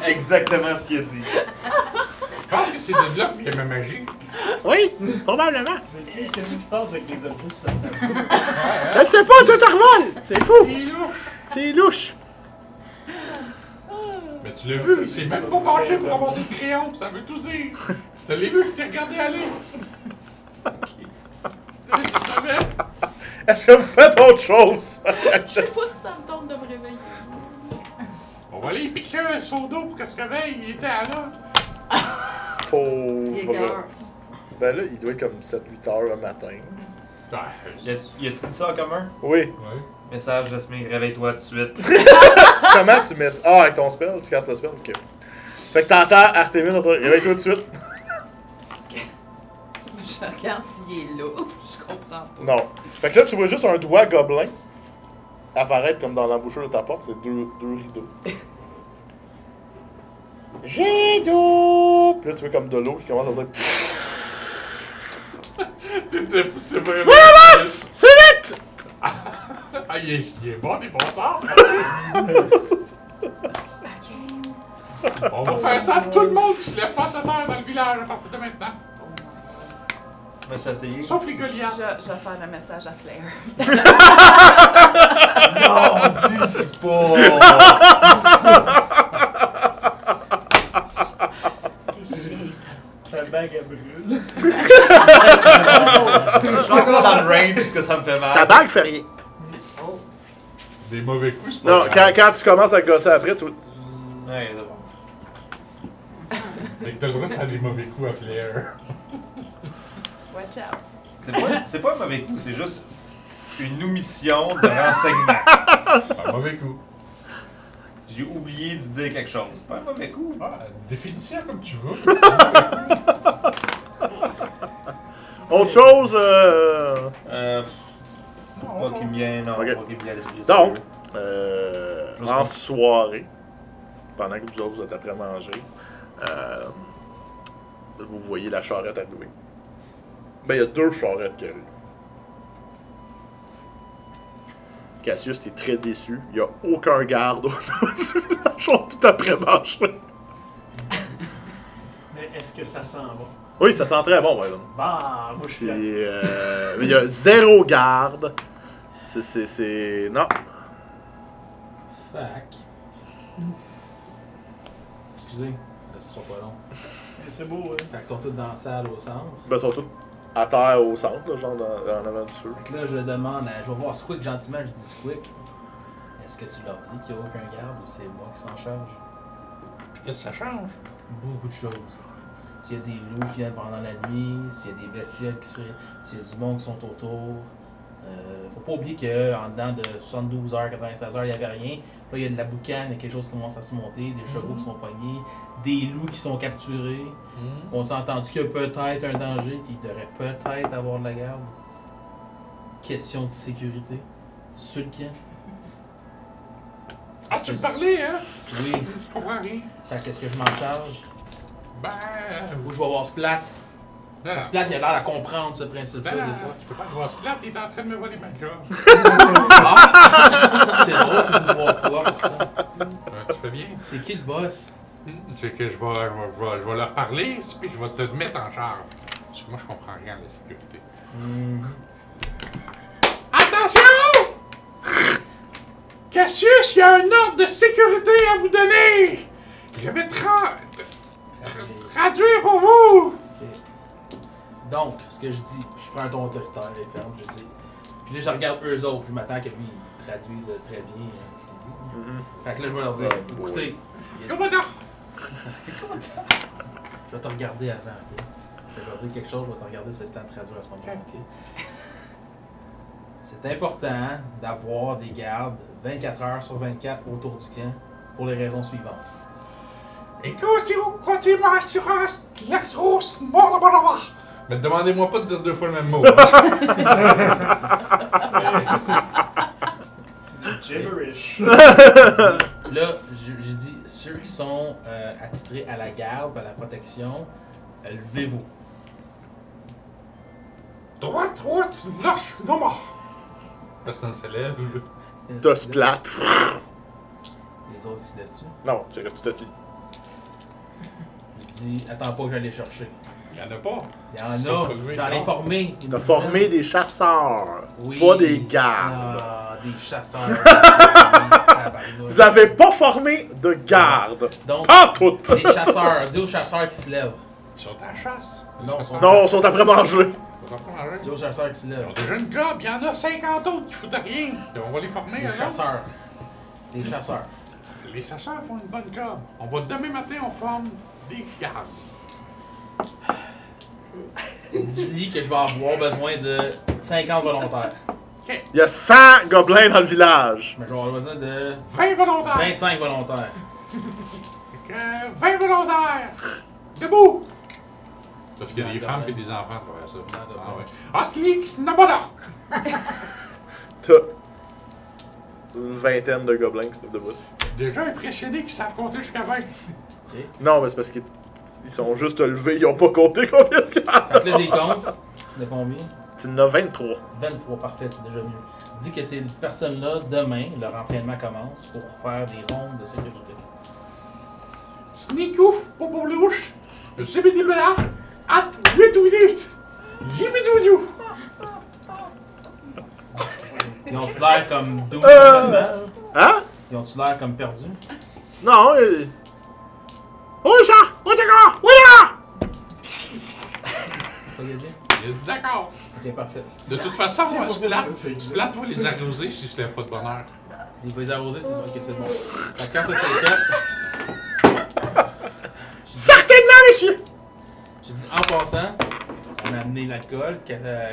Exactement ce qu'il a dit. Je pense que c'est de là que vient ma magie. Oui, probablement. Qu'est-ce qui se passe avec les objets sur cette table? Je sais pas, tout revole! C'est fou! C'est louche. C'est louche! Mais tu l'as vu, il s'est même pas penché pour ramasser le crayon, ça veut tout dire. Tu l'as vu, tu t'es regardé aller. Tu savais? Est-ce que vous faites autre chose? Je sais pas si ça me tente de me réveiller. On va aller piquer un soda pour qu'elle se réveille, il était à là. Il est cœur. Ben là, il doit être comme 7-8 heures le matin. Ben, Y a-tu dit ça en commun? Oui. ouais. Message, Jasmine, réveille-toi tout de suite. Comment tu mets ça? Ah, avec ton spell, tu casses le spell? Ok. Fait que t'entends Artemis dans ton... Réveille-toi tout de suite. Parce que je regarde s'il est là. Je comprends pas. Non. Fait que là, tu vois juste un doigt gobelin apparaître comme dans l'embouchure de ta porte. C'est deux rideaux. J'ai d'eau! Puis là, tu vois comme de l'eau qui commence à dire... C'est vraiment. Boss! C'est vite! Ah, il est bon, des bons sorts. Ok. On va faire ça à tout le monde qui se lève pas à cette heure dans le village à partir de maintenant. Je me suis essayé. Sauf les Goliaths. Je vais faire le message à Flair. Non, dis pas! C'est chiant, ça. Ta bague elle brûle. Je suis encore dans le range parce que ça me fait Ta mal. bague fait rien. Des mauvais coups, c'est pas Non, grave. quand tu commences à gosser après, tu vois... Ouais, c'est bon. Mais t'as le droit de faire des mauvais coups à Flair. Watch out. C'est pas un mauvais coup, c'est juste une omission de renseignement. Un mauvais coup. J'ai oublié de dire quelque chose. C'est pas un mauvais coup. Ah, définis-le comme tu veux. Autre chose, Pas qui me vient, non, Ok. pas qui me vient à l'esprit. Donc, Juste en pas. soirée, pendant que vous autres vous êtes après manger, vous voyez la charrette arriver. Ben, il y a 2 charrettes qui arrivent. Cassius, t'es très déçu. Il n'y a aucun garde au-dessus de la chambre tout après manger. Mais est-ce que ça sent bon? Oui, ça sent très bon, par exemple. Bah, moi je suis Puis, fier. il y a 0 garde. C'est... Non. Fac. Excusez, ça sera pas long. Mais c'est beau, hein? Fait qu'ils sont tous dans la salle au centre. Ben, ils sont tous à terre au centre, là, genre en avant du feu. Fait que là, je demande à. Je vais voir Squick gentiment, je dis Squick. Est-ce que tu leur dis qu'il n'y a aucun garde ou c'est moi qui s'en charge? Qu'est-ce que ça change? Beaucoup de choses. S'il y a des loups qui viennent pendant la nuit, s'il y a des bestioles qui se feraient, s'il y a du monde qui sont autour. Faut pas oublier qu'en dedans de 72 heures, 96 heures, il n'y avait rien. Là, il y a de la boucane, il y a quelque chose qui commence à se monter, des chevaux qui sont pognés, des loups qui sont capturés. On s'est entendu qu'il y a peut-être un danger, qu'il devrait peut-être avoir de la garde. Question de sécurité. Sur le camp. Ah, tu me parlais, hein? Oui. Je comprends rien. Fait qu'est-ce que je m'en charge? Ben. Ou je vais voir Splat. Ben, Splat, il a l'air à comprendre ce principe-là, ben, des fois. tu peux pas le voir Splat, il est en train de me voler ma gorge. Ah! C'est drôle, c'est de voir toi, pourtant. Tu fais bien. C'est qui le boss? C'est que je vais leur parler, puis je vais te mettre en charge. Parce que moi, je comprends rien à la sécurité. Attention! Cassius, il y a un ordre de sécurité à vous donner! Je vais traduire pour vous! Donc, ce que je dis, je prends un ton autoritaire et ferme, je dis. Puis là, je regarde eux autres, je m'attends que lui, il traduise très bien ce qu'il dit. Fait que là, je vais leur dire, écoutez, Commandant! je vais te regarder avant, ok? Je vais leur dire quelque chose, je vais te regarder, c'est le temps de traduire à ce moment-là, ok? C'est important d'avoir des gardes 24 heures sur 24 autour du camp pour les raisons suivantes. Et continuez ma assurance, la sauce, mais demandez-moi pas de dire 2 fois le même mot. C'est du gibberish. Là, j'ai dit, ceux qui sont attitrés à la garde, à la protection, levez-vous. Droite, lâche, non mort. Personne se lève. T'as Splat. Les autres ici là-dessus. Non, tu restes tout assis. Je dis, attends pas que j'aille les chercher. Il y en a pas. Il y en Ils sont a, pas levés, j'en ai non. formé. T'as formé des chasseurs, Oui. pas des gardes. Ah, des chasseurs. Vous avez pas formé de garde. Donc, Pas toutes. des chasseurs. Dis aux chasseurs qui se lèvent. Ils sont à la chasse. Non, Ils sont Non, ils sont après manger. Ils sont pas en Dis aux chasseurs qui se Ils lèvent. ont déjà une job, il y en a 50 autres qui foutent rien. On va les former, Des eux chasseurs. Des chasseurs. autres. Les chasseurs font une bonne job. On va demain matin, on forme des gardes. Dis que je vais avoir besoin de 50 volontaires. Il y a 100 gobelins dans le village. Mais je vais avoir besoin de 20 volontaires. 25 volontaires. Fait que 20 volontaires. Debout. Parce qu'il y a des femmes et des enfants à travers ça. Ah ouais. Aslik, Nabodok. T'as une vingtaine de gobelins qui sont debout. Je suis déjà impressionné qu'ils savent compter jusqu'à 20. Non, mais c'est parce qu'ils sont juste levés, ils ont pas compté combien de gardes. Fait que là, j'ai compte. De combien? Tu en as 23. 23, parfait, c'est déjà mieux. Dis que ces personnes-là, demain, leur entraînement commence pour faire des rondes de sécurité. Sneak ouf, popolouche. Zibidibela. At 8 ou 10. Zibidoudou. Ils ont-tu l'air comme 12 complètement? Hein? Ils ont-tu l'air comme perdus? Non, oui, ça! Oui, d'accord! Oui, là! Pas gagné? Il a dit d'accord. Ok, parfait. De toute façon, Splat C'est va les arroser si je lève pas de bonheur. Il va les arroser, c'est sûr que c'est bon. Fait que quand ça c'est le cas, Certainement, messieurs! j'ai dit en passant, on a amené l'alcool,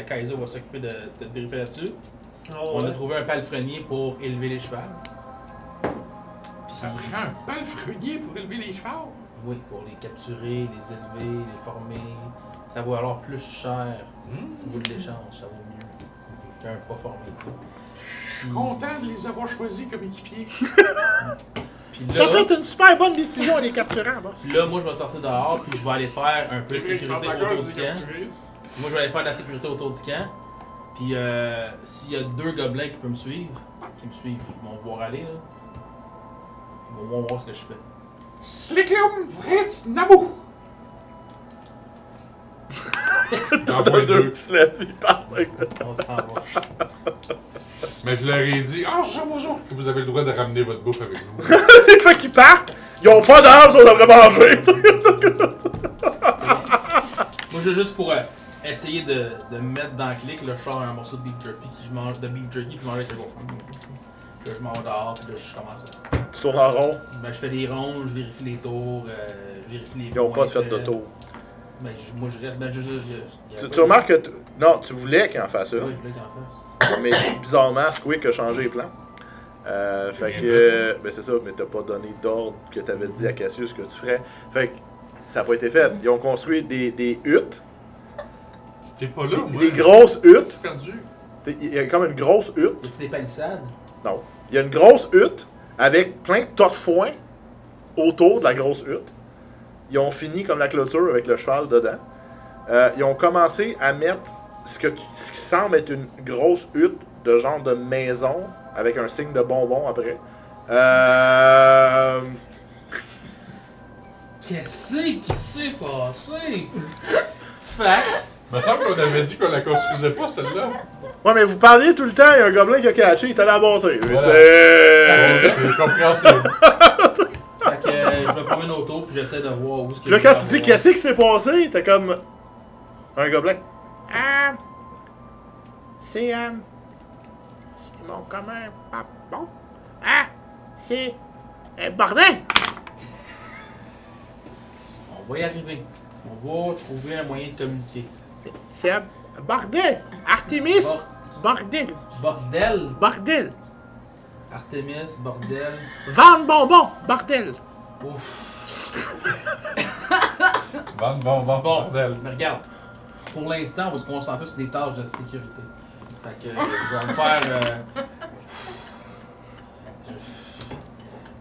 Kaizo va s'occuper de vérifier là-dessus. On a trouvé un palefrenier pour élever les chevaux. Ça prend un palefrenier pour élever les chevaux. Oui, pour les capturer, les élever, les former. Ça vaut alors plus cher au bout de l'échange, ça vaut mieux qu'un pas formé, tu sais. Je suis content de les avoir choisis comme équipiers. Puis T'as là, fait une super bonne décision en les capturant, boss. puis là, moi, je vais sortir dehors, puis je vais aller faire un peu de C'est vrai que je pense sécurité encore autour du que camp. tu es. Moi, je vais aller faire de la sécurité autour du camp. Puis s'il y a 2 gobelins qui peuvent me suivre, ils vont me voir aller, là. Ils vont voir ce que je fais. Slickum Fritz Naboo! T'en vois deux. qui se lèvent, ils partent. On s'en va. Mais je leur ai dit, bonjour, que vous avez le droit de ramener votre bouffe avec vous. Une fois qu'ils partent, ils ont pas d'armes, ils devraient manger. Moi, je juste pour essayer de mettre dans le clic, le char un morceau de beef jerky qui je mange, de beef jerky, puis je mange avec le gros. Puis là, je m'en vais dehors, puis là, je commence à... Tu tournes en rond, Ben, je fais des rondes, je vérifie les tours, je vérifie les ils ont points pas fait de faits. tour. Ben, moi, je reste... Ben, Tu remarques que. Non, tu voulais qu'il en fasse Oui, une. je voulais qu'il en fasse. Mais bizarrement, Squeak a changé les plans. Fait que. Ben c'est ça, mais t'as pas donné d'ordre que t'avais dit à Cassius que tu ferais. Fait que ça n'a pas été fait. Ils ont construit des huttes. C'était pas là, moi. Des grosses huttes. Perdu. Il y a comme une grosse hutte. Y a-tu des palissades? Non. Il y a une grosse hutte avec plein de tas de foin autour de la grosse hutte. Ils ont fini comme la clôture avec le cheval dedans. Ils ont commencé à mettre ce qui semble être une grosse hutte de genre de maison avec un signe de bonbon après. Qu'est-ce qui s'est passé? Fait Il me semble qu'on avait dit qu'on la construisait pas, celle-là. Ouais, mais vous parliez tout le temps, il y a un gobelin qui a catché, il est allé à bâtir. Voilà. C'est compréhensible. Fait que je me promène autour puis j'essaie de voir où est-ce que Là, je quand vais tu dis avoir. qu'est-ce qui s'est passé, t'es comme. Un gobelin. C'est. Ils m'ont comme un papon. C'est. Bordel! On va y arriver. On va trouver un moyen de communiquer. C'est un bordel! Artemis! Bordel! Bordel! Bordel! Artemis, bordel. Vendre bonbon! Bordel! Ouf. Bon, bordel. Mais regarde, pour l'instant, on va se concentrer sur des tâches de sécurité. Fait que je vais me faire.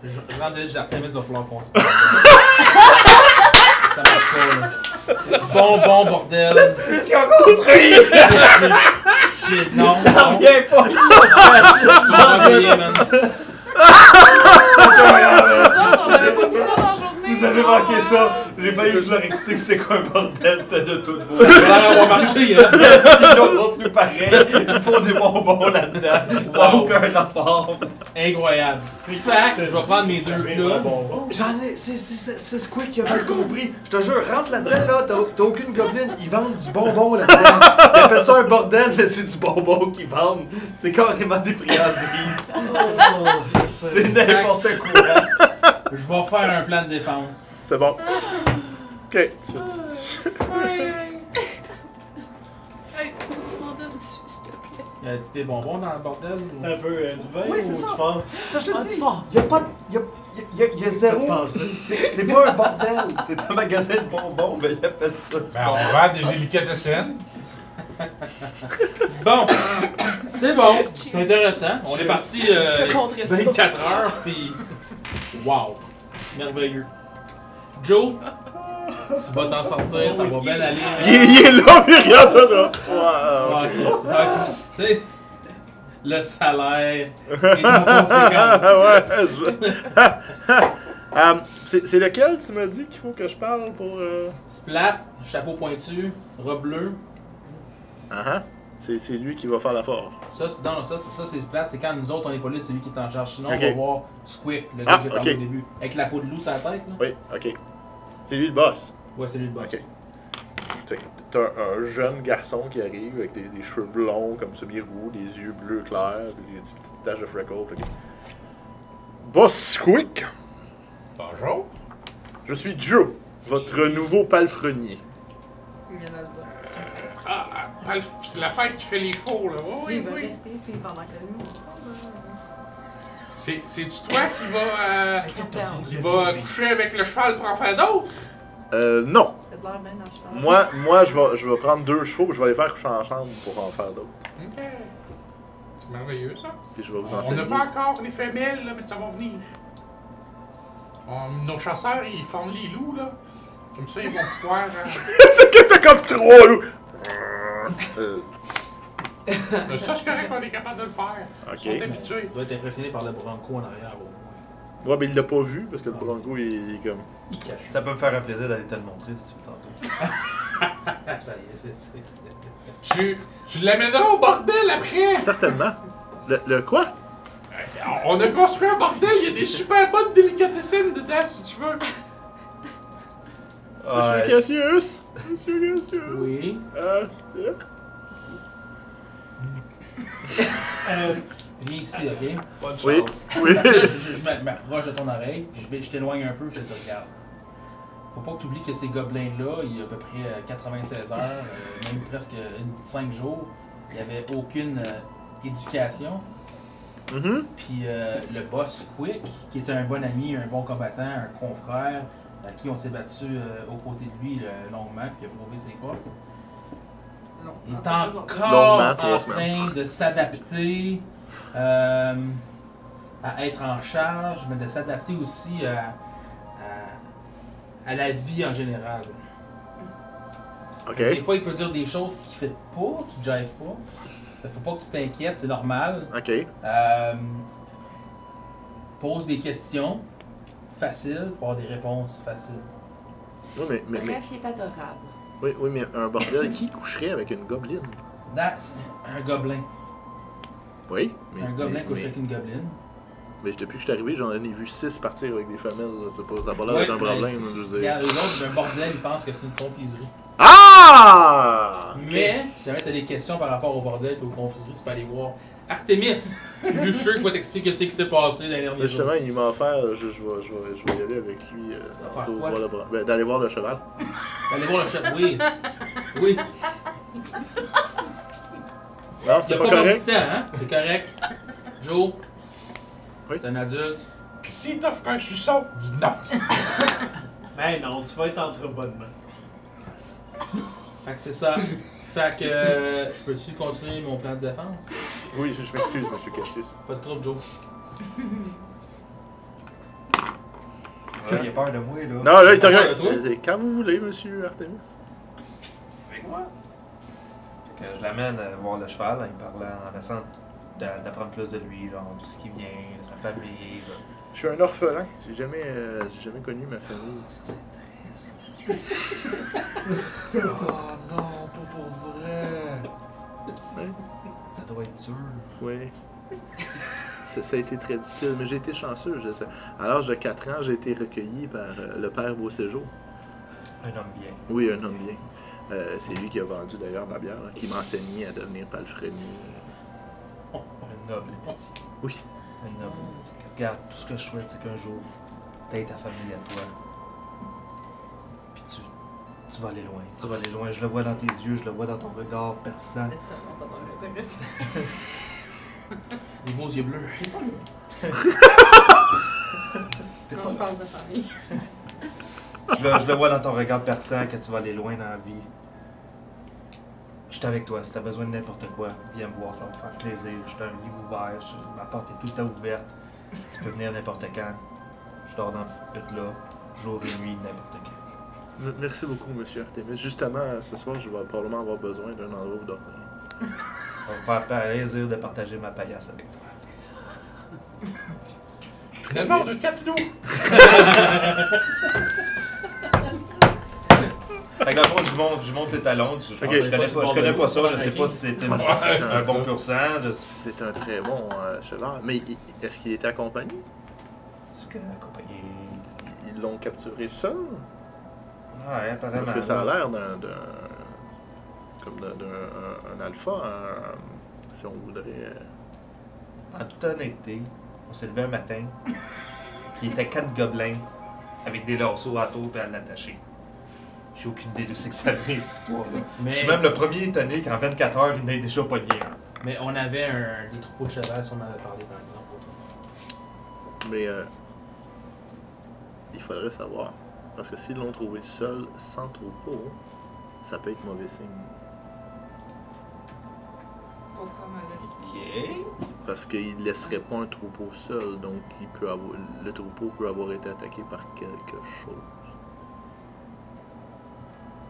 Je rentre déjà, Artemis va falloir qu'on se parle. Ça marche pas, là. Bon, bordel. Mission construite! Shit, non. J'en reviens pas! J'en reviens, man. On avait pas vu ça dans la journée. Vous avez manqué ça! J'ai failli que je leur explique c'était quoi un bordel, c'était de tout beau. Ça a l'air d'avoir marché, hein. Ils l'ont construit pareil, ils font des bonbons là-dedans, ça n'a Wow. aucun rapport. Incroyable. Fait que je vais prendre mes deux là. J'en ai, c'est Squeak qui a mal compris. Je te jure, rentre là-dedans, là, t'as aucune gobeline, ils vendent du bonbon là-dedans. Ils appellent ça un bordel, mais c'est du bonbon qu'ils vendent. C'est carrément des friandises. C'est n'importe quoi. Je vais faire un plan de défense. C'est bon. Ok. Hey, tu m'en donnes dessus, s'il te plaît. Y a-t-il des bonbons dans le bordel? Ou... Un peu du vin Oui, ou c'est du ça. fort? Ça, je Ah, te dis, du fort. y a pas de. Y a zéro. C'est pas un bordel, c'est un magasin de bonbons, mais ils appellent ça du Ben, bonbon. on vend des délicatessen. Bon, c'est bon, c'est intéressant. On est parti Je peux contrer ça. 24 heures, puis wow, merveilleux. Joe, tu vas t'en sortir, ça va bien aller. Il est là, mais regarde ça là! Ah, Ouais, ok, ça va être- tu sais, le salaire est en conséquence. Ouais, c'est lequel tu m'as dit qu'il faut que je parle pour. Splat, chapeau pointu, robe bleue. C'est lui qui va faire la force. Ça, c'est Splat, c'est quand nous autres on est pas là, c'est lui qui est en charge. Sinon, Ok. on va voir Squip, le gars que j'ai parlé ok. au début. Avec la peau de loup sur la tête, là. Oui, ok. C'est lui le boss. Ouais, c'est lui le boss. Ok. Fait que t'as un jeune garçon qui arrive avec des cheveux blonds comme semi-roux, des yeux bleus clairs, des petites taches de freckles. Fait que- Boss Squeak, Bonjour. je suis Joe, votre nouveau palefrenier. Il y en a pas. C'est la fête qui fait les fours, là. Il va rester ici pendant que nous. C'est-tu toi qui va coucher avec le cheval pour en faire d'autres? Non. T'as de l'air bien dans le cheval. Moi je vais prendre 2 chevaux, puis je vais les faire coucher ensemble pour en faire d'autres. Ok. C'est merveilleux, ça. Puis je vais vous On enseigner. n'a pas encore les femelles, là, mais ça va venir. Nos chasseurs, ils forment les loups, là. Comme ça, ils vont pouvoir... T'as comme 3 loups! Mais ça, c'est correct, on est capable de le faire. Ils sont Ok. habitués. Il doit être impressionné par le Bronco en arrière au moins. Ouais, mais il l'a pas vu parce que le Bronco, il est comme. Il cache. Ça peut me faire un plaisir d'aller te le montrer si tu veux tantôt. Ça y est, je sais. Tu l'amèneras au bordel après! Certainement. Le quoi? On a construit un bordel, il y a des super bonnes délicatessines dedans, si tu veux. Monsieur Cassius! Monsieur Cassius! Oui. Viens ici, ok? Bonne Oui, chance. oui. Je m'approche de ton oreille, puis je t'éloigne un peu, je te dis regarde. Faut pas que tu oublies que ces gobelins-là, il y a à peu près 96 heures, même presque 5 jours, il n'y avait aucune éducation. Mhm. Puis le boss Quick, qui était un bon ami, un bon combattant, un confrère, à qui on s'est battu aux côtés de lui longuement, puis qui a prouvé ses forces. Non. Il est Longuement, encore 3 en semaines. train de s'adapter à être en charge, mais de s'adapter aussi à la vie en général. Ok. Des fois, il peut dire des choses qui ne fit pas, qui ne jive pas. Faut pas que tu t'inquiètes, c'est normal. Ok. Pose des questions faciles pour avoir des réponses faciles. Oui, mais, Bref, il est adorable. oui, mais un bordel, qui coucherait avec une gobeline? C'est un gobelin. Oui. Un gobelin couche avec une gobeline. Mais depuis que je suis arrivé, j'en ai vu 6 partir avec des femelles. Là. Ça n'a pas l'air Ouais, d'être un problème. mais Je veux dire. regarde, eux autres, un bordel, ils pensent que c'est une confiserie. Ah! Mais, si jamais tu as des questions par rapport au bordel et aux confiseries, tu peux aller voir Artemis, le chien qui va t'expliquer ce qui s'est passé dans les derniers jours. Justement, il m'a offert, je vais y aller avec lui Faire tantôt, quoi? voir d'aller voir le cheval. Allez voir le chat, oui. Oui. Non, Il n'y c'est a pas pas perdu correct. de temps, hein? C'est correct. Joe, Oui. t'es un adulte. Pis s'il t'offre un suçon, dis non. Ben non, tu vas être entre bonnes mains. Fait que c'est ça. Fait que je peux-tu continuer mon plan de défense? Oui, je m'excuse, monsieur Cassius. Pas de trouble, Joe. Ouais, il a peur de moi, là. Non, là, il te Pas regarde. de toi? Quand vous voulez, monsieur Artemis. Avec moi. Fait que je l'amène voir le cheval en lui parlant, en essayant d'apprendre plus de lui, genre d'où ce qui vient, de sa famille. Là. Je suis un orphelin. J'ai jamais connu ma famille. Ça, c'est triste. Oh non, pas pour vrai. Ouais. Ça doit être dur. Oui. Ça a été très difficile, mais j'ai été chanceux. À l'âge de 4 ans, j'ai été recueilli par le père Beauséjour. Un homme bien. Oui, un homme bien. C'est lui qui a vendu d'ailleurs ma bière, qui m'a enseigné à devenir palefrenier. Un noble métier. Oui. Un noble métier. Regarde, tout ce que je souhaite, c'est qu'un jour, t'aies ta famille à toi. Puis tu vas aller loin. Tu vas aller loin. Je le vois dans tes yeux, je le vois dans ton regard perçant. C'est tellement pas dans le reconnaissance. Les beaux yeux bleus. Non, je parle de famille. Je le vois dans ton regard perçant que tu vas aller loin dans la vie. Je suis avec toi. Si t'as besoin de n'importe quoi, viens me voir, ça va me faire plaisir. Je suis un livre ouvert, ma porte est tout le temps ouverte. Tu peux venir n'importe quand. Je dors dans la petite hutte là, jour et nuit, n'importe quand. Merci beaucoup, monsieur Artemis. Justement, ce soir, je vais probablement avoir besoin d'un endroit où dormir. Ça va me faire plaisir de partager ma paillasse avec toi. Finalement, on a 4 loups. Fait que dans le fond, je monte les talons. Je connais pas ça, je sais pas si c'est un bon pur sang. C'est un très bon cheval. Mais est-ce qu'il était accompagné? C'est que accompagné. Ils l'ont capturé seul? Ouais, apparemment. Parce que ça a l'air d'un alpha, si on voudrait. En toute honnêteté, on s'est levé un matin, puis il était 4 gobelins avec des lasso à tour et à l'attacher. J'ai aucune idée de ce que ça vient, cette histoire-là. Mais, Je suis même le premier étonné qu'en 24 heures, il n'ait déjà pogné un. mais on avait des troupeaux de cheval, si on en avait parlé par exemple. Mais il faudrait savoir. Parce que s'ils l'ont trouvé seul, sans troupeau, ça peut être mauvais signe. Pourquoi me laisser? Ok. Parce qu'il laisserait pas un troupeau seul, donc le troupeau peut avoir été attaqué par quelque chose.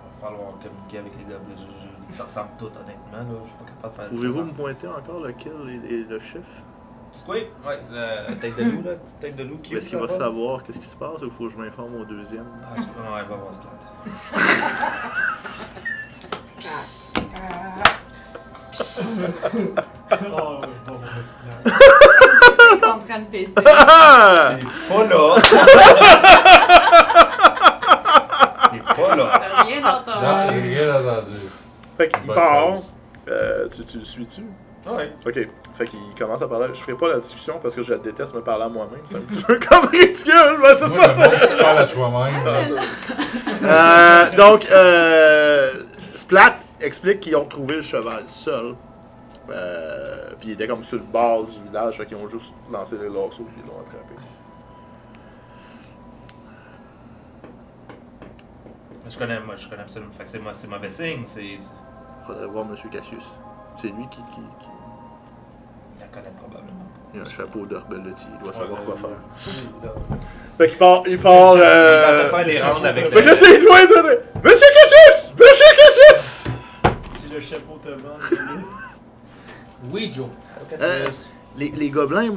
Il va falloir communiquer avec les gobelins. Ça ressemble tout, honnêtement. Là. Je suis pas capable de faire Pouvez-vous me pointer encore lequel est le chef? Squeak? Ouais, la tête de loup, là. Petite tête de loup qui Est-ce qu'il va savoir qu'est-ce qui se passe ou il faut que je m'informe au deuxième? Ah, Squeak, ouais, il va voir ce plate. Oh, bon, c'est C'est contre NPC. T'es pas là! T'es pas là! T'as rien Ah, entendu. j'ai rien entendu. Fait qu'il Bonne part. chose. Tu le suis-tu? Ouais. Ok. Fait qu'il commence à parler. Je ferai pas la discussion parce que je déteste me parler à moi-même. C'est un petit peu comme ridicule, mais c'est Moi, ça. le monde qui parle à soi-même. Donc, Splat explique qu'ils ont trouvé le cheval seul. Puis il était comme sur le bord du village, fait qu'ils ont juste lancé les lassos puis ils l'ont attrapé. Je connais absolument. Fait que c'est mauvais signe. Faudrait voir M. Cassius. C'est lui qui Il la connaît probablement pas. il a un chapeau d'herbeletier, il doit savoir quoi faire. Là. Fait qu'il part. Il est en train de faire des rounds avec Fait que là, c'est toi, Monsieur Cassius! Monsieur Cassius! Si le chapeau te vend, Oui, Joe. Les gobelins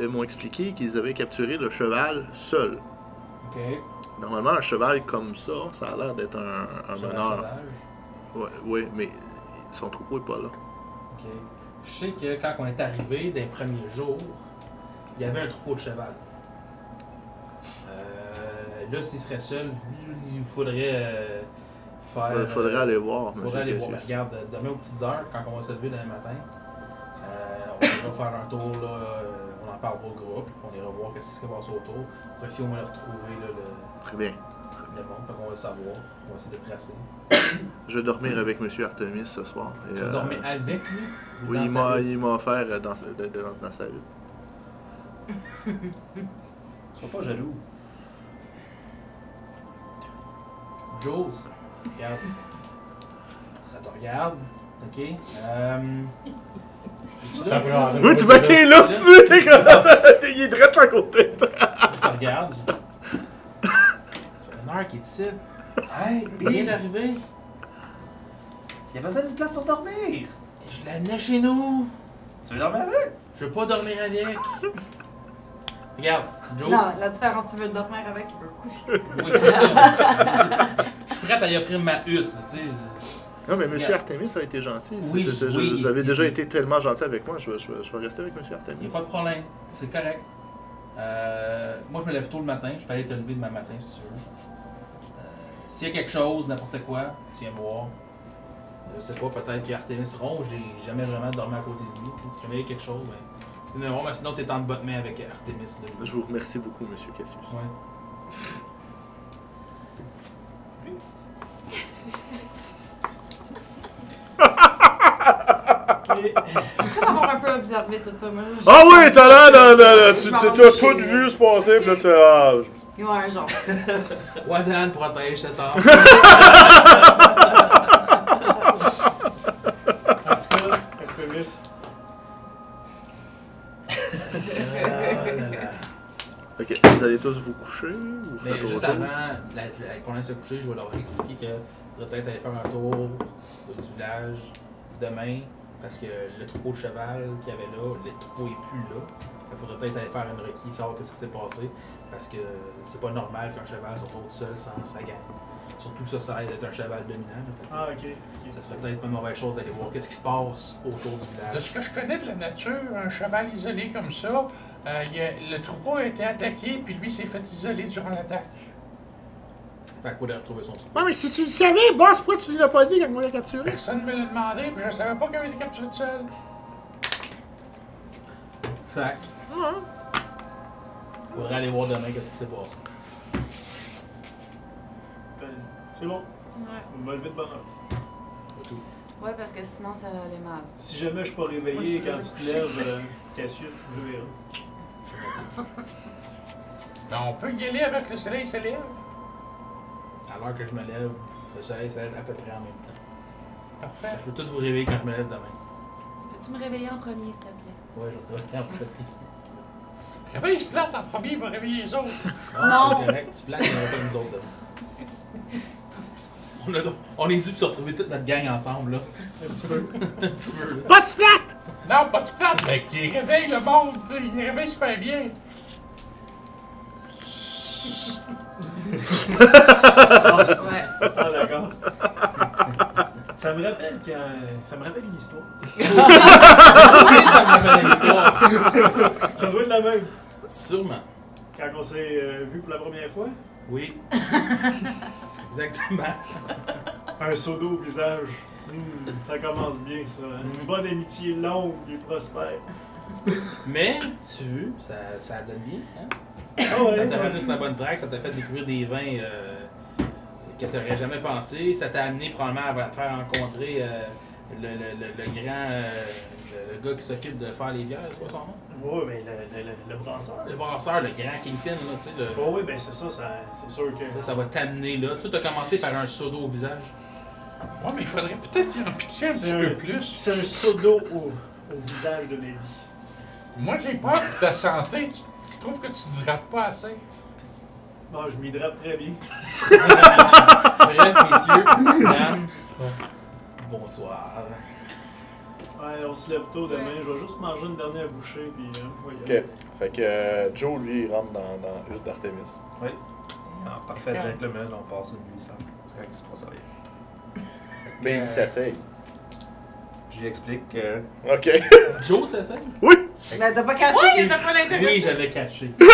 m'ont expliqué qu'ils avaient capturé le cheval seul. Ok. Normalement, un cheval comme ça, ça a l'air d'être un Cheval meneur. sauvage. Oui, mais son troupeau est pas là. Ok. Je sais que quand on est arrivé d'un premier jour, il y avait un troupeau de cheval. Là, s'il serait seul, il faudrait faire. Il faudrait aller voir, Il M. faudrait aller voir. Cassius. Regarde, demain aux petites heures, quand on va se lever demain matin, on va faire un tour, là, on en parle au groupe, puis on ira voir qu'est-ce qui se passe autour. Pour essayer au moins de retrouver là, Très bien. le monde, fait qu'on va le savoir. On va essayer de tracer. Je vais dormir avec M. Artemis ce soir. Et, Tu vas dormir avec lui? Ou Oui, dans sa vie? il m'a offert dans sa hutte. Sois pas jaloux. Jules, regarde. Ça te regarde, ok? Es-tu là? Oui, tu m'as créé là dessus! Il est direct à côté. Je te regarde. C'est une heure qui est ici. Hey, Il vient d'arriver. il y a besoin d'une place pour dormir! Et je l'amenais chez nous. Tu veux dormir avec? Je veux pas dormir avec. Regarde, Joe. Non, la différence, tu veux dormir avec, il veut coucher. Oui, c'est ça. Je suis prêt à y offrir ma hutte, tu sais. Non, mais M. Regarde. Artemis a été gentil. Oui, oui, vous avez il- déjà il- été tellement gentil avec moi. Je vais rester avec M. Il n'y Artemis. a pas de problème. C'est correct. Moi, je me lève tôt le matin. Je peux aller te lever demain matin si tu veux. S'il y a quelque chose, n'importe quoi, tu viens me voir. Je sais pas, peut-être qu'Artemis ronge, j'ai jamais vraiment dormi à côté de lui. Tu sais. Si jamais il y a quelque chose, ben, tu peux venir me voir, mais sinon, t'es en bonne main avec Artemis. Là. Je vous remercie beaucoup, M. Cassius. Ouais. On va un peu observer tout ça. Moi, Ah oui, t'as l'air Je tu m'en t'as vais tout chez vu se passer, puis là tu fais ah. Ouais, genre. Wadan protège cet homme. En tout cas, Artemis, Ok, vous allez tous vous coucher ou Mais faites juste autre chose? avant qu'on aille se coucher, je vais leur expliquer que faudrait peut-être aller faire un tour du village demain, parce que le troupeau de cheval qu'il y avait là, le troupeau est plus là. Il faudrait peut-être aller faire une requise, savoir ce qui s'est passé, parce que c'est pas normal qu'un cheval soit tout seul sans sa gang. Surtout ça, ça aide d'être un cheval dominant. Fait que ah ok. ça serait peut-être pas une mauvaise chose d'aller voir qu'est-ce qui se passe autour du De village. ce que je connais de la nature, un cheval isolé comme ça, le troupeau a été attaqué, puis lui s'est fait isoler durant l'attaque. Fait qu'il faudrait retrouver son troupeau. Ouais, mais si tu le savais, boss, pourquoi tu ne l'as pas dit quand on l'a capturé? Personne ne me l'a demandé, puis je savais pas qu'il avait été capturé tout seul. Fait faudrait aller voir demain qu'est-ce qui s'est passé. C'est bon, Ouais. on va me lever de bonne heure. Ouais, parce que sinon, ça va aller mal. Si jamais je suis pas réveillé Moi, je quand suis tu te lèves, Cassius, tu le verras. Ben, on peut y aller avec le soleil se lève. À l'heure que je me lève, le soleil se lève à peu près en même temps. Parfait. Je peux tout vous réveiller quand je me lève demain. Peux-tu me réveiller en premier, s'il te plaît? Ouais, je vais te regarder. Merci. Réveille Splat en premier, il va réveiller les autres. Non. C'est correct, tu plaques, il n'y aura pas nous autres. On est dû pour se retrouver toute notre gang ensemble, là. Un petit peu. Un petit peu, là. Pas de splat! Non, pas de Splat, mais qui réveille le monde, tu sais, il réveille super bien. Ouais. Ah, d'accord. Ça me rappelle une histoire. Aussi, ça me rappelle l'histoire. Ça doit être la même. Sûrement. Quand on s'est vu pour la première fois, Oui. Exactement. un seau d'eau au visage. Ça commence bien, ça. Une bonne amitié longue et prospère. Mais, tu veux, ça donne bien, hein? Ah ouais, Ça t'a ouais. ramené sur la bonne track, ça t'a fait découvrir des vins que tu n'aurais jamais pensé. Ça t'a amené probablement à te faire rencontrer le grand le gars qui s'occupe de faire les bières, c'est quoi son nom? Oui, mais le brasseur. Le brasseur, le grand kingpin, là, tu sais. Oh oui, ben c'est ça, c'est sûr que. Ça va t'amener là. Toi, t'as commencé par un seau d'eau au visage. Ouais, mais il faudrait peut-être y en pitcher un petit peu plus. C'est un seau d'eau au visage de Nelly. Moi, j'ai peur de ta santé. Tu trouves que tu ne hydrates pas assez? Bon, je m'hydrate très bien. Bref, messieurs, dames, bonsoir. Ouais, on se lève tôt demain. Je vais juste manger une dernière bouchée, puis Ok. voyons. Fait que Joe, lui, il rentre dans l'huile d'Artemis. Oui. En parfait gentleman, on passe une nuit simple. C'est quand il se passe rien. Mais il s'essaye. J'y explique que. Ok. Joe, c'est ça? Mais t'as pas catché, il était pas l'intérêt. Oui, j'avais catché. Joe,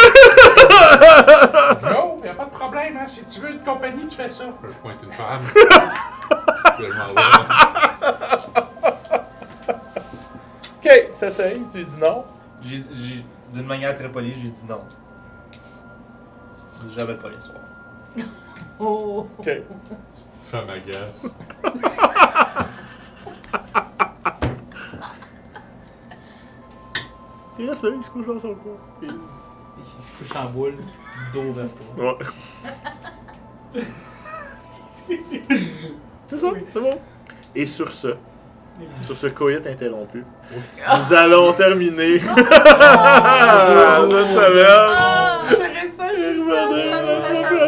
y a pas de problème, hein. Si tu veux une compagnie, tu fais ça. Je pointe une femme. Je m'en vais. Ok, s'essaye, tu lui dis non. D'une manière très polie, j'ai dit non. J'avais pas les soirs. Oh! Ok. Cette femme agace. Il reste là, il se couche dans son coin. Il se couche en boule, dos vers toi. Ouais. C'est ça, c'est bon. Et sur ce coït interrompu, nous allons terminer notre semaine. Ah, je saurais pas juste ça,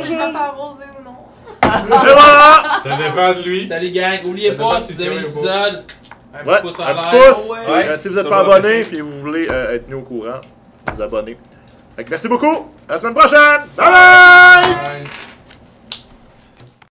si je vais t'arroser ou non. Et voilà! Ça dépend de lui. Salut gang, oubliez Ça pas, dépend si si vous aimez c'est l'épisode, un Ouais, petit pouce en un petit l'air. pouce. Ouais. Si vous n'êtes pas Toujours abonné apprécié. et vous voulez être mis au courant, vous abonnez. Fait que merci beaucoup. À la semaine prochaine. Bye bye! Bye.